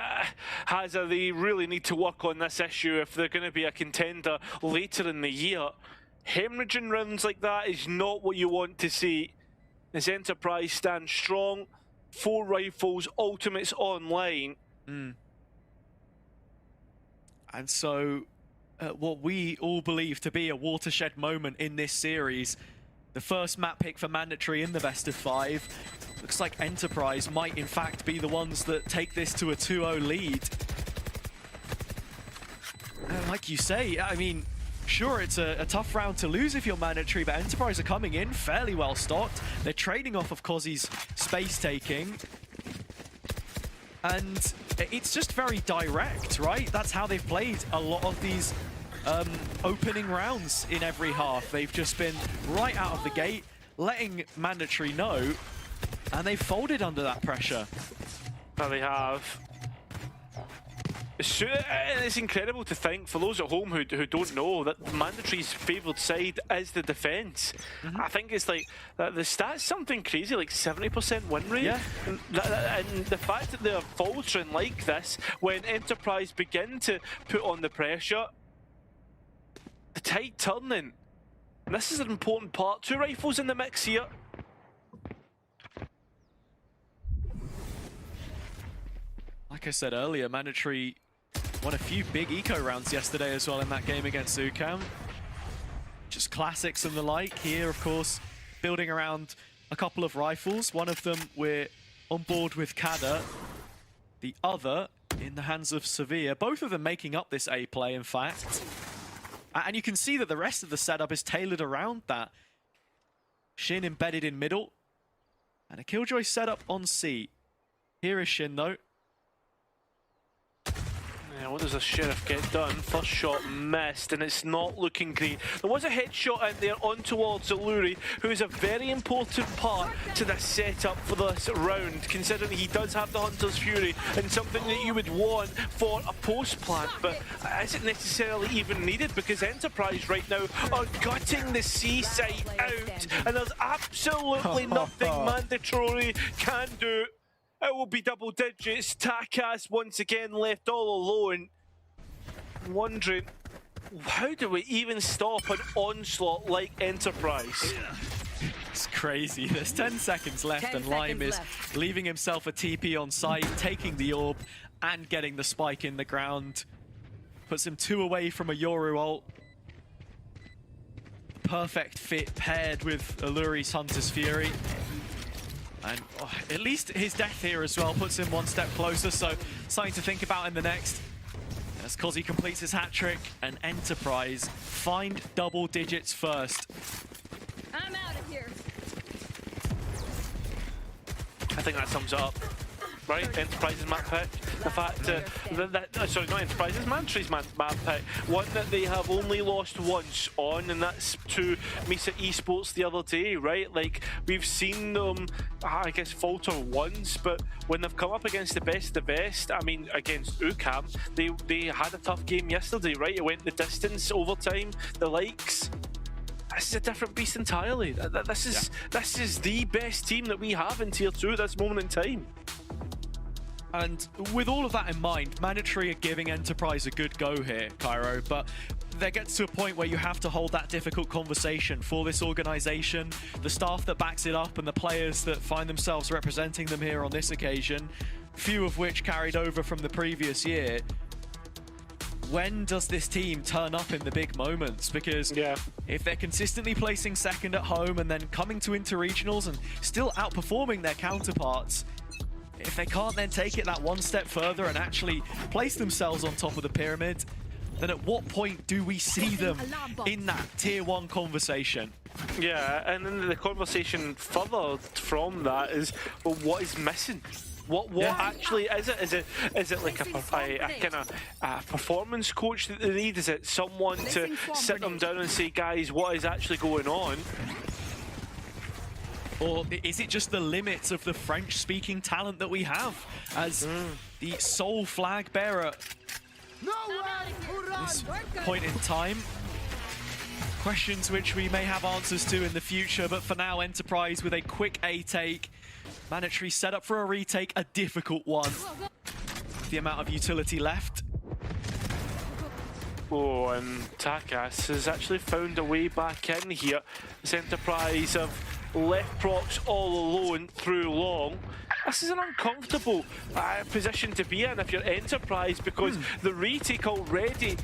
Hazza, they really need to work on this issue if they're going to be a contender later in the year. Hemorrhaging rounds like that is not what you want to see. As Enterprise stands strong, 4 rifles, ultimates online. And so, what we all believe to be a watershed moment in this series The first map pick for Mandatory in the best of 5. Looks like Enterprise might in fact be the ones that take this to a 2-0 lead. And like you say, I mean, sure, it's a tough round to lose if you're Mandatory, but Enterprise are coming in fairly well stocked. They're trading off of Kozi's space taking. And it's just very direct, right? That's how they've played a lot of these opening rounds in every half. They've just been right out of the gate, letting Mandatory know, and they've folded under that pressure. Now they have. It's incredible to think, for those at home who don't know, that Mandatory's favoured side is the defence. I think it's like, the stats something crazy, like 70% win rate. Yeah. And the fact that they're faltering like this, when Enterprise begin to put on the pressure, the tide turning. And this is an important part. 2 rifles in the mix here. Like I said earlier, Mandatory won a few big eco rounds yesterday as well in that game against Ukam. Just classics and the like. Here, of course, building around a couple of rifles. One of them we're on board with Kada. The other in the hands of Sevilla. Both of them making up this A play, in fact. And you can see that the rest of the setup is tailored around that. Shin embedded in middle. And a Killjoy setup on C. Here is Shin, though. Yeah, what does the Sheriff get done? First shot missed, and it's not looking great. There was a headshot in there on towards Aluri, who is a very important part to the setup for this round, considering he does have the Hunter's Fury, and something that you would want for a post-plant, but isn't necessarily even needed, because Enterprise right now are gutting the C site out, and there's absolutely nothing Mandatory can do. It will be double digits. Takas once again left all alone. Wondering, how do we even stop an onslaught like Enterprise? It's crazy. There's 10 seconds left and Lime is leaving himself a TP on site, taking the orb and getting the spike in the ground. Puts him 2 away from a Yoru ult. Perfect fit paired with Aluri's Hunter's Fury. And at least his death here as well puts him 1 step closer, so something to think about in the next. As Kozi completes his hat-trick, and Enterprise find double digits first. I'm out of here. I think that sums it up. Right, Enterprise's map pick. The fact sorry, not Enterprise's, Mandatory's map pick. One that they have only lost once on, and that's to Misa Esports the other day, right? Like, we've seen them, I guess, falter once, but when they've come up against the best, I mean, against Ukam, they had a tough game yesterday, right? It went the distance, overtime, the likes. This is a different beast entirely. This is the best team that we have in Tier 2 at this moment in time. And with all of that in mind, Mandatory are giving Enterprise a good go here, Cairo, but there gets to a point where you have to hold that difficult conversation for this organization, the staff that backs it up and the players that find themselves representing them here on this occasion, few of which carried over from the previous year. When does this team turn up in the big moments? Because if they're consistently placing second at home and then coming to interregionals and still outperforming their counterparts, if they can't then take it that 1 step further and actually place themselves on top of the pyramid, then at what point do we see them in that Tier 1 conversation? Yeah, and then the conversation further from that is, well, what is missing? What actually is it? Is it like a kind of performance coach that they need? Is it someone to sit them down and say, guys, what is actually going on? Or is it just the limits of the French-speaking talent that we have as the sole flag bearer? This point in time. Questions which we may have answers to in the future, but for now, Enterprise with a quick A take. Mandatory set up for a retake, a difficult one. The amount of utility left. Oh, and Takas has actually found a way back in here. This Enterprise have left procs all alone through long. This is an uncomfortable position to be in if you're Enterprise, because the retake already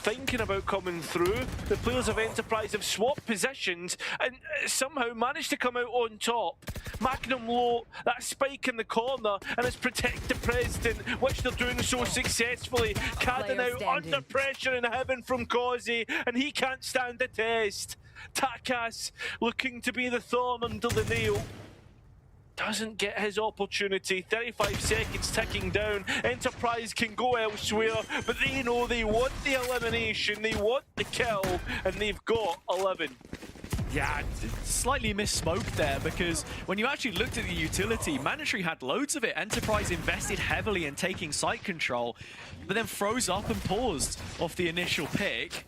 thinking about coming through. The players of Enterprise have swapped positions and somehow managed to come out on top. Magnum low, that spike in the corner, and it's protect the President, which they're doing so successfully. Cadden out under pressure in heaven from Causey, and he can't stand the test. Takas looking to be the thorn under the nail. Doesn't get his opportunity. 35 seconds ticking down. Enterprise can go elsewhere, but they know they want the elimination, they want the kill, and they've got 11. Yeah, slightly misspoke there, because when you actually looked at the utility, Mandatory had loads of it. Enterprise invested heavily in taking site control, but then froze up and paused off the initial pick.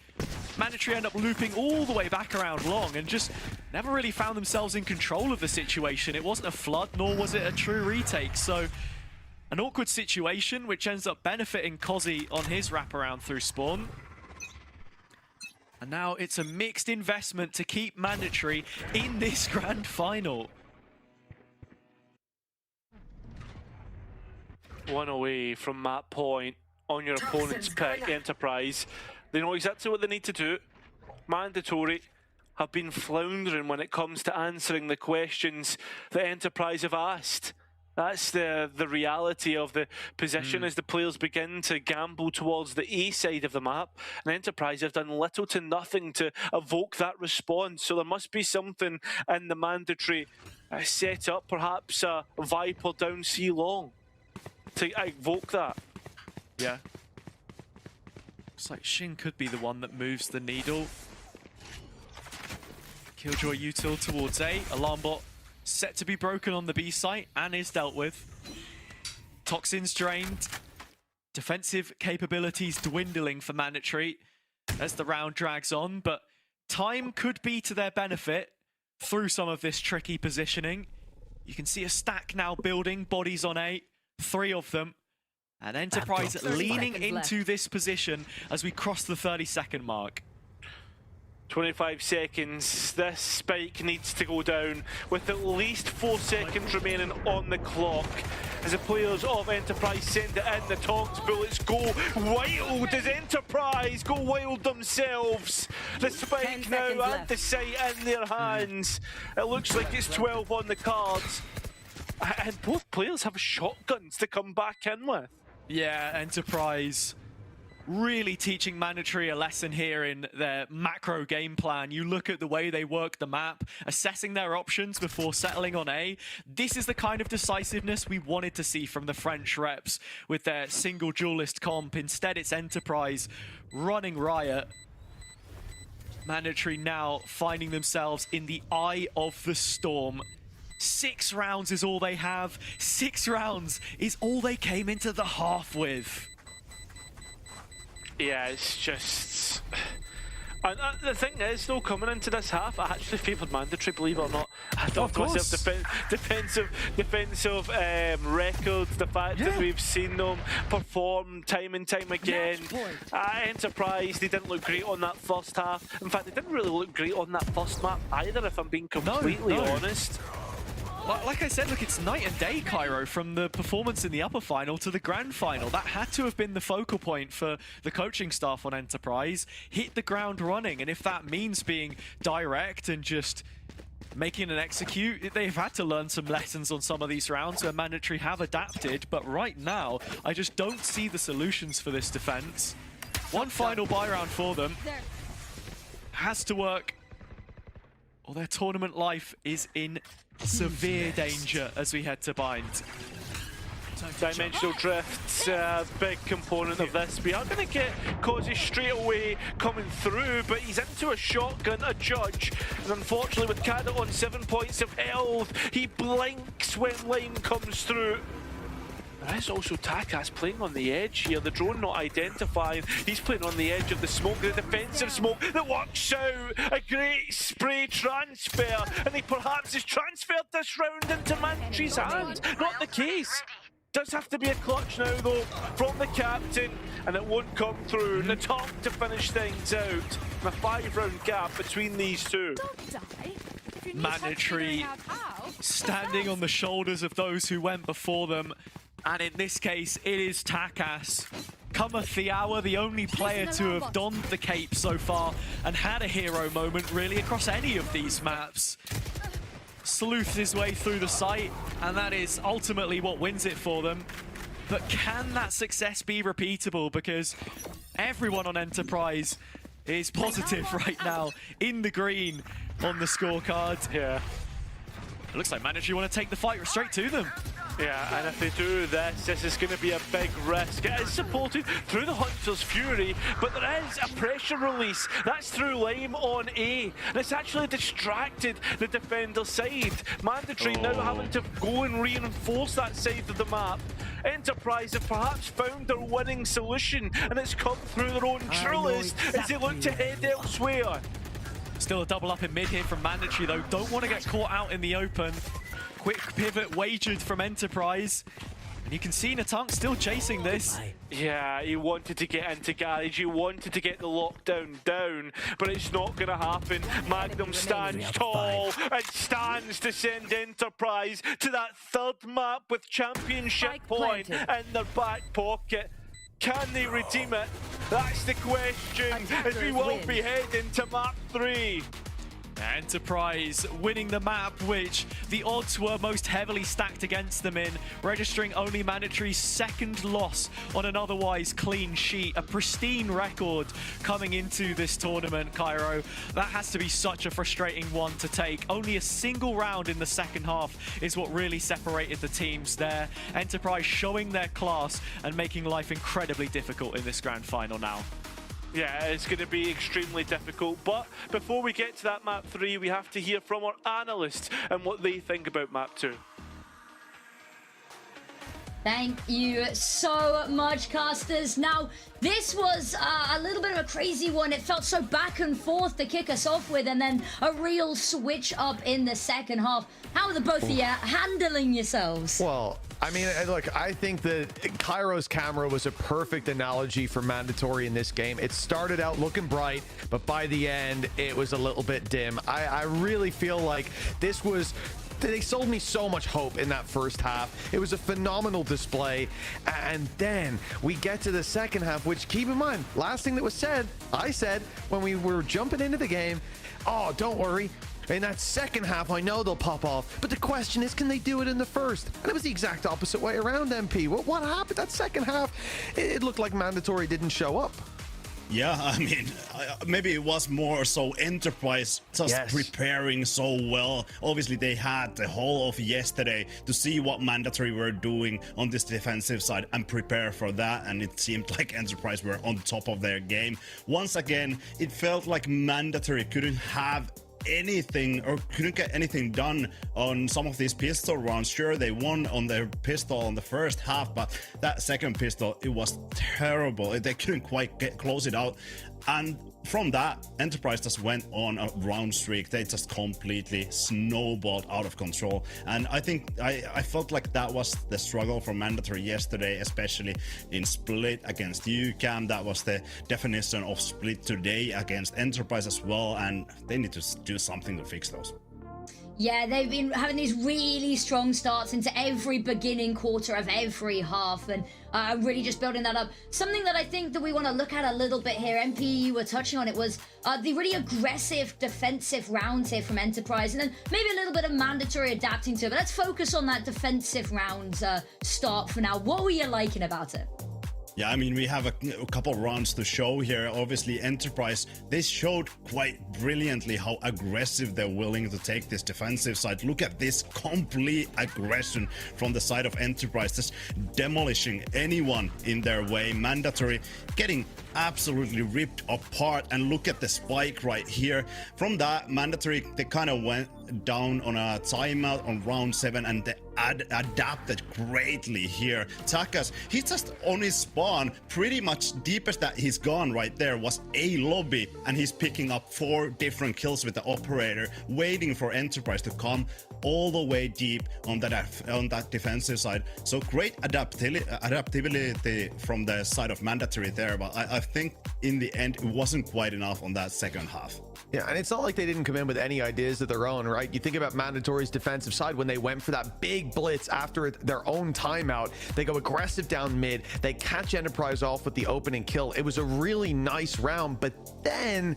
Mandatory end up looping all the way back around long and just never really found themselves in control of the situation. It wasn't a flood, nor was it a true retake. So an awkward situation, which ends up benefiting Causey on his wraparound through spawn. And now it's a mixed investment to keep Mandatory in this grand final. One away from that point on your opponent's pick, Enterprise. They know exactly what they need to do. Mandatory have been floundering when it comes to answering the questions that Enterprise have asked. That's the reality of the position as the players begin to gamble towards the A side of the map. And Enterprise have done little to nothing to evoke that response. So there must be something in the Mandatory set up, perhaps a Viper down C long to evoke that. Yeah. Looks like Shin could be the one that moves the needle. Killjoy util towards A. Alarm bot set to be broken on the B site and is dealt with. Toxins drained. Defensive capabilities dwindling for Mandatory as the round drags on, but time could be to their benefit through some of this tricky positioning. You can see a stack now building, bodies on A, 3 of them. And Enterprise leaning into this position as we cross the 30-second mark. 25 seconds. This spike needs to go down with at least 4 seconds remaining on the clock. As the players of Enterprise send it in, the Tonks bullets go wild. Does Enterprise go wild themselves? The spike now and the sight in their hands. It looks like it's 12 on the cards. And both players have shotguns to come back in with. Yeah, Enterprise really teaching Mandatory a lesson here in their macro game plan. You look at the way they work the map, assessing their options before settling on A. This is the kind of decisiveness we wanted to see from the French reps with their single duelist comp. Instead, it's Enterprise running riot. Mandatory now finding themselves in the eye of the storm. 6 rounds is all they have. 6 rounds is all they came into the half with. Yeah, it's just... And the thing is, though, coming into this half, I actually favoured Mandatory, believe it or not. I thought myself defensive records, the fact that we've seen them perform time and time again. Enterprise, they didn't look great on that first half. In fact, they didn't really look great on that first map either, if I'm being completely honest. Like I said, look, it's night and day, Cairo, from the performance in the upper final to the grand final. That had to have been the focal point for the coaching staff on Enterprise. Hit the ground running, and if that means being direct and just making an execute, they've had to learn some lessons on some of these rounds where Mandatory have adapted, but right now, I just don't see the solutions for this defense. One final buy round for them. Has to work, or their tournament life is in severe danger as we head to bind. Dimensional drift's a big component of this. We are going to get Causey straight away coming through, but he's into a shotgun, a judge. And unfortunately, with Kada on 7 points of health, he blinks when Lime comes through. There is also Takas playing on the edge here. The drone not identifying. He's playing on the edge of the smoke, the defensive smoke that works out. A great spray transfer, and he perhaps has transferred this round into Mandatory's hand. Not the case. Does have to be a clutch now, though, from the captain, and it won't come through. Natok to finish things out. And a 5-round gap between these two. Mandatory standing on the shoulders of those who went before them. And in this case, it is Takas cometh the hour, the only player to have donned the cape so far and had a hero moment really across any of these maps. Sleuths his way through the site, and that is ultimately what wins it for them. But can that success be repeatable? Because everyone on Enterprise is positive right now, in the green on the scorecard. Yeah. It looks like Mandatory want to take the fight straight to them. Yeah, and if they do this is going to be a big risk. It is supported through the Hunter's Fury, but there is a pressure release. That's through Lime on A, and it's actually distracted the defender side. Mandatory now having to go and reinforce that side of the map. Enterprise have perhaps found their winning solution, and it's come through their own trellis as they look to head elsewhere. Still a double up in mid here from Mandatory though. Don't want to get caught out in the open. Quick pivot wagered from Enterprise. And you can see Natank still chasing this. Yeah, he wanted to get into Garage, he wanted to get the lockdown down, but it's not going to happen. Magnum stands tall and stands to send Enterprise to that third map with championship point in their back pocket. Can they redeem it? That's the question, as we will be heading to map 3. Enterprise winning the map, which the odds were most heavily stacked against them in, registering only Mandatory's second loss on an otherwise clean sheet. A pristine record coming into this tournament, Cairo. That has to be such a frustrating one to take. Only a single round in the second half is what really separated the teams there. Enterprise showing their class and making life incredibly difficult in this grand final now. Yeah, it's going to be extremely difficult, but before we get to that map 3, we have to hear from our analysts and what they think about map 2. Thank you so much, casters. Now, this was a little bit of a crazy one. It felt so back and forth to kick us off with, and then a real switch up in the second half. How are the both of you handling yourselves? Well, I mean, look, I think that Cairo's camera was a perfect analogy for Mandatory in this game. It started out looking bright, but by the end, it was a little bit dim. I really feel like this was... They sold me so much hope in that first half. It was a phenomenal display. And then we get to the second half, which, keep in mind, last thing that was said, I said when we were jumping into the game, oh, don't worry. In that second half, I know they'll pop off. But the question is, can they do it in the first? And it was the exact opposite way around, MP. What happened? That second half, it looked like Mandatory didn't show up. Yeah, I mean, maybe it was more so Enterprise just preparing so well. Obviously, they had the whole of yesterday to see what Mandatory were doing on this defensive side and prepare for that. And it seemed like Enterprise were on top of their game. Once again, it felt like Mandatory couldn't have anything or couldn't get anything done on some of these pistol rounds. Sure, they won on their pistol in the first half, but that second pistol, it was terrible. They couldn't quite close it out. And from that, Enterprise just went on a round streak. They just completely snowballed out of control. And I think I felt like that was the struggle for Mandatory yesterday, especially in split against UCAM. That was the definition of split today against Enterprise as well. And they need to do something to fix those. Yeah, they've been having these really strong starts into every beginning quarter of every half, and really just building that up. Something that I think that we want to look at a little bit here, MP, you were touching on it, was the really aggressive defensive rounds here from Enterprise, and then maybe a little bit of Mandatory adapting to it. But let's focus on that defensive rounds start for now. What were you liking about it? Yeah, I mean, we have a couple rounds to show here. Obviously, Enterprise, they showed quite brilliantly how aggressive they're willing to take this defensive side. Look at this complete aggression from the side of Enterprise, just demolishing anyone in their way. Mandatory getting absolutely ripped apart, and look at the spike right here. From that, Mandatory, they kind of went down on a timeout on round 7, and they adapted greatly here. Takas, he's just on his spawn. Pretty much deepest that he's gone right there was a lobby, and he's picking up 4 different kills with the operator, waiting for Enterprise to come all the way deep on that defensive side. So great adaptability from the side of Mandatory there, but I think in the end it wasn't quite enough on that second half. Yeah, and it's not like they didn't come in with any ideas of their own, right? You think about Mandatory's defensive side when they went for that big blitz after their own timeout. They go aggressive down mid. They catch Enterprise off with the opening kill. It was a really nice round, but then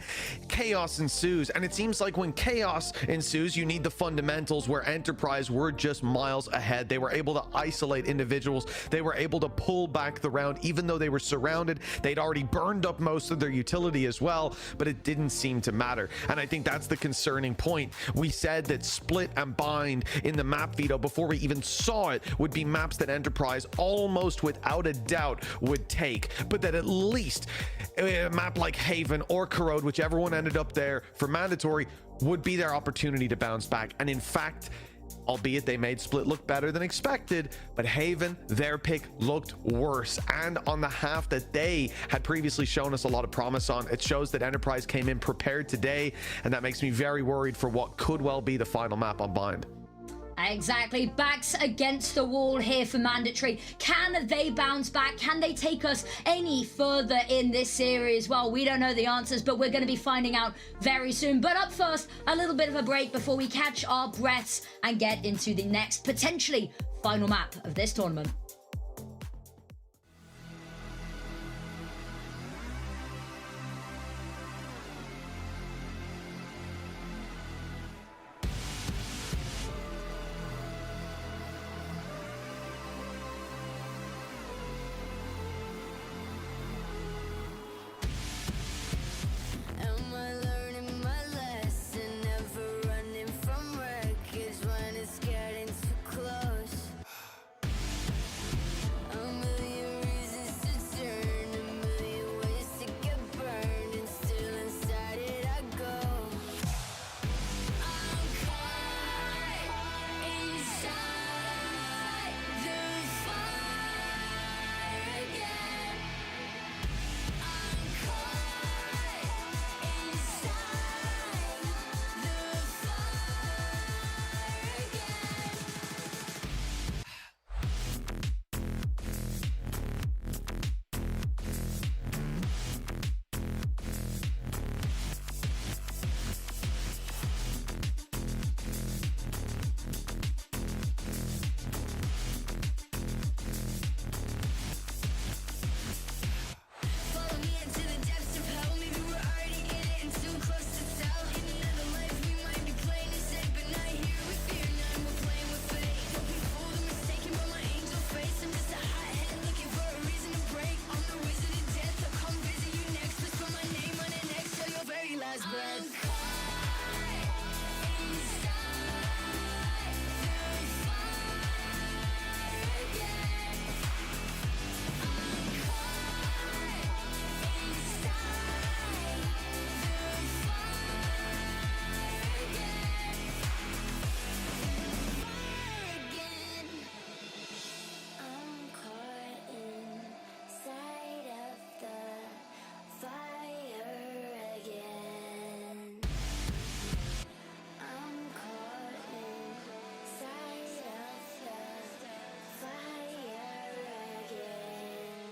chaos ensues. And it seems like when chaos ensues, you need the fundamentals where Enterprise were just miles ahead. They were able to isolate individuals. They were able to pull back the round, even though they were surrounded. They'd already burned up most of their utility as well, but it didn't seem to matter. And I think that's the concerning point. We said that Split and Bind in the map veto before we even saw it would be maps that Enterprise almost without a doubt would take, but that at least a map like Haven or Corrode, whichever one ended up there for Mandatory, would be their opportunity to bounce back. And in fact, albeit they made Split look better than expected, but Haven, their pick, looked worse. And on the half that they had previously shown us a lot of promise on, it shows that Enterprise came in prepared today, and that makes me very worried for what could well be the final map on Bind. Exactly. Backs against the wall here for Mandatory. Can they bounce back? Can they take us any further in this series? Well, we don't know the answers, but we're going to be finding out very soon. But up first, a little bit of a break before we catch our breaths and get into the next, potentially final map of this tournament. Am I learning my lesson? Never running from wreckage when it's getting too close. A million reasons to turn, a million ways to get burned, and still inside it I go. I'm caught inside the fire again. I'm caught inside the fire again. Follow me into the depths of hell. Maybe we're already in it and too close to tell. In another life we might be playing it safe, but not here with fear. Now we're playing with fate. Don't be fooled or mistaken by my angel face. I'm just a hothead looking for a reason to break. I'm the wizard of death. I'll come visit you next. Whisper my name on an X till your very last breath. I'm caught inside the fire again. I'm caught inside the fire again. I'm caught inside of the fire again. I'm caught inside of the fire again.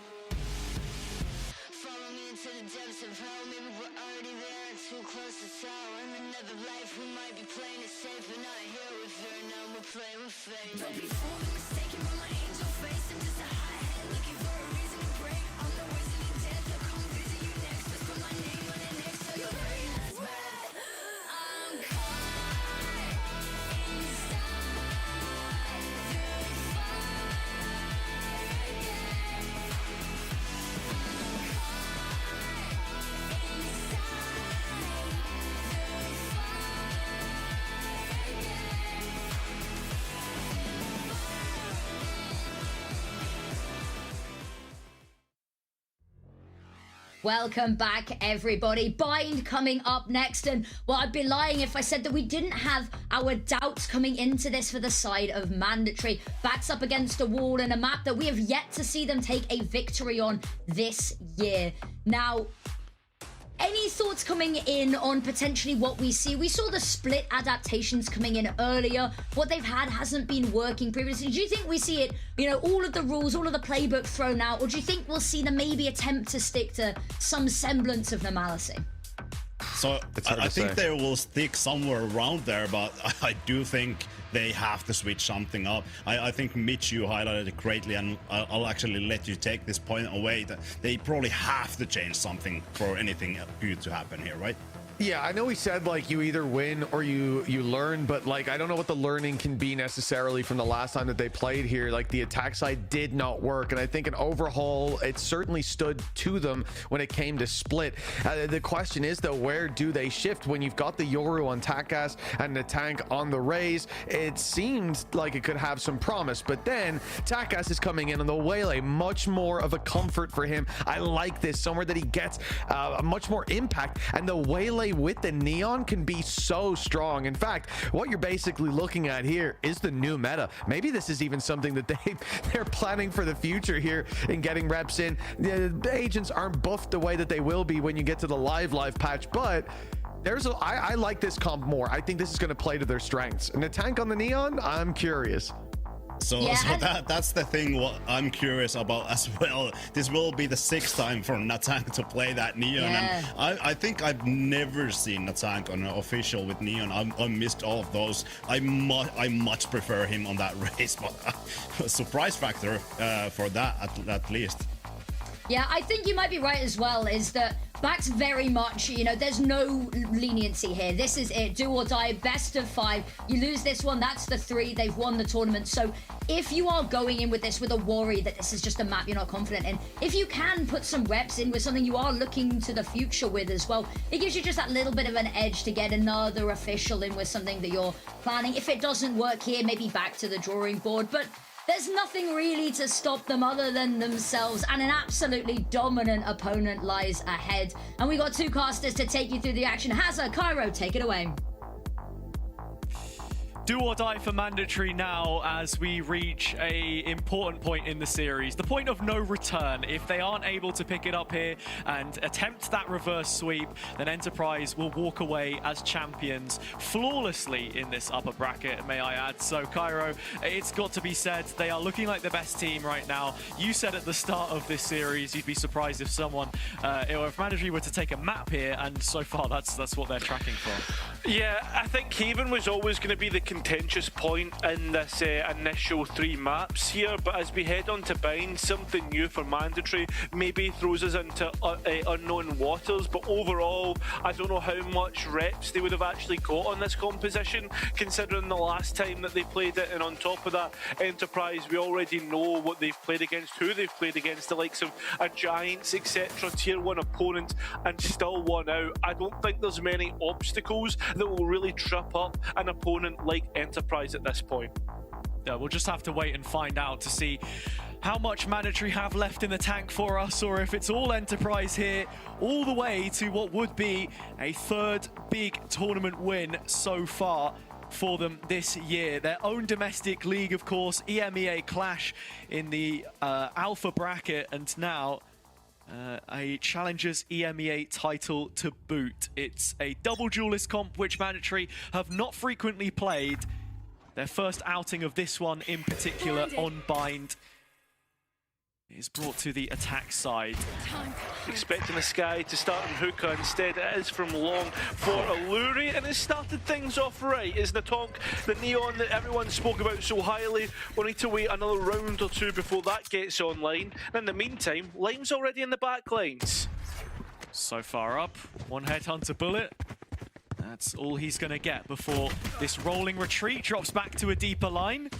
Follow me into the depths of hell. Maybe we're already there and too close to tell. In another life we might be playing it safe, but not here with fear. Now we're playing with fate. Don't be fooled or mistaken by my angel face. I'm just a hothead looking for a reason to break. I'm the wizard of death. I'll come visit you next. Whisper my name on an X till your very last breath. I'm caught inside the fire again. I'm caught inside the fire Welcome back, everybody. Bind coming up next, and well, I'd be lying if I said that we didn't have our doubts coming into this for the side of Mandatory. Backs up against a wall in a map that we have yet to see them take a victory on this year. Now, any thoughts coming in on potentially what we see? We saw the Split adaptations coming in earlier. What they've had hasn't been working previously. Do you think we see it, you know, all of the rules, all of the playbook thrown out? Or do you think we'll see them maybe attempt to stick to some semblance of normalcy? So I think they will stick somewhere around there, but I do think they have to switch something up. I think Mitch, you highlighted it greatly, and I'll actually let you take this point away, that they probably have to change something for anything good to happen here, right? Yeah, I know he said like you either win or you learn, but like I don't know what the learning can be necessarily from the last time that they played here. Like the attack side did not work, and I think an overhaul, it certainly stood to them when it came to split. The question is though, where do they shift when you've got the Yoru on Takas and the tank on the Raze? It seemed like it could have some promise, but then Takas is coming in on the Waylay, much more of a comfort for him. I like this, somewhere that he gets a much more impact, and the Waylay with the Neon can be so strong. In fact, what you're basically looking at here is the new meta. Maybe this is even something that they're planning for the future here in getting reps in. The agents aren't buffed the way that they will be when you get to the live patch, but I like this comp more. I think this is going to play to their strengths. And the tank on the Neon, I'm curious. So that's the thing what I'm curious about as well. This will be the 6th time for Natank to play that Neon, and I think I've never seen Natank on an official with Neon. I missed all of those. I much prefer him on that race, but surprise factor for that at least. Yeah, I think you might be right as well, is that Bax very much, you know, there's no leniency here. This is it, do or die, best of 5. You lose this one, that's the 3. They've won the tournament. So if you are going in with this with a worry that this is just a map you're not confident in, if you can put some reps in with something you are looking to the future with as well, it gives you just that little bit of an edge to get another official in with something that you're planning. If it doesn't work here, maybe back to the drawing board. But there's nothing really to stop them other than themselves, and an absolutely dominant opponent lies ahead. And we got 2 casters to take you through the action. Hazza, Cairo, take it away. Do or die for Mandatory now as we reach a important point in the series. The point of no return. If they aren't able to pick it up here and attempt that reverse sweep, then Enterprise will walk away as champions flawlessly in this upper bracket, may I add. So Cairo, it's got to be said, they are looking like the best team right now. You said at the start of this series you'd be surprised if someone, or if Mandatory were to take a map here, and so far that's what they're tracking for. Yeah, I think Haven was always going to be the contentious point in this initial 3 maps here, but as we head on to Bind, something new for Mandatory maybe throws us into unknown waters, but overall I don't know how much reps they would have actually got on this composition considering the last time that they played it, and on top of that, Enterprise, we already know what they've played against, who they've played against, the likes of a Giants, etc., tier 1 opponent, and still won out. I don't think there's many obstacles that will really trip up an opponent like Enterprise at this point. Yeah, we'll just have to wait and find out to see how much Mandatory have left in the tank for us, or if it's all Enterprise here, all the way to what would be a 3rd big tournament win so far for them this year. Their own domestic league, of course, EMEA clash in the alpha bracket, and now a Challengers EMEA title to boot. It's a double duelist comp which Mandatory have not frequently played. Their first outing of this one in particular on Bind is brought to the attack side. Expecting the Sky to start on Hookah, instead it is from Long for Alluri, and it started things off right. Is Natank, the Neon that everyone spoke about so highly, we'll need to wait another round or 2 before that gets online. And in the meantime, Lime's already in the back lines. So far up, 1 headhunter bullet. That's all he's going to get before this rolling retreat drops back to a deeper line.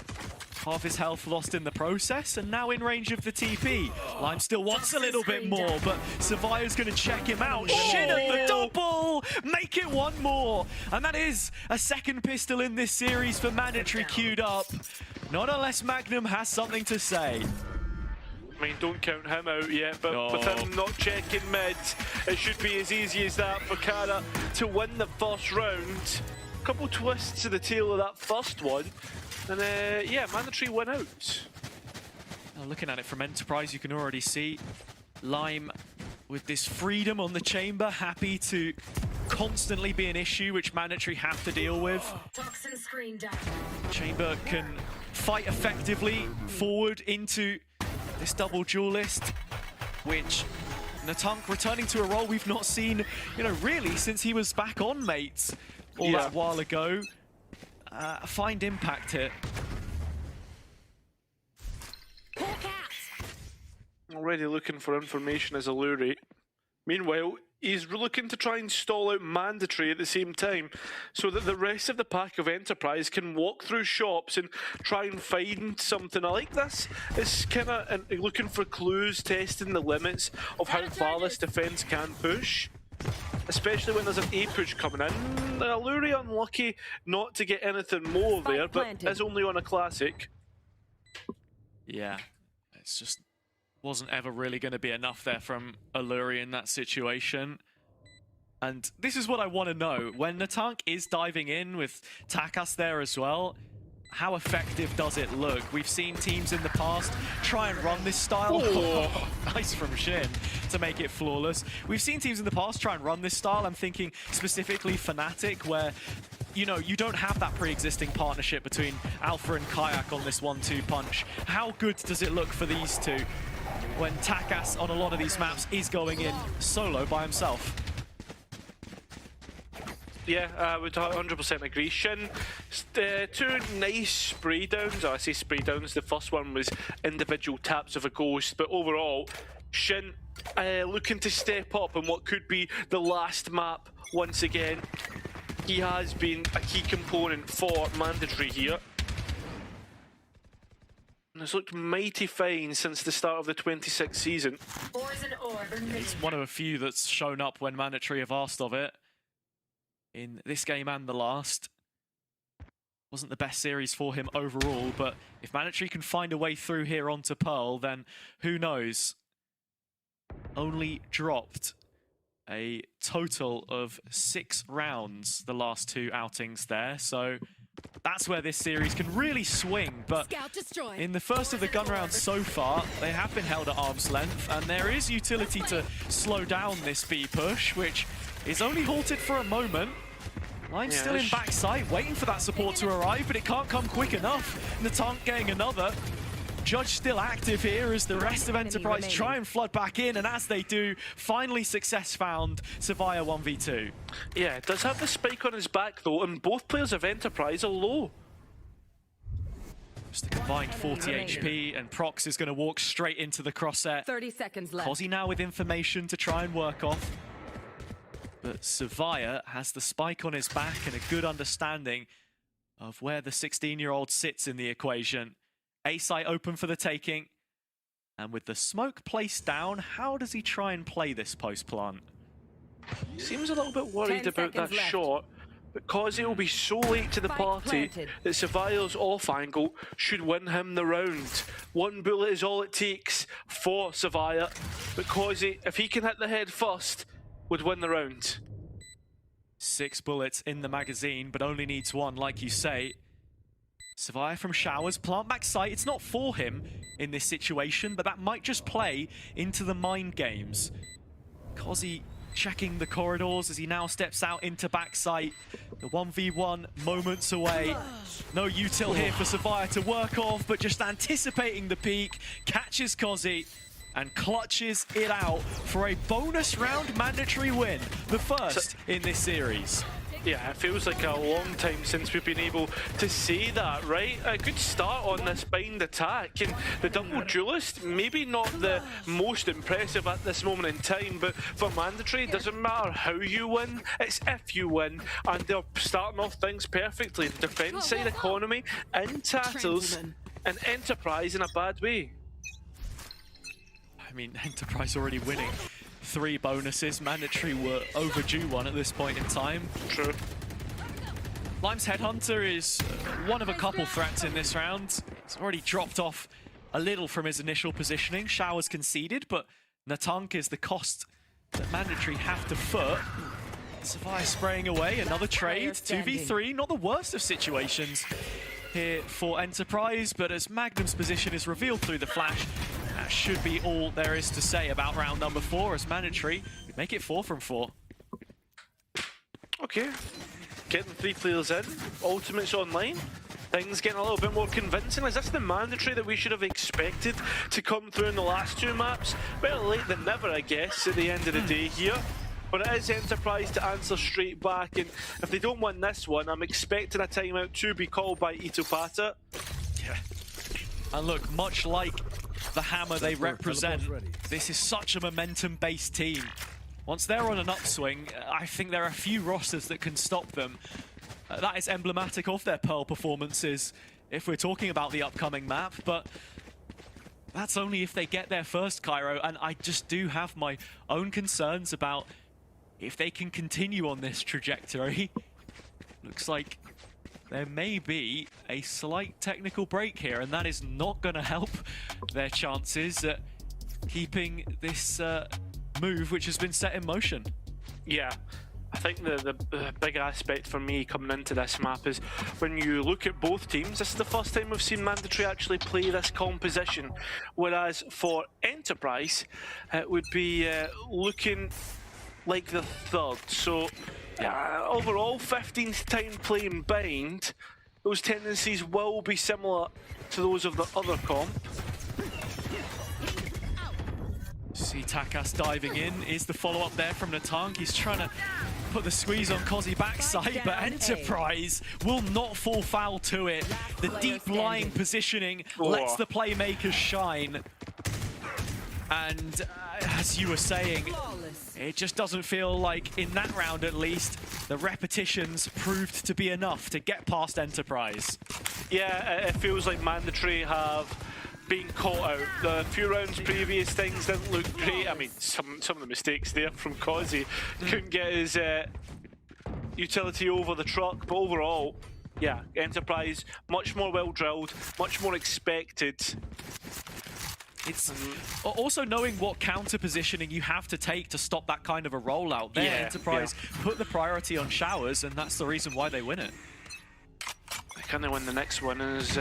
Half his health lost in the process, and now in range of the TP. Lime still wants a little bit more, but Survivor's going to check him out. Shin at the double! Make it 1 more! And that is a 2nd pistol in this series for Mandatory queued up. Not unless Magnum has something to say. I mean, don't count him out yet, but with him not checking mid, it should be as easy as that for Kara to win the first round. A couple twists to the tail of that first one, and yeah, Mandatory went out. Now, looking at it from Enterprise, you can already see Lime with this freedom on the chamber, happy to constantly be an issue which Mandatory have to deal with. Chamber can fight effectively forward into this double duelist, which Natunk returning to a role we've not seen, really since he was back on Mates all that while ago. Find impact here. Already looking for information as Alluri. Meanwhile, he's looking to try and stall out Mandatory at the same time so that the rest of the pack of Enterprise can walk through shops and try and find something. I like this. It's kind of looking for clues, testing the limits of how far this defense can push. Especially when there's an A push coming in. Alluri unlucky not to get anything more there, but is only on a classic. Yeah, it's just wasn't ever really going to be enough there from Alluri in that situation. And this is what I want to know. When Natunk is diving in with Takas there as well, how effective does it look? We've seen teams in the past try and run this style. Oh, nice from Shin to make it flawless. We've seen teams in the past try and run this style. I'm thinking specifically Fnatic, where you don't have that pre-existing partnership between Alpha and Kayak on this 1-2 punch. How good does it look for these two when Takas on a lot of these maps is going in solo by himself? Yeah, I would 100% agree. Shin, two nice spray downs. I say spray downs. The first one was individual taps of a ghost, but overall, Shin looking to step up in what could be the last map once again. He has been a key component for Mandatory here. And it's looked mighty fine since the start of the 26th season. He's one of a few that's shown up when Mandatory have asked of it. In this game and the last. Wasn't the best series for him overall, but if Mandatory can find a way through here onto Pearl, then who knows? Only dropped a total of 6 rounds the last 2 outings there, so that's where this series can really swing. But in the first of the gun rounds so far, they have been held at arm's length, and there is utility to slow down this B push, which is only halted for a moment. Line's still in backside, waiting for that support to arrive, but it can't come quick enough. Natunk getting another. Judge still active here as the rest of Enterprise try and flood back in, and as they do, finally success found. Savaya 1v2. Yeah, does have the spike on his back though, and both players of Enterprise are low. Just a combined 40 HP, and Prox is going to walk straight into the crosshair. 30 seconds left. Cozzy now with information to try and work off. But Savaya has the spike on his back and a good understanding of where the 16-year-old sits in the equation. A site open for the taking. And with the smoke placed down, how does he try and play this post plant? He seems a little bit worried about that shot, but Cozzy will be so late to the party that Savaya's off angle should win him the round. 1 bullet is all it takes for Savaya, but Cozzy, if he can hit the head first, would win the round. 6 bullets in the magazine, but only needs 1, like you say. Savaya from Showers, plant back sight. It's not for him in this situation, but that might just play into the mind games. Cozzy checking the corridors as he now steps out into backside. The 1v1 moments away. No util here for Savaya to work off, but just anticipating the peak, catches Cozzy and clutches it out for a bonus round Mandatory win, the first in this series. Yeah, it feels like a long time since we've been able to say that, right? A good start on this bind attack, and the double duelist, maybe not the most impressive at this moment in time, but for Mandatory, it doesn't matter how you win, it's if you win, and they're starting off things perfectly. The defense side economy in tatters, and Enterprise in a bad way. I mean, Enterprise already winning 3 bonuses. Mandatory were overdue 1 at this point in time. True. Lime's Headhunter is one of a couple threats in this round. He's already dropped off a little from his initial positioning. Showers conceded, but Natunk is the cost that Mandatory have to foot. Savaya spraying away, another trade, 2v3, not the worst of situations here for Enterprise, but as Magnum's position is revealed through the flash, that should be all there is to say about round number 4, as Mandatory would make it 4 from 4. Okay, getting 3 players in, Ultimate's online. things getting a little bit more convincing. Is this the mandatory that we should have expected to come through in the last two maps? Better late than never, I guess, at the end of the day here. But it is Enterprise to answer straight back, and if they don't win this one, I'm expecting a timeout to be called by Itopata. Yeah. And look, much like the Hammer they represent, this is such a momentum-based team. Once they're on an upswing, I think there are a few rosters that can stop them. That is emblematic of their Pearl performances if we're talking about the upcoming map, but that's only if they get there first, Cairo, and I just do have my own concerns about if they can continue on this trajectory. Looks like there may be a slight technical break here, and that is not going to help their chances at keeping this move which has been set in motion. Yeah, I think the big aspect for me coming into this map is when you look at both teams, this is the first time we've seen Mandatory actually play this composition, whereas for Enterprise it would be looking like the third. So overall, 15th time playing Bind, those tendencies will be similar to those of the other comp. See Takas diving in. Is the follow-up there from Natang? He's trying to put the squeeze on Kozi backside, but Enterprise will not fall foul to it. The deep lying positioning lets the playmakers shine. And as you were saying, it just doesn't feel like, in that round at least, the repetitions proved to be enough to get past Enterprise. Yeah, it feels like Mandatory have been caught out. The few rounds previous, things didn't look great. I mean, some of the mistakes there from Kozi. Couldn't get his utility over the truck, but overall, yeah, Enterprise, much more well-drilled, much more expected. It's also knowing what counter positioning you have to take to stop that kind of a rollout. There, Enterprise put the priority on showers, and that's the reason why they win it. Can they win the next one? As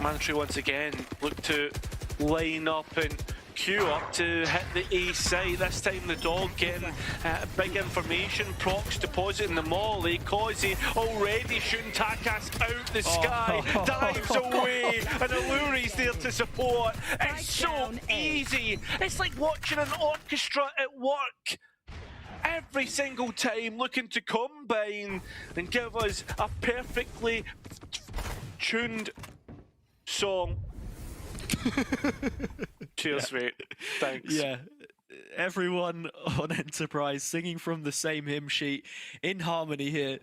Mandatory once again look to line up and queue up to hit the A site. This time the dog getting big information. Procs depositing the molly. Kozi already shooting Takas out the sky. Dives away, and Alluri's there to support. It's so easy. It's like watching an orchestra at work. Every single time looking to combine and give us a perfectly tuned song. Cheers, mate. Thanks. Yeah, everyone on Enterprise singing from the same hymn sheet in harmony here.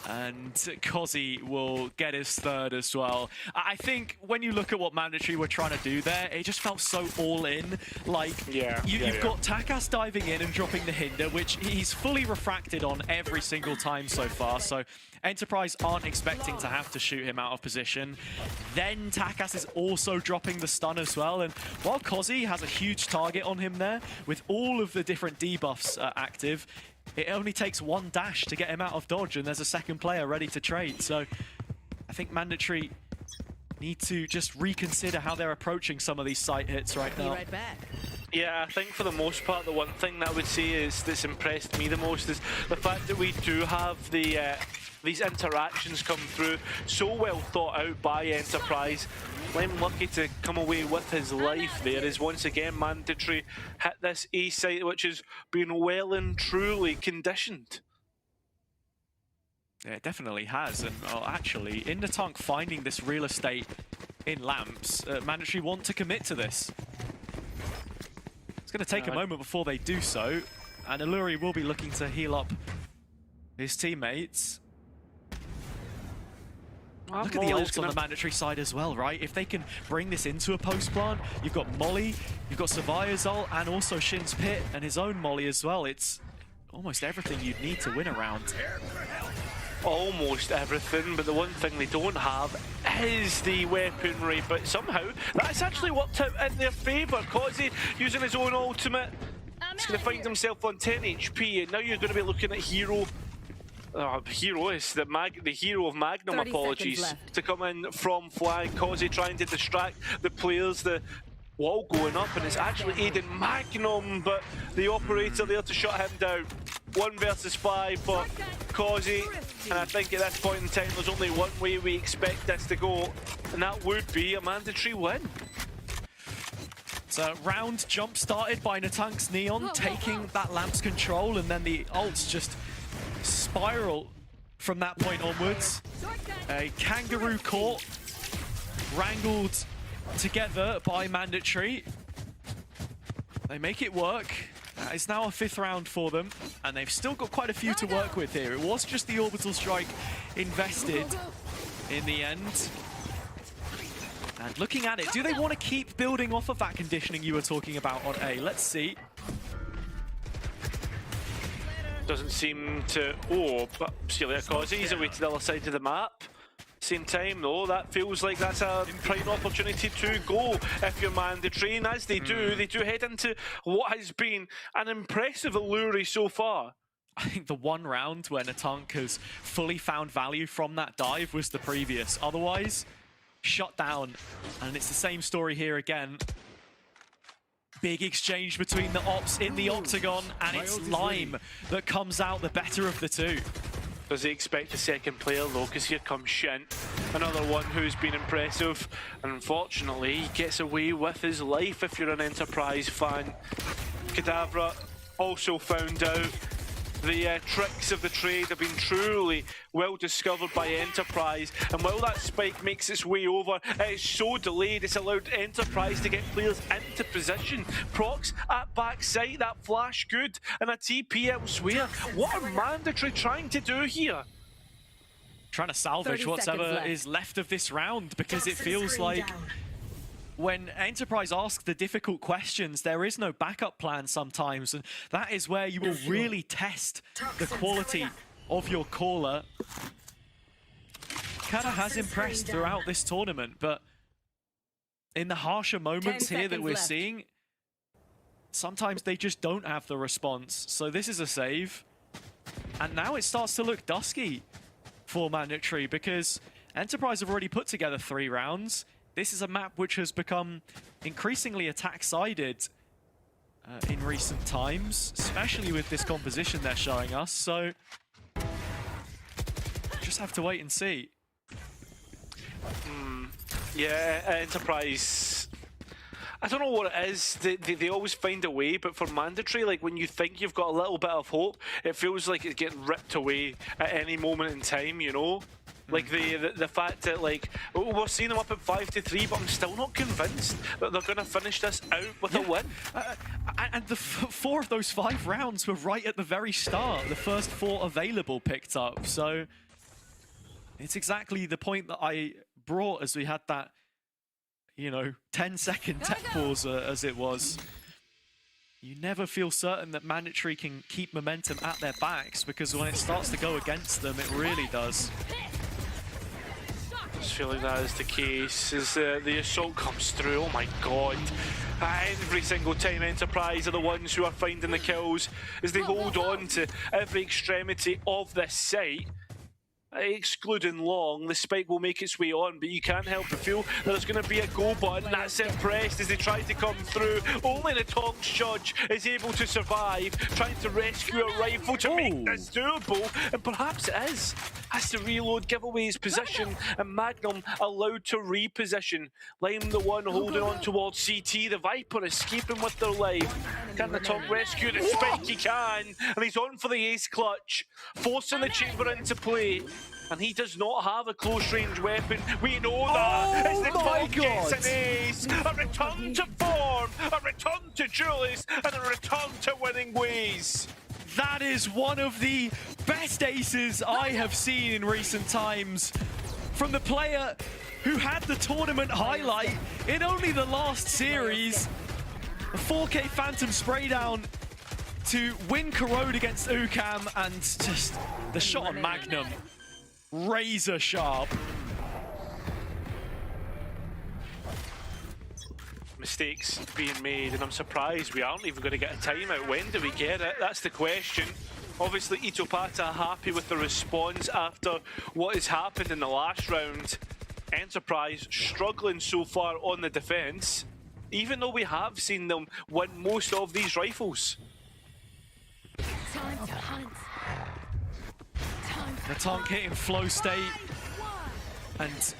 And Kozi will get his third as well. I think when you look at what Mandatory were trying to do there, it just felt so all in. Like, you've got Takas diving in and dropping the hinder, which he's fully refracted on every single time so far. So Enterprise aren't expecting to have to shoot him out of position. Then Takas is also dropping the stun as well. And while Kozi has a huge target on him there, with all of the different debuffs active, it only takes one dash to get him out of dodge, and there's a second player ready to trade. So I think Mandatory need to just reconsider how they're approaching some of these site hits right now. Yeah, I think for the most part, the one thing that I would say is that's impressed me the most is the fact that we do have the these interactions come through so well thought out by Enterprise. I'm lucky to come away with his life there as once again Mandatory hit this A site, which has been well and truly conditioned. Yeah, it definitely has, and actually, in the tank finding this real estate in lamps, Mandatory want to commit to this. It's going to take a moment before they do so, and Alluri will be looking to heal up his teammates. Look at the ults on the Mandatory side as well, right? If they can bring this into a post plant, you've got Molly, you've got Savaya's ult, and also Shin's Pit and his own Molly as well. It's almost everything you'd need to win a round. Almost everything, but the one thing they don't have is the weaponry, but somehow that's actually worked out in their favour. Kozi using his own ultimate. He's going to find himself on 10 HP, and now you're going to be looking at Hero. Hero is the hero of Magnum, apologies, to come in from flag. Kozi trying to distract the players, the wall going up, and it's actually Aiden Magnum, but the operator there to shut him down. 1 versus 5, but Causey, and I think at this point in time there's only one way we expect this to go, and that would be a mandatory win. It's a round jump started by Natank's Neon, taking that lamp's control, and then the ults just spiral from that point onwards. A kangaroo court wrangled together by Mandatory. They make it work. It's now a 5th round for them, and they've still got quite a few to work with here. It was just the orbital strike invested in the end. And looking at it, do they want to keep building off of that conditioning you were talking about on A? Let's see. Doesn't seem to... Oh, but see you later, Causey. He's away to the other side of the map. Same time, though, that feels like that's a prime opportunity to go if you're Mandatory. And as they do head into what has been an impressive Allure so far. I think the one round when Natank has fully found value from that dive was the previous. Otherwise, shut down. And it's the same story here again. Big exchange between the ops in the octagon, and it's Lime that comes out the better of the two. Does he expect a second player though? Because here comes Shin, another one who's been impressive. And unfortunately, he gets away with his life if you're an Enterprise fan. Kadavra also found out the tricks of the trade have been truly well discovered by Enterprise, and while that spike makes its way over, it is so delayed it's allowed Enterprise to get players into position. Procs at backside, that flash good, and a TP elsewhere. What are Mandatory trying to do here? Trying to salvage whatever is left of this round, because it feels like when Enterprise ask the difficult questions, there is no backup plan sometimes, and that is where you will really test the quality of your caller. Kada has impressed throughout this tournament, but in the harsher moments here that we're seeing, sometimes they just don't have the response. So this is a save, and now it starts to look dusky for Mandatory, because Enterprise have already put together 3 rounds. This is a map which has become increasingly attack-sided in recent times, especially with this composition they're showing us, so just have to wait and see. Yeah, Enterprise, I don't know what it is, they always find a way, but for Mandatory, like when you think you've got a little bit of hope, it feels like it's getting ripped away at any moment in time, you know? Like the fact that, like, we're seeing them up at 5-3, but I'm still not convinced that they're going to finish this out with a win. And the 4 of those 5 rounds were right at the very start. The first 4 available picked up. So it's exactly the point that I brought as we had that, you know, 10-second tech pause as it was. You never feel certain that Mandatory can keep momentum at their backs, because when it starts to go against them, it really does. I just feel like that is the case as the assault comes through. Oh my god. Every single time Enterprise are the ones who are finding the kills as they hold on to every extremity of this site. Excluding Long, the spike will make its way on, but you can't help but feel that there's going to be a go button. That's it pressed as they try to come through. Only the Tonks judge is able to survive, trying to rescue a rifle to make this doable, and perhaps it is. Has to reload, give away his position, and Magnum allowed to reposition. Lime the one holding on towards CT. The Viper escaping with their life. Can the Tonk rescue the spike? He can, and he's on for the ace clutch, forcing the chamber into play. And he does not have a close-range weapon. We know that. As the Tonk gets an ace. A return to form, a return to Julius, and a return to winning ways. That is one of the best aces I have seen in recent times from the player who had the tournament highlight in only the last series. A 4K Phantom spray down to win Corrode against UCAM, and just the shot on Magnum, razor sharp. Mistakes being made, and I'm surprised we aren't even going to get a timeout. When do we get it? That's the question. Obviously, Itopata happy with the response after what has happened in the last round. Enterprise struggling so far on the defense, even though we have seen them win most of these rifles. Time to hunt. Ratonk hitting flow state. And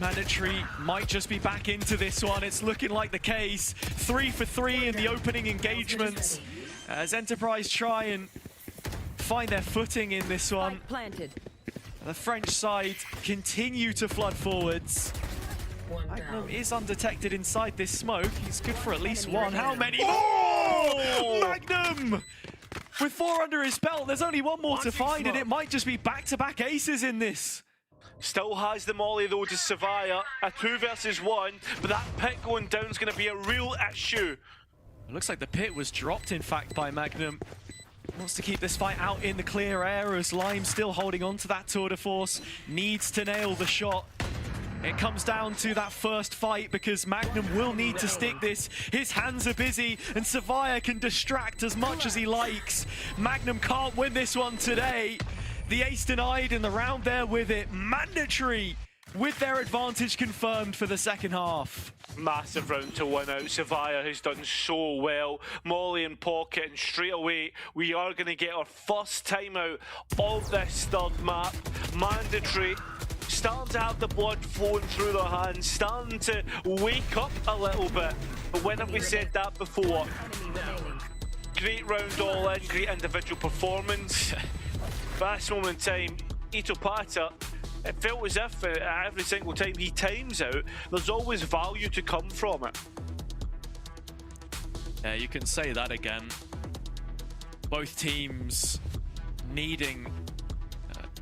Mandatory might just be back into this one. It's looking like the case. 3 for 3 in the opening engagement. As Enterprise try and find their footing in this one. Planted. The French side continue to flood forwards. Magnum is undetected inside this smoke. He's good for at least one. How many more? Oh! Magnum! With 4 under his belt, there's only one more to find, and it might just be back-to-back aces in this. Still has the molly though to Savaya. A 2 versus 1, but that pit going down is going to be a real issue. It looks like the pit was dropped, in fact, by Magnum. Wants to keep this fight out in the clear air as Lime still holding on to that tour de force. Needs to nail the shot. It comes down to that first fight because Magnum will need to stick this. His hands are busy and Savaya can distract as much as he likes. Magnum can't win this one today. The ace denied and the round there with it. Mandatory with their advantage confirmed for the second half. Massive round to win out. Savaya has done so well. Molly in pocket, and straight away we are going to get our first timeout of this third map. Mandatory starting to have the blood flowing through their hands, starting to wake up a little bit. But when have we said that before? Great round all in, great individual performance. But at this moment in time, Ito Pata, it felt as if every single time he times out, there's always value to come from it. Yeah, you can say that again. Both teams needing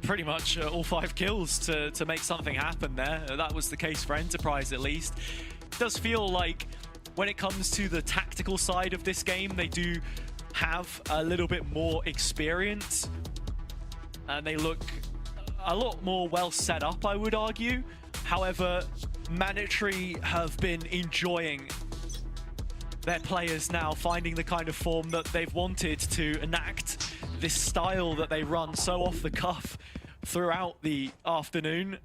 pretty much all 5 kills to make something happen there. That was the case for Enterprise at least. It does feel like when it comes to the tactical side of this game, they do have a little bit more experience. And they look a lot more well set up, I would argue. However, Mandatory have been enjoying their players now, finding the kind of form that they've wanted to enact this style that they run so off the cuff throughout the afternoon.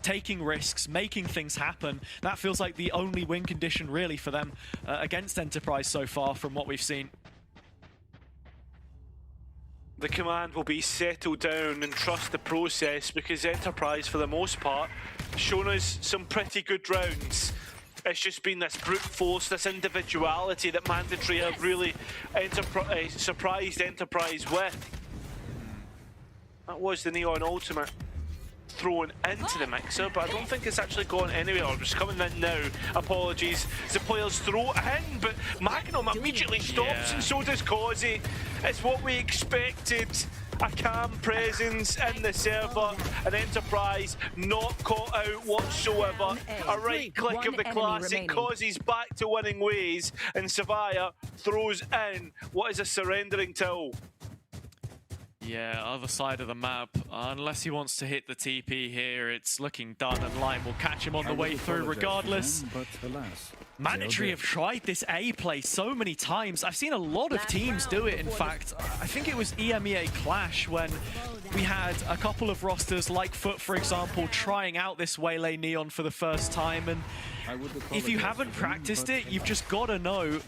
Taking risks, making things happen. That feels like the only win condition really for them against Enterprise so far from what we've seen. The command will be settle down and trust the process because Enterprise, for the most part, shown us some pretty good rounds. It's just been this brute force, this individuality that Mandatory have really surprised Enterprise with. That was the Neon Ultimate thrown into the mixer, but I don't think it's actually gone anywhere. It's coming in now. Apologies. The players throw it in, but Magnum immediately stops, and so does Causey. It's what we expected. A calm presence in the server, an Enterprise not caught out whatsoever. A right click of the classic. Causey's back to winning ways, and Savaya throws in what is a surrendering till. Yeah, other side of the map. Unless he wants to hit the TP here, it's looking done, and Lime will catch him on the way through regardless. But alas, Mandatory have tried this A play so many times. I've seen a lot of teams do it, in fact. I think it was EMEA Clash when we had a couple of rosters like Foot, for example, trying out this Waylay Neon for the first time. And if you haven't practiced it, you've just got to know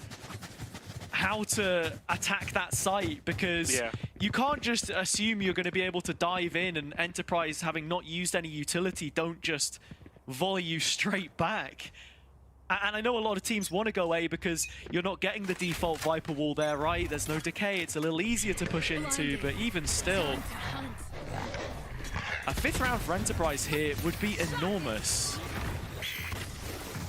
how to attack that site, because you can't just assume you're going to be able to dive in, and Enterprise, having not used any utility, don't just volley you straight back. And I know a lot of teams want to go A because you're not getting the default Viper wall there, right? There's no decay, it's a little easier to push into, but even still, a 5th round for Enterprise here would be enormous.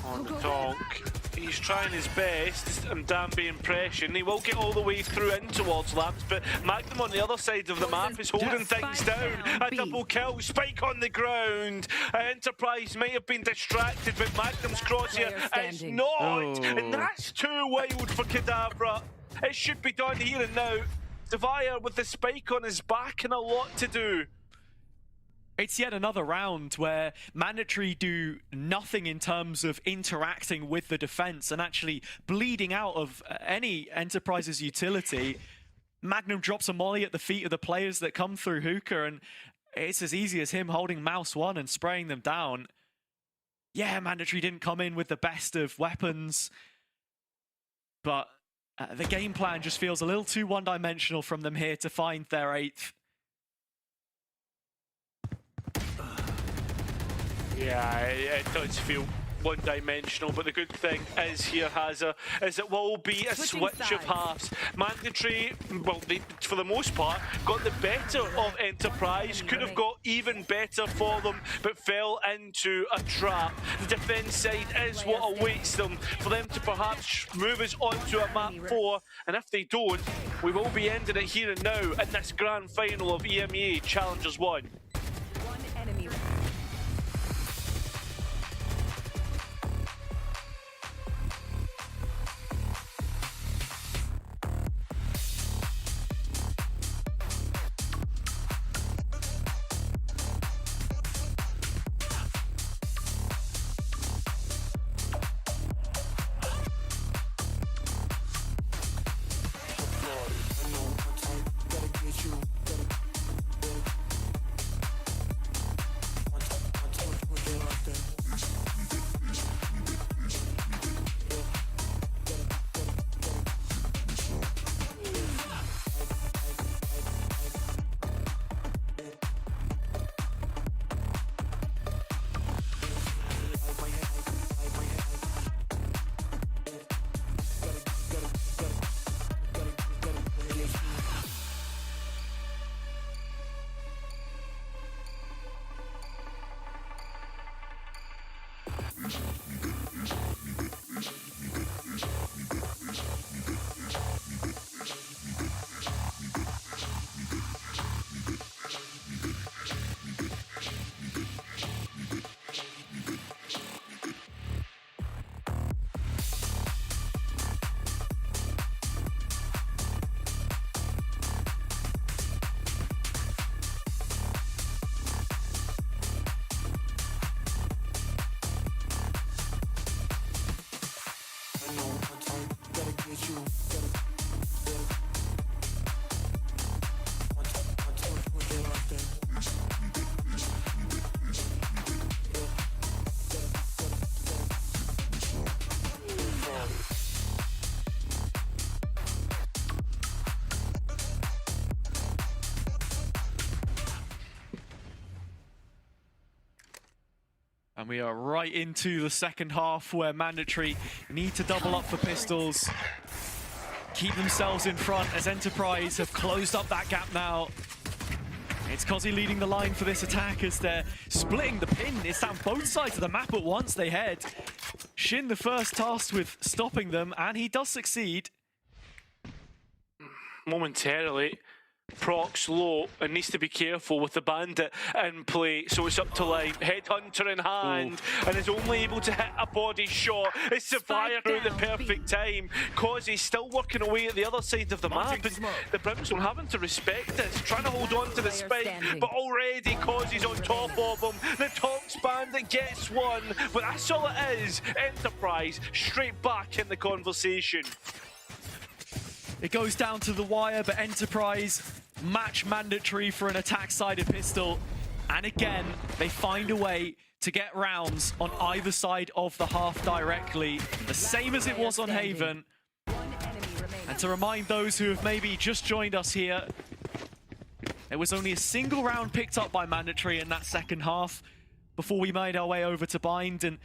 On the donk. He's trying his best and damn the impression. He will get all the way through in towards Labs, but Magnum on the other side of the map is holding things down. A double kill, Spike on the ground. Enterprise may have been distracted, but Magnum's crosshair is not. And that's too wild for Kadabra. It should be done here and now. Savaya with the Spike on his back and a lot to do. It's yet another round where Mandatory do nothing in terms of interacting with the defense and actually bleeding out of any Enterprise's utility. Magnum drops a molly at the feet of the players that come through Hookah, and it's as easy as him holding mouse 1 and spraying them down. Yeah, Mandatory didn't come in with the best of weapons, but the game plan just feels a little too one-dimensional from them here to find their 8th. Yeah, it does feel one-dimensional, but the good thing is here, Hazza, is it will be a switch of halves. Mandatory, well, they, for the most part, got the better of Enterprise, could have got even better for them, but fell into a trap. The defense side is what awaits them, for them to perhaps move us onto a map 4, and if they don't, we will be ending it here and now in this grand final of EMEA Challengers 1. One enemy. And we are right into the second half where Mandatory need to double up for pistols, keep themselves in front as Enterprise have closed up that gap now. It's Kozi leading the line for this attack as they're splitting the pin. It's down both sides of the map at once they head. Shin the first tasked with stopping them, and he does succeed. Momentarily, Proc's low and needs to be careful with the bandit in play, so it's up to life. Headhunter in hand, and is only able to hit a body shot. It's Sapphire through the perfect time. Kozi's still working away at the other side of the map, and the Brimstone having to respect this, trying to hold on to the spike, but already Kozi's on top of him. The Tonks bandit gets one, but that's all it is. Enterprise straight back in the conversation. It goes down to the wire, but Enterprise match Mandatory for an attack-sided pistol. And again, they find a way to get rounds on either side of the half directly, the same as it was on Haven. And to remind those who have maybe just joined us here, there was only a single round picked up by Mandatory in that second half before we made our way over to Bind. And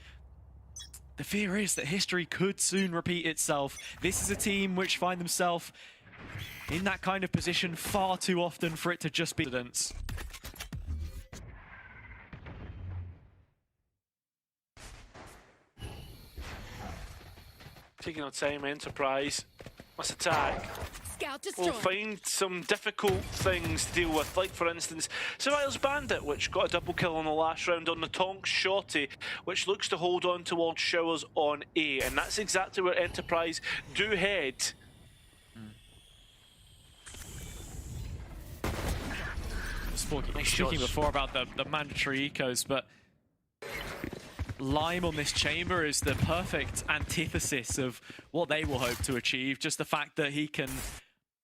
the fear is that history could soon repeat itself. This is a team which find themselves in that kind of position far too often for it to just be evidence. Taking our time, Enterprise. Let's attack. Scout We'll destroyed. find some difficult things to deal with, like for instance, Survival's Bandit, which got a double kill on the last round on the Tonks Shorty, which looks to hold on towards Showers on A, and that's exactly where Enterprise do head. Speaking before about the Mandatory ecos, but Lime on this chamber is the perfect antithesis of what they will hope to achieve. Just the fact that he can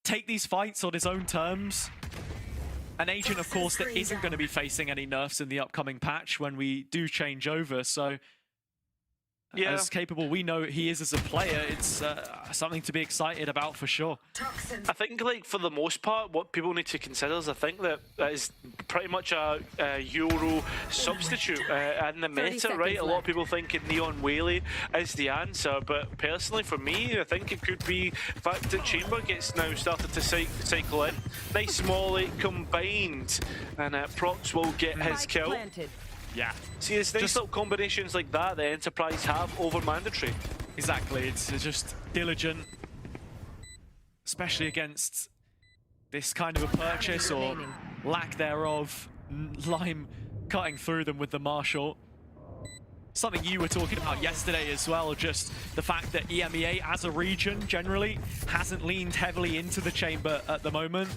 take these fights on his own terms. An agent, of course, that isn't going to be facing any nerfs in the upcoming patch when we do change over. So as capable we know he is as a player, it's something to be excited about for sure. I think, like, for the most part, what people need to consider is I think that is pretty much a Euro substitute in the meta, right? A lot of people thinking Neon Whaley is the answer, but personally for me, I think it could be the fact that Chamber gets now started to cycle in. Nice Molly combined, and Prox will get his kill. Yeah. See, it's nice little combinations like that the Enterprise have over Mandatory. Exactly, it's just diligent, especially against this kind of a purchase or lack thereof. Lime cutting through them with the Marshal. Something you were talking about yesterday as well, just the fact that EMEA as a region generally hasn't leaned heavily into the Chamber at the moment,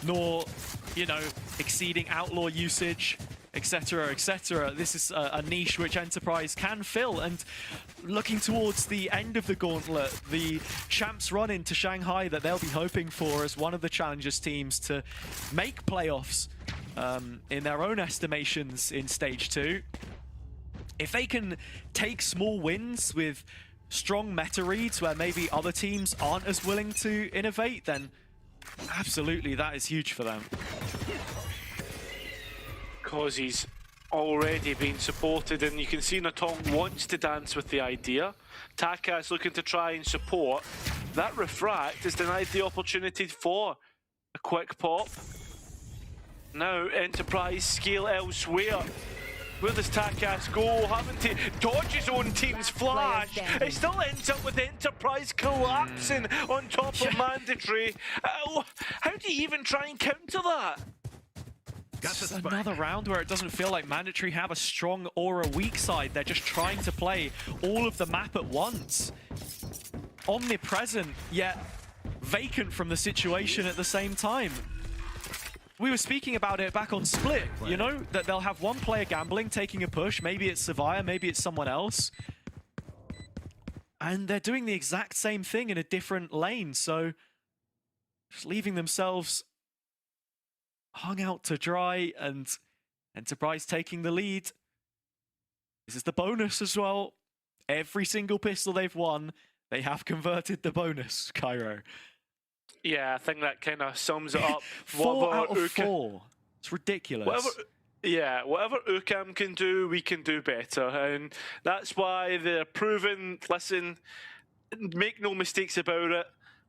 nor, you know, exceeding Outlaw usage, etc, etc. This is a niche which Enterprise can fill, and looking towards the end of the gauntlet, the champs run into Shanghai that they'll be hoping for as one of the Challengers teams to make playoffs in their own estimations in Stage 2. If they can take small wins with strong meta reads where maybe other teams aren't as willing to innovate, then absolutely that is huge for them. Because he's already been supported, and you can see Natong wants to dance with the idea. Taka's looking to try and support. That Refract has denied the opportunity for a quick pop. Now Enterprise scale elsewhere. Where does Takas go? Having to dodge his own team's flash. It still ends up with Enterprise collapsing on top of Mandatory. How do you even try and counter that? It's another round where it doesn't feel like Mandatory have a strong or a weak side. They're just trying to play all of the map at once. Omnipresent, yet vacant from the situation at the same time. We were speaking about it back on Split, you know, that they'll have one player gambling, taking a push. Maybe it's Savaya, maybe it's someone else. And they're doing the exact same thing in a different lane, so just leaving themselves hung out to dry, and Enterprise taking the lead. This is the bonus as well. Every single pistol they've won, they have converted the bonus, Cairo. Yeah, I think that kind of sums it up. 4 out of 4. It's ridiculous. Whatever UCAM can do, we can do better. And that's why they're proven, listen, make no mistakes about it.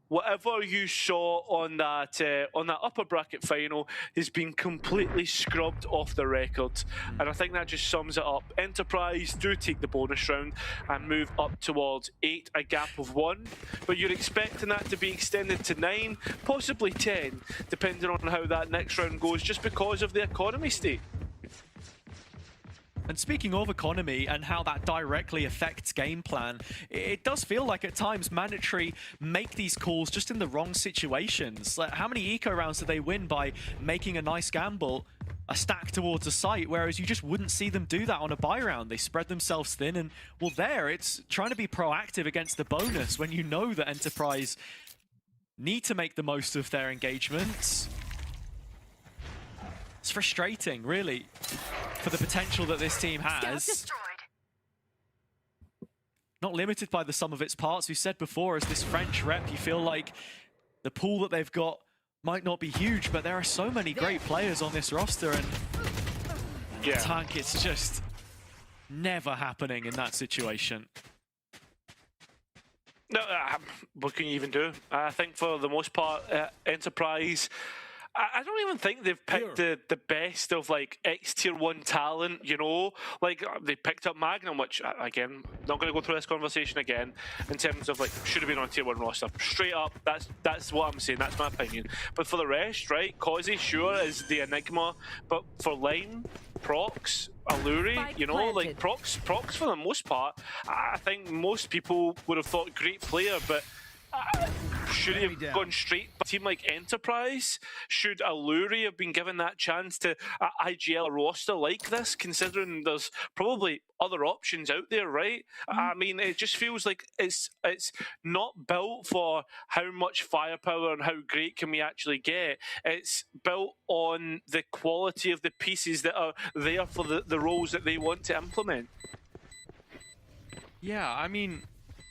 Whatever you saw on that upper bracket final has been completely scrubbed off the record, and I think that just sums it up. Enterprise do take the bonus round and move up towards 8, a gap of 1, but you're expecting that to be extended to 9, possibly 10, depending on how that next round goes, just because of the economy state. And speaking of economy and how that directly affects game plan, it does feel like at times Mandatory make these calls just in the wrong situations. Like, how many eco rounds do they win by making a nice gamble, a stack towards a site, whereas you just wouldn't see them do that on a buy round? They spread themselves thin, and well, there it's trying to be proactive against the bonus when you know that Enterprise need to make the most of their engagements. It's frustrating, really, for the potential that this team has. Not limited by the sum of its parts. We said before, as this French rep, you feel like the pool that they've got might not be huge, but there are so many great players on this roster, and Tank, it's just never happening in that situation. No, what can you even do? I think for the most part, Enterprise, I don't even think they've picked the best of, like, X-Tier 1 talent, you know? Like, they picked up Magnum, which, again, not going to go through this conversation again, in terms of, like, should have been on a Tier 1 roster. Straight up, that's what I'm saying, that's my opinion. But for the rest, right, Causey, sure, is the enigma, but for Lime, Prox, Alluri, you know, like, Prox for the most part, I think most people would have thought great player, but should he have gone straight to a team like Enterprise? Should Alluri have been given that chance to IGL roster like this, considering there's probably other options out there, right? I mean, it just feels like it's not built for how much firepower and how great can we actually get. It's built on the quality of the pieces that are there for the roles that they want to implement. Yeah, I mean,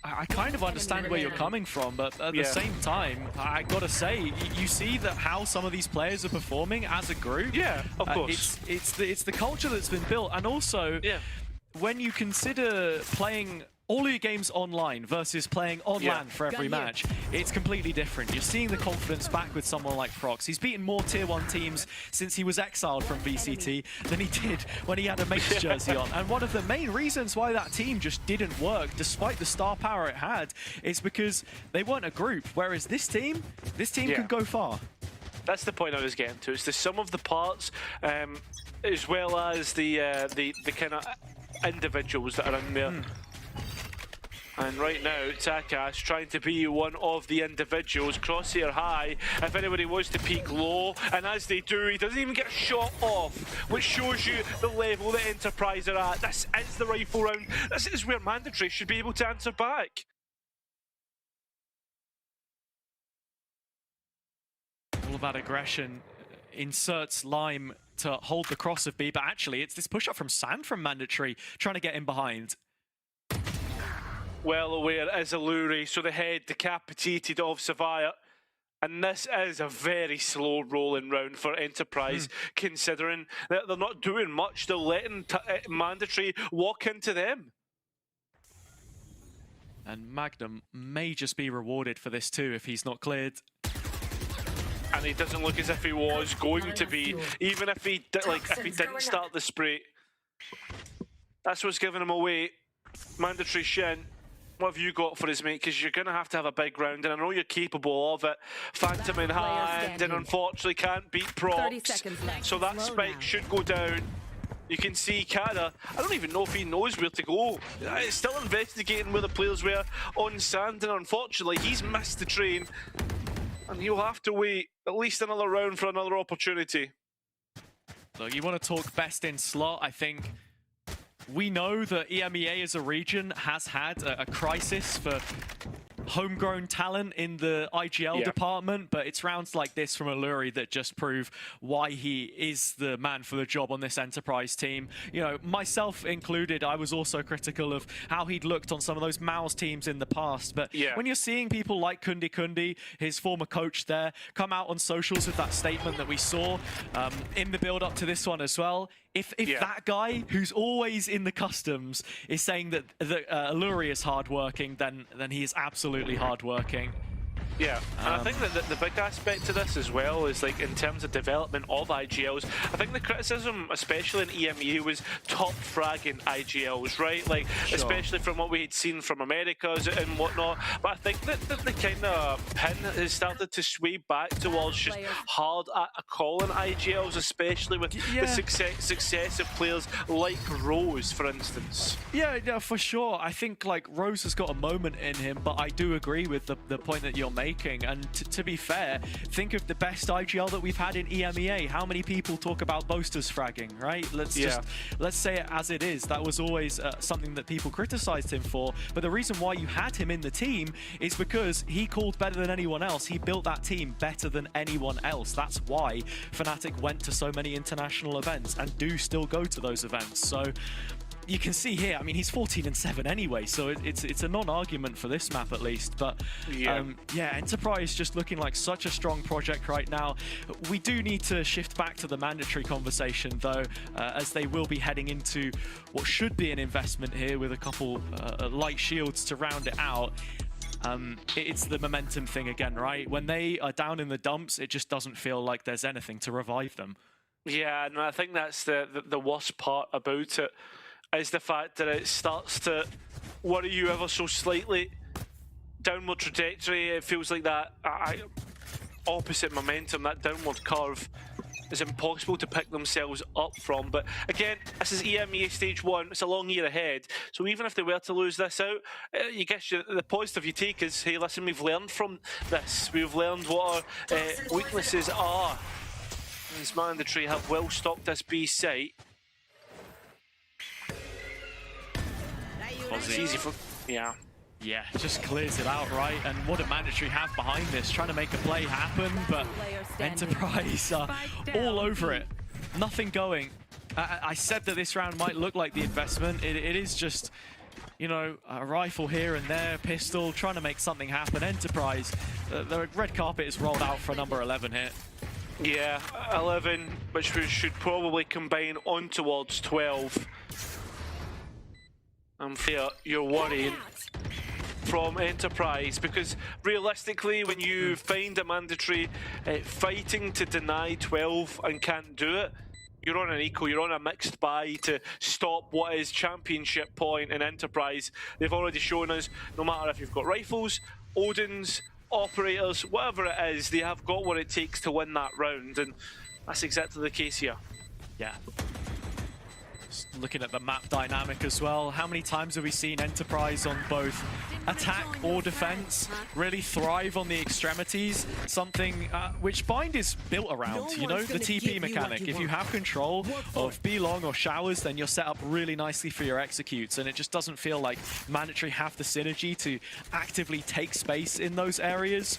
I kind of understand where you're coming from, but at the same time, I gotta say, you see that how some of these players are performing as a group. Yeah, of course. It's the culture that's been built, and also when you consider playing all of your games online versus playing on LAN for every match, it's completely different. You're seeing the confidence back with someone like Prox. He's beaten more Tier 1 teams since he was exiled from VCT than he did when he had a mate's jersey on. And one of the main reasons why that team just didn't work, despite the star power it had, is because they weren't a group. Whereas this team can go far. That's the point I was getting to. It's the sum of the parts, as well as the kind of individuals that are in there. And right now, Taka's trying to be one of the individuals. Crosshair high, if anybody wants to peek low, and as they do, he doesn't even get a shot off, which shows you the level that Enterprise are at. This is the rifle round. This is where Mandatory should be able to answer back. All of that aggression inserts Lime to hold the cross of B, but actually it's this push-up from Sand from Mandatory, trying to get in behind. Well aware is Alluri, so the head decapitated of Savaya. And this is a very slow rolling round for Enterprise, considering that they're not doing much. They're letting Mandatory walk into them. And Magnum may just be rewarded for this too if he's not cleared. And he doesn't look as if he was going to be, even if he didn't start the spray. That's what's giving him away. Mandatory Shin. What have you got for us, mate? Because you're going to have a big round, and I know you're capable of it. Phantom in hand, and unfortunately can't beat Prox. So that spike should go down. You can see Kara, I don't even know if he knows where to go. He's still investigating where the players were on Sand, and unfortunately he's missed the train. And he'll have to wait at least another round for another opportunity. Look, you want to talk best in slot, I think. We know that EMEA as a region has had a crisis for homegrown talent in the IGL department, but it's rounds like this from Alluri that just prove why he is the man for the job on this Enterprise team. You know, myself included, I was also critical of how he'd looked on some of those Mouse teams in the past, but when you're seeing people like Kundi Kundi, his former coach there, come out on socials with that statement that we saw in the build-up to this one as well, if that guy who's always in the customs is saying that Alluri is hardworking, then he is absolutely hardworking. Yeah, and I think that the big aspect to this as well is, like, in terms of development of IGLs, I think the criticism, especially in EMEA, was top fragging IGLs, right? Like, especially from what we had seen from Americas and whatnot. But I think that the kind of pin has started to sway back towards just hard at calling IGLs, especially with the success of players like Rose, for instance. Yeah, for sure. I think, like, Rose has got a moment in him, but I do agree with the point that you're making. And to be fair, think of the best IGL that we've had in EMEA. How many people talk about boasters fragging, right? Let's say it as it is. That was always something that people criticized him for. But the reason why you had him in the team is because he called better than anyone else. He built that team better than anyone else. That's why Fnatic went to so many international events and do still go to those events. So you can see here, I mean, he's 14-7 anyway, so it's a non-argument for this map at least. But Enterprise just looking like such a strong project right now. We do need to shift back to the Mandatory conversation though, as they will be heading into what should be an investment here with a couple light shields to round it out. It's the momentum thing again, right? When they are down in the dumps, it just doesn't feel like there's anything to revive them. Yeah, and I think that's the worst part about it, is the fact that it starts to worry you ever so slightly. Downward trajectory, it feels like that opposite momentum, that downward curve is impossible to pick themselves up from. But again, this is EMEA Stage 1, it's a long year ahead, so even if they were to lose this out, you guess the positive you take is, hey listen, we've learned from this, we've learned what our weaknesses are. As Mandatory have well stocked this B site. It's easy for... Yeah, just clears it out, right? And what did Mandatory have behind this? Trying to make a play happen, but Enterprise are all over it. Nothing going. I said that this round might look like the investment. It is just you know, a rifle here and there, pistol, trying to make something happen. Enterprise, the red carpet is rolled out for number 11 here. Yeah, 11, which we should probably combine on towards 12. And Freya, you're worrying from Enterprise, because realistically, when you find a mandatory fighting to deny 12 and can't do it, you're on an equal, you're on a mixed buy to stop what is championship point in Enterprise. They've already shown us, no matter if you've got rifles, Odins, operators, whatever it is, they have got what it takes to win that round, and that's exactly the case here. Yeah. Just looking at the map dynamic as well, how many times have we seen Enterprise on both attack or defense really thrive on the extremities? Something which Bind is built around, you know, the TP mechanic. If you have control of B-Long or Showers, then you're set up really nicely for your executes, and it just doesn't feel like Mandatory have the synergy to actively take space in those areas.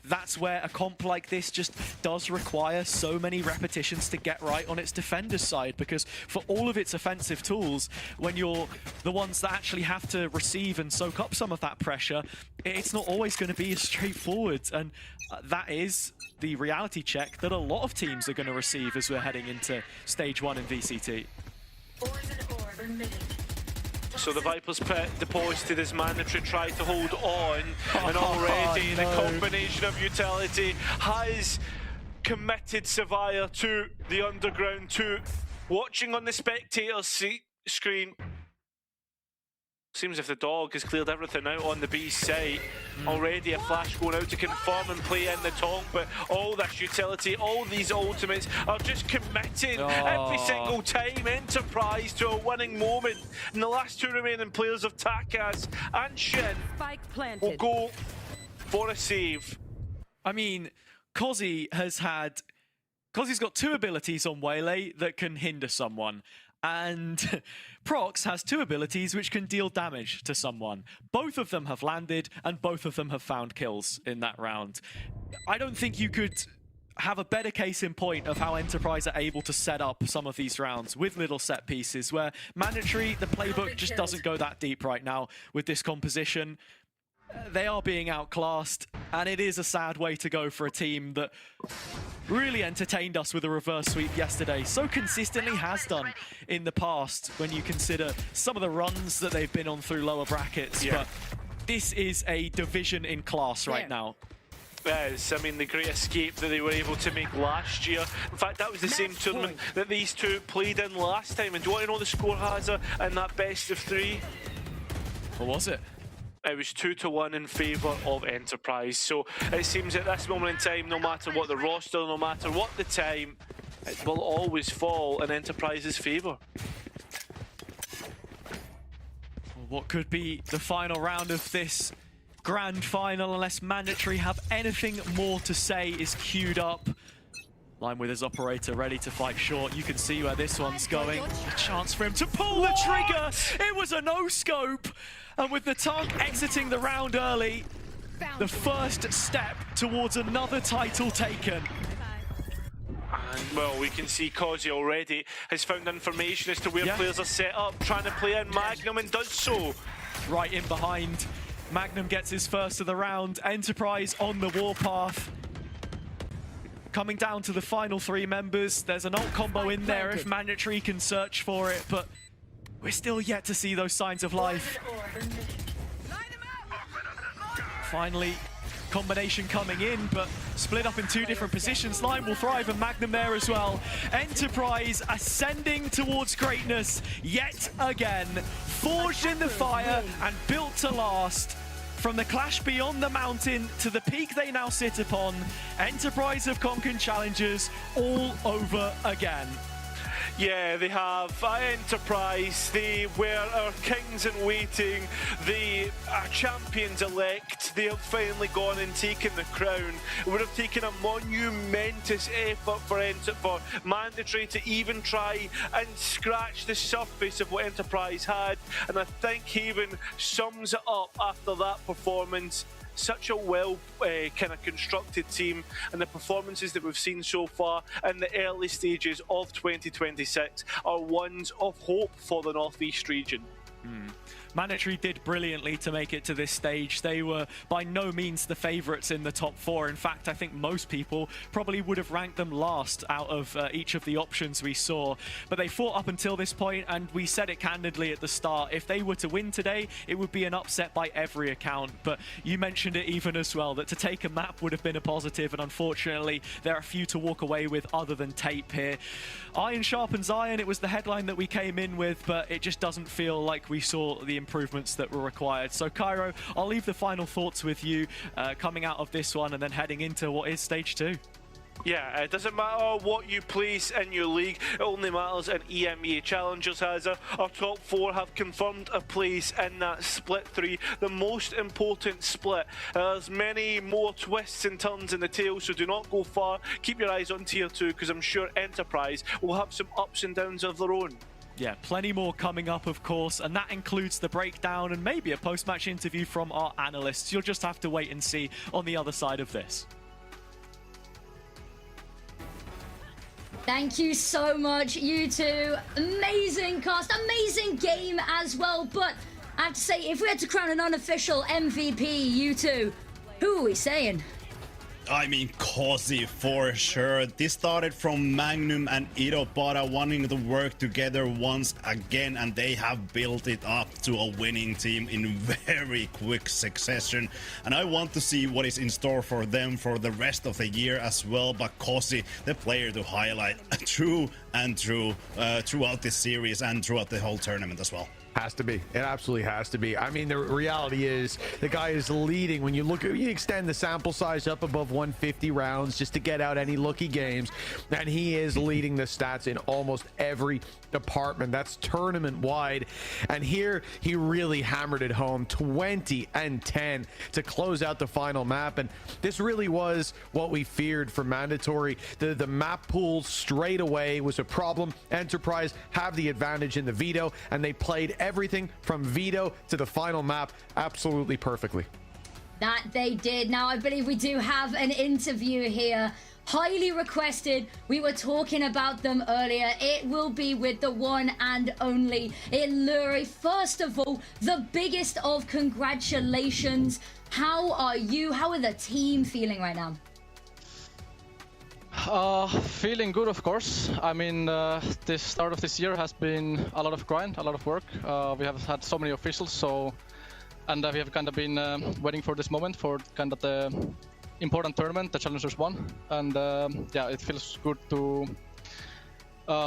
That's where a comp like this just does require so many repetitions to get right on its defender's side, because for all of its offensive tools, when you're the ones that actually have to receive and soak up some of that pressure, it's not always going to be as straightforward, and that is the reality check that a lot of teams are going to receive as we're heading into Stage 1 in VCT. So the Viper's Pit deposited as mandatory, tried to hold on, and already the combination of utility has committed Savaya to the underground, to watching on the spectator screen. Seems if the dog has cleared everything out on the B site. Already a flash going out to confirm and play in the tonk, but all this utility, all these ultimates are just committing every single time Enterprise to a winning moment. And the last two remaining players of Takas and Shin will go for a save. I mean, Kozi Kozi's got two abilities on Waylay that can hinder someone. And Prox has two abilities which can deal damage to someone. Both of them have landed, and both of them have found kills in that round. I don't think you could have a better case in point of how Enterprise are able to set up some of these rounds with little set pieces, where mandatory, the playbook just doesn't go that deep right now with this composition. They are being outclassed, and it is a sad way to go for a team that really entertained us with a reverse sweep yesterday. So consistently has done in the past when you consider some of the runs that they've been on through lower brackets. Yeah. But this is a division in class right now. Yes, I mean, the great escape that they were able to make last year. In fact, that was the same tournament that these two played in last time. And do you want to know the score, Hazza, in that best of three? What was it? It was 2-1 in favour of Enterprise. So it seems at this moment in time, no matter what the roster, no matter what the time, it will always fall in Enterprise's favour. What could be the final round of this grand final, unless mandatory have anything more to say, is queued up. Line with his operator ready to fight short. You can see where this one's going. A chance for him to pull the trigger. It was a no-scope. And with the Tonk exiting the round early, the first step towards another title taken. And, well, we can see Kozi already has found information as to where players are set up, trying to play in Magnum, and does so. Right in behind. Magnum gets his first of the round. Enterprise on the warpath. Coming down to the final three members. There's an ult combo in there if mandatory can search for it, but we're still yet to see those signs of life. Finally, combination coming in, but split up in two different positions. Line will thrive, and Magnum there as well. Enterprise ascending towards greatness yet again. Forged in the fire and built to last. From the clash beyond the mountain to the peak they now sit upon, Enterprise have conquered challengers all over again. Yeah, they have. Enterprise, they were our kings in waiting, the champions-elect. They have finally gone and taken the crown. It would have taken a monumentous effort for mandatory to even try and scratch the surface of what Enterprise had, and I think Haven sums it up after that performance. Such a well kind of constructed team, and the performances that we've seen so far in the early stages of 2026 are ones of hope for the Northeast region. Mandatory did brilliantly to make it to this stage. They were by no means the favourites in the top 4. In fact, I think most people probably would have ranked them last out of each of the options we saw. But they fought up until this point, and we said it candidly at the start. If they were to win today, it would be an upset by every account. But you mentioned it even as well, that to take a map would have been a positive, and unfortunately, there are few to walk away with other than Tape here. Iron sharpens iron. It was the headline that we came in with, but it just doesn't feel like we saw the improvements that were required. So Cairo, I'll leave the final thoughts with you coming out of this one and then heading into what is stage 2. Yeah, it doesn't matter what you place in your league, it only matters in EMEA Challengers has our top 4 have confirmed a place in that split 3, the most important split. There's many more twists and turns in the tail, so do not go far. Keep your eyes on tier 2, because I'm sure Enterprise will have some ups and downs of their own. Yeah, plenty more coming up, of course, and that includes the breakdown and maybe a post-match interview from our analysts. You'll just have to wait and see on the other side of this. Thank you so much, you two. Amazing cast, amazing game as well. But I have to say, if we had to crown an unofficial MVP, you two, who are we saying? I mean, Cozy for sure. This started from Magnum and Irobara wanting to work together once again, and they have built it up to a winning team in very quick succession. And I want to see what is in store for them for the rest of the year as well. But Cozy, the player to highlight true and true throughout this series and throughout the whole tournament as well. Has to be. It absolutely has to be. I mean, the reality is the guy is leading. When you look at, you extend the sample size up above 150 rounds just to get out any lucky games, and he is leading the stats in almost every department. That's tournament wide. And here he really hammered it home, 20 and 10 to close out the final map. And this really was what we feared for Mandatory. The map pool straight away was a problem. Enterprise have the advantage in the veto, and they played everything from veto to the final map absolutely perfectly. That they did. Now, I believe we do have an interview here. Highly requested. We were talking about them earlier. It will be with the one and only Illuri. First of all, the biggest of congratulations. How are you? How are the team feeling right now? Feeling good, of course. I mean, this start of this year has been a lot of grind, a lot of work. We have had so many officials, and we have kind of been waiting for this moment for kind of the important tournament, the Challengers 1. And yeah, it feels good to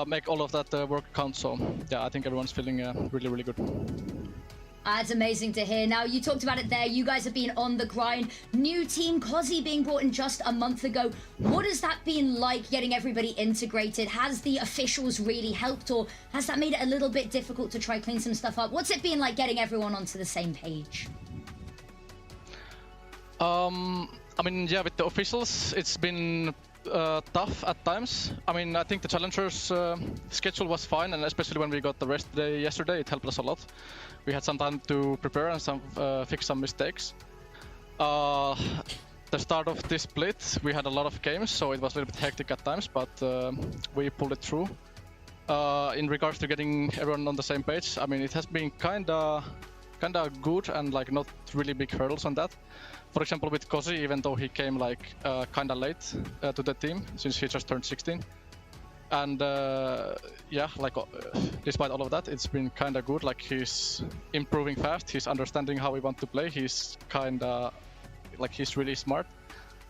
make all of that work count. So yeah, I think everyone's feeling really, really good. That's amazing to hear. Now, you talked about it there. You guys have been on the grind. New team, Cozy being brought in just a month ago. What has that been like, getting everybody integrated? Has the officials really helped, or has that made it a little bit difficult to try clean some stuff up? What's it been like getting everyone onto the same page? I mean, yeah, with the officials, it's been tough at times. I mean, I think the Challengers schedule was fine, and especially when we got the rest day yesterday, it helped us a lot. We had some time to prepare and fix some mistakes. The start of this split, we had a lot of games, so it was a little bit hectic at times, but we pulled it through. In regards to getting everyone on the same page, I mean, it has been kinda good and like not really big hurdles on that. For example, with Cozy, even though he came like kinda late to the team since he just turned 16. And yeah, like despite all of that, it's been kinda good. Like, he's improving fast, he's understanding how we want to play, he's kinda like, he's really smart,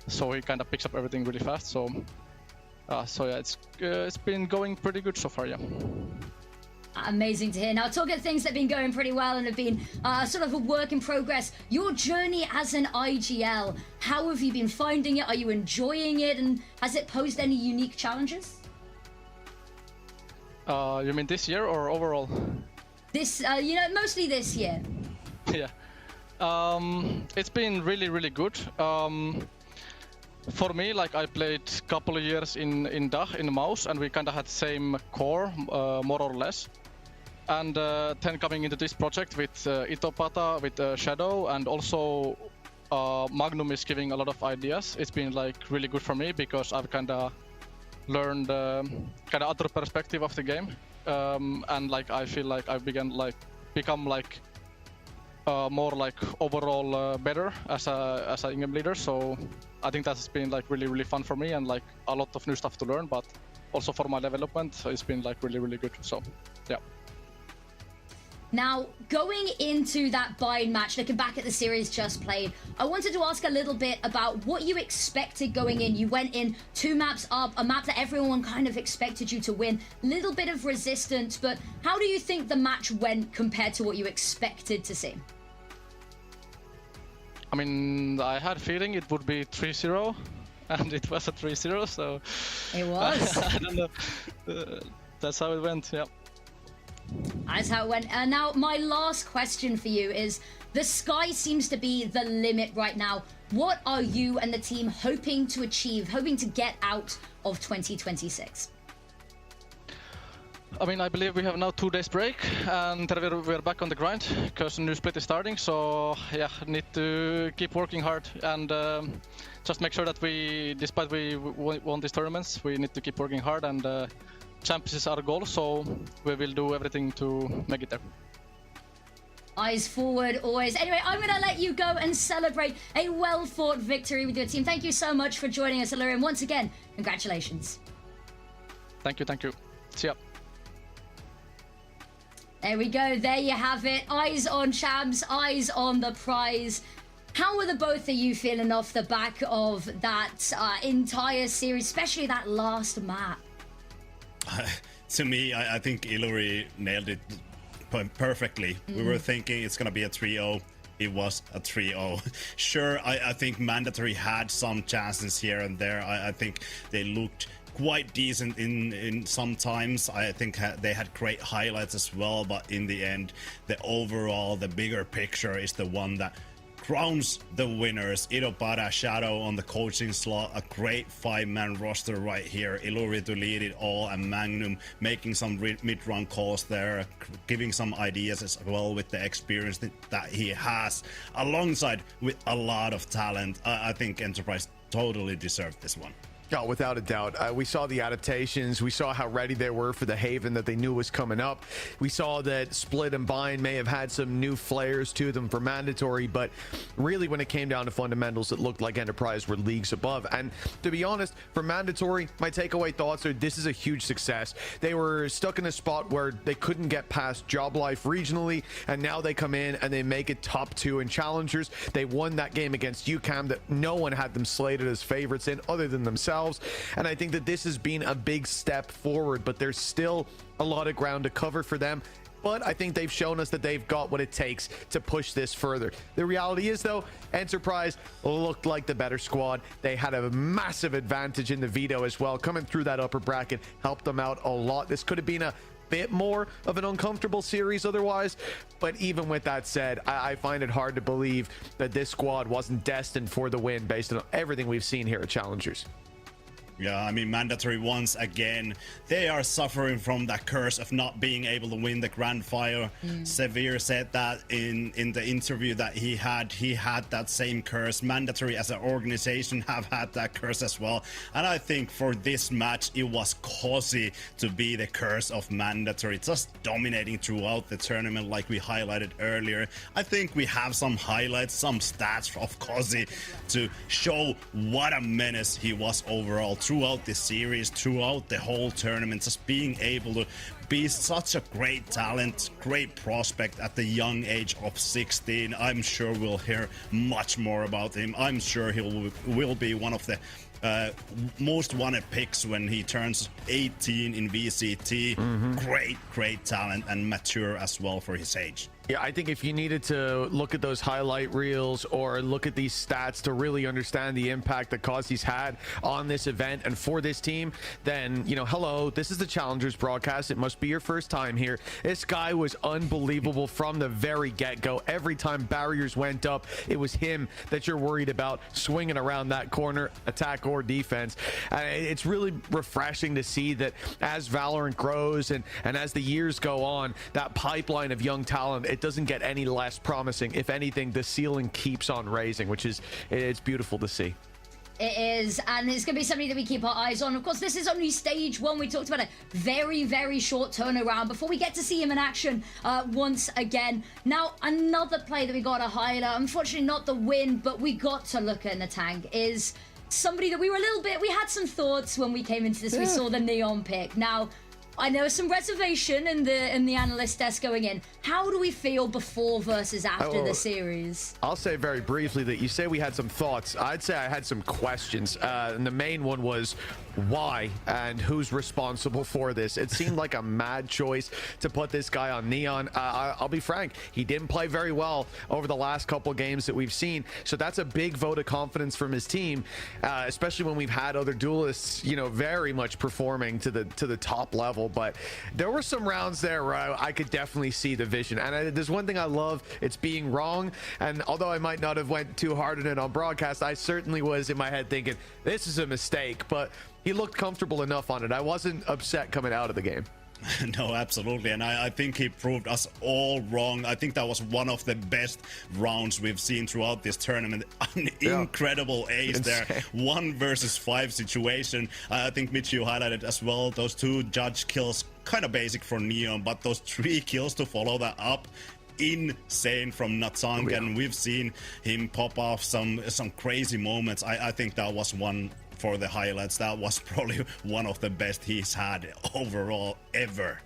so he kinda picks up everything really fast. So yeah, it's been going pretty good so far. Yeah. Amazing to hear. Now, talking of things that have been going pretty well and have been sort of a work in progress, your journey as an IGL, how have you been finding it? Are you enjoying it? And has it posed any unique challenges? You mean this year or overall? This, you know, mostly this year. Yeah. It's been really, really good. For me, like, I played a couple of years in DACH, in Mouse, and we kind of had the same core, more or less. And then coming into this project with Itopata, with Shadow, and also Magnum is giving a lot of ideas. It's been like really good for me because I've kind of learned kind of other perspective of the game, and like I feel like I've become like more like overall better as a in-game leader. So I think that's been like really fun for me and like a lot of new stuff to learn, but also for my development, it's been like really good. So yeah. Now, going into that bind match, looking back at the series just played, I wanted to ask a little bit about what you expected going in. You went in 2 maps up, a map that everyone kind of expected you to win. Little bit of resistance, but how do you think the match went compared to what you expected to see? I mean, I had a feeling it would be 3-0, and it was a 3-0, so... It was. I don't know. That's how it went, yeah. That's how it went. Now, my last question for you is, the sky seems to be the limit right now. What are you and the team hoping to achieve, hoping to get out of 2026? I mean, I believe we have now 2 days break, and we're back on the grind because the new split is starting. So yeah, need to keep working hard and just make sure that we, despite we won these tournaments, we need to keep working hard, and champions is our goal. So we will do everything to make it there. Eyes forward, always. Anyway, I'm going to let you go and celebrate a well-fought victory with your team. Thank you so much for joining us, Illyrian. Once again, congratulations. Thank you. See ya. There we go. There you have it. Eyes on champs, eyes on the prize. How are the both of you feeling off the back of that entire series, especially that last map? To me, I think Illyri nailed it perfectly. We were thinking it's going to be a 3-0. It was a 3-0. Sure, I think Mandatory had some chances here and there. I think they looked quite decent in sometimes. I think they had great highlights as well, but in the end, the bigger picture is the one that crowns the winners. Idobara, Shadow on the coaching slot, a great 5-man roster right here. Illyri to lead it all, and Magnum making some mid-run calls there, giving some ideas as well with the experience that he has, alongside with a lot of talent. I think Enterprise totally deserved this one. Oh, without a doubt. We saw the adaptations. We saw how ready they were for the Haven that they knew was coming up. We saw that Split and Bind may have had some new flares to them for Mandatory, but really when it came down to fundamentals, it looked like Enterprise were leagues above. And to be honest, for Mandatory, my takeaway thoughts are this is a huge success. They were stuck in a spot where they couldn't get past Job Life regionally, and now they come in and they make it top 2 in Challengers. They won that game against UCAM that no one had them slated as favorites in other than themselves. And I think that this has been a big step forward, but there's still a lot of ground to cover for them. But I think they've shown us that they've got what it takes to push this further. The reality is, though, Enterprise looked like the better squad. They had a massive advantage in the veto as well. Coming through that upper bracket helped them out a lot. This could have been a bit more of an uncomfortable series otherwise, but even with that said, I find it hard to believe that this squad wasn't destined for the win based on everything we've seen here at Challengers. Yeah, I mean, Mandatory once again, they are suffering from that curse of not being able to win the Grand Final. Severe said that in the interview that he had that same curse. Mandatory as an organization have had that curse as well. And I think for this match, it was cozy to be the curse of Mandatory, just dominating throughout the tournament like we highlighted earlier. I think we have some highlights, some stats of Cozy to show what a menace he was overall throughout the series, throughout the whole tournament, just being able to be such a great talent, great prospect at the young age of 16. I'm sure we'll hear much more about him. I'm sure he will be one of the most wanted picks when he turns 18 in VCT. Great talent and mature as well for his age. Yeah, I think if you needed to look at those highlight reels or look at these stats to really understand the impact that Cozy's had on this event and for this team, then, you know, hello, this is the Challengers broadcast. It must be your first time here. This guy was unbelievable from the very get-go. Every time barriers went up, it was him that you're worried about swinging around that corner, attack or defense. It's really refreshing to see that as Valorant grows and as the years go on, that pipeline of young talent, it doesn't get any less promising. If anything, the ceiling keeps on raising, which is, it's beautiful to see. It is, and it's going to be something that we keep our eyes on. Of course, this is only stage 1. We talked about a very, very short turnaround before we get to see him in action once again. Now, another play that we got to highlight, unfortunately not the win, but we got to look at in the tank, is somebody that we had some thoughts when we came into this. We saw the Neon pick. Now, I know some reservation in the analyst desk going in. How do we feel before versus after the series? I'll say very briefly that you say we had some thoughts. I'd say I had some questions. And the main one was why and who's responsible for this. It seemed like a mad choice to put this guy on Neon. I'll be frank, he didn't play very well over the last couple games that we've seen. So that's a big vote of confidence from his team, especially when we've had other duelists, you know, very much performing to the top level. But there were some rounds there where I could definitely see the vision. And there's one thing I love, it's being wrong. And although I might not have went too hard on it on broadcast, I certainly was in my head thinking, this is a mistake. But he looked comfortable enough on it. I wasn't upset coming out of the game. No, absolutely. And I think he proved us all wrong. I think that was one of the best rounds we've seen throughout this tournament. An incredible ace there. 1 versus 5 situation. I think Mitch, you highlighted as well. Those 2 judge kills, kind of basic for Neon, but those 3 kills to follow that up, insane from Natsang. And we've seen him pop off some crazy moments. I think that was one for the highlights. That was probably one of the best he's had overall ever.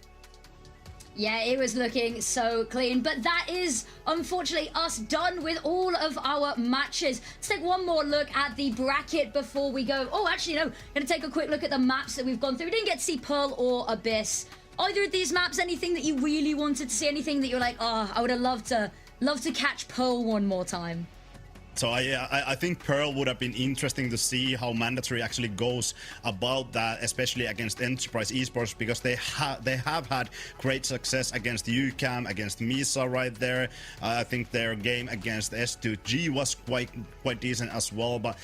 Yeah, it was looking so clean. But that is, unfortunately, us done with all of our matches. Let's take one more look at the bracket before we go. Oh, actually, no. Going to take a quick look at the maps that we've gone through. We didn't get to see Pearl or Abyss. Either of these maps, anything that you really wanted to see? Anything that you're like, oh, I would have loved to catch Pearl one more time? So I think Pearl would have been interesting to see how Mandatory actually goes about that, especially against Enterprise Esports, because they have had great success against UCAM, against Misa right there. I think their game against S2G was quite decent as well, but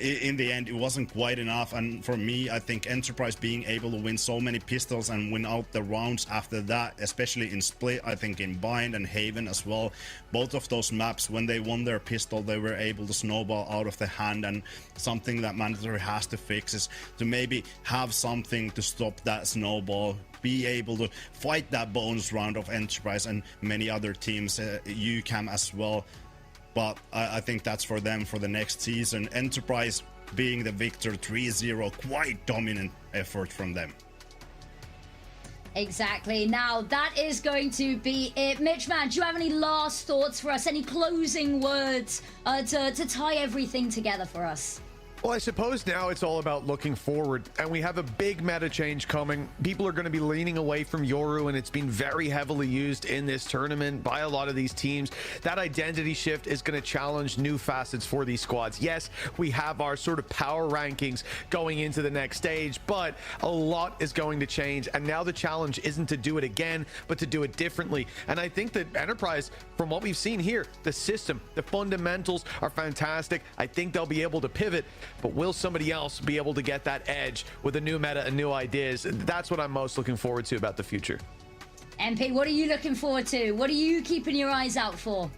in the end it wasn't quite enough. And for me, I think Enterprise being able to win so many pistols and win out the rounds after that, especially in Split, I think in Bind and Haven as well, both of those maps, when they won their pistol, they were able to snowball out of the hand. And something that Mandatory has to fix is to maybe have something to stop that snowball, be able to fight that bonus round of Enterprise and many other teams, UCAM as well. But I think that's for them for the next season. Enterprise being the victor 3-0, quite dominant effort from them. Exactly. Now, that is going to be it. Mitch, man, do you have any last thoughts for us? Any closing words to tie everything together for us? Well, I suppose now it's all about looking forward, and we have a big meta change coming. People are going to be leaning away from Yoru, and it's been very heavily used in this tournament by a lot of these teams. That identity shift is going to challenge new facets for these squads. Yes, we have our sort of power rankings going into the next stage, but a lot is going to change, and now the challenge isn't to do it again, but to do it differently. And I think that Enterprise, from what we've seen here, the system, the fundamentals are fantastic. I think they'll be able to pivot. But will somebody else be able to get that edge with a new meta and new ideas? That's what I'm most looking forward to about the future. MP, what are you looking forward to? What are you keeping your eyes out for?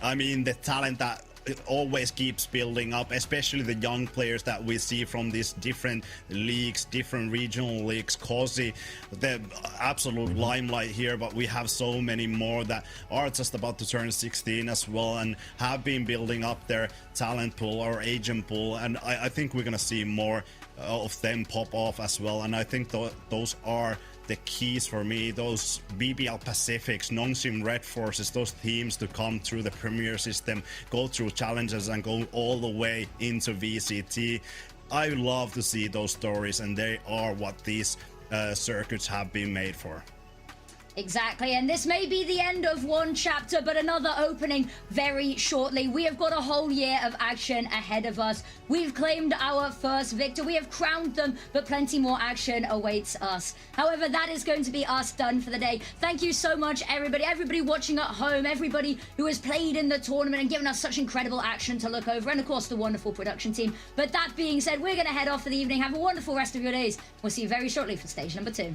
I mean, the talent that it always keeps building up, especially the young players that we see from these different leagues, different regional leagues. Cozy, the absolute limelight here, but we have so many more that are just about to turn 16 as well and have been building up their talent pool or agent pool, and I think we're gonna see more of them pop off as well. And I think those are the keys for me, those BBL Pacifics, non-sim Red Forces, those teams to come through the Premier system, go through challenges and go all the way into VCT. I love to see those stories, and they are what these circuits have been made for. Exactly, and this may be the end of one chapter, but another opening very shortly. We have got a whole year of action ahead of us. We've claimed our first victor. We have crowned them, but plenty more action awaits us. However, that is going to be us done for the day. Thank you so much, everybody watching at home, everybody who has played in the tournament and given us such incredible action to look over, and of course, the wonderful production team. But that being said, we're going to head off for the evening. Have a wonderful rest of your days. We'll see you very shortly for stage number 2.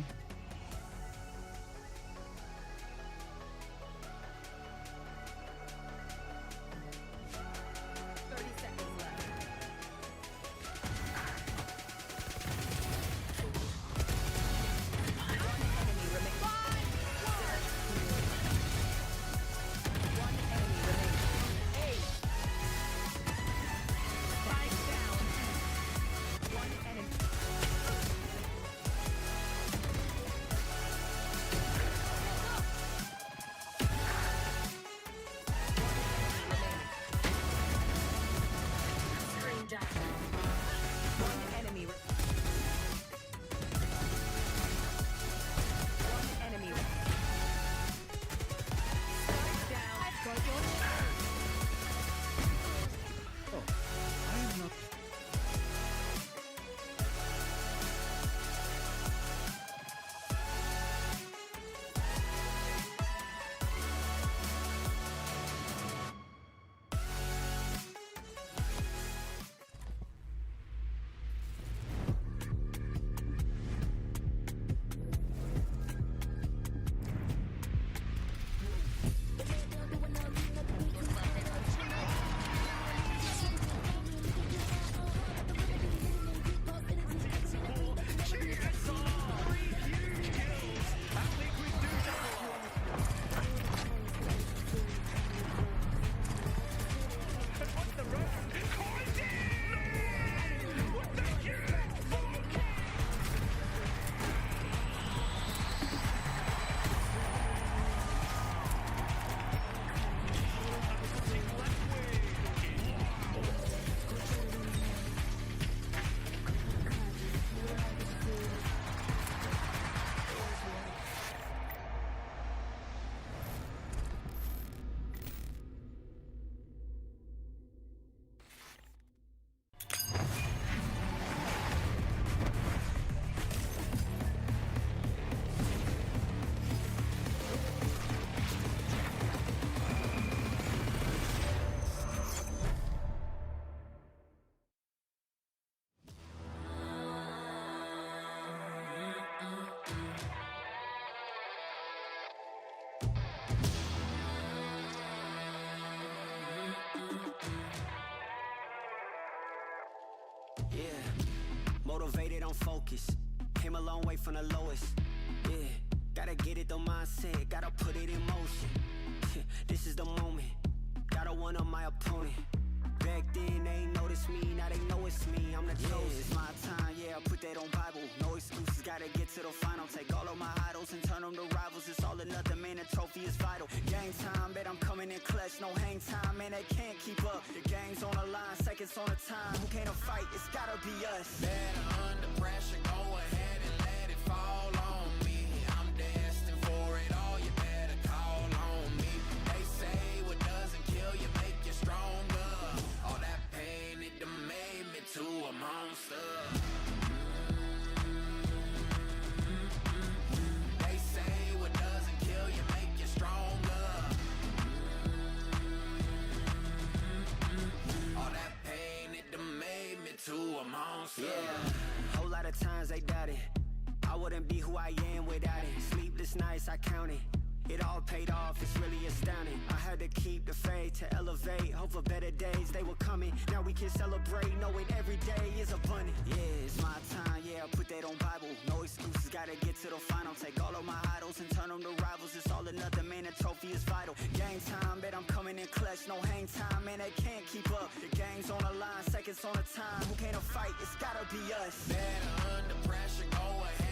Motivated, I'm focused. Came a long way from the lowest. Yeah, gotta get it, the mindset. Gotta put it in motion. This is the moment. Gotta one up my opponent. Back then they ain't noticed me, now they know it's me. I'm the chosen. It's my time, yeah, I put that on Bible. No excuses, gotta get to the final. Take all of my idols and turn them to rivals. It's all or nothing, man, the trophy is vital. Game time, bet I'm coming in clutch. No hang time, man, they can't keep up. The game's on the line, seconds on the time. Who can't fight? It's gotta be us. Better under pressure, go ahead and let it fall on me. I'm destined for it all, you better call on me. They say what doesn't kill you make you stronger. All that pain, it done made me to a monster. They say what doesn't kill you make you stronger. All that pain, it done made me to a monster. Yeah, whole lot of times they doubted I wouldn't be who I am without it. Sleepless nights, I counted. It all paid off, it's really astounding. I had to keep the faith to elevate. Hope for better days, they were coming. Now we can celebrate, knowing every day is abundant. Yeah, it's my time, yeah, I put that on Bible. No excuses, gotta get to the final. Take all of my idols and turn them to rivals. It's all or nothing, man, the trophy is vital. Game time, bet I'm coming in clutch. No hang time, man, they can't keep up. The game's on the line, seconds on the time. Who can't fight? It's gotta be us. Better under pressure, go ahead.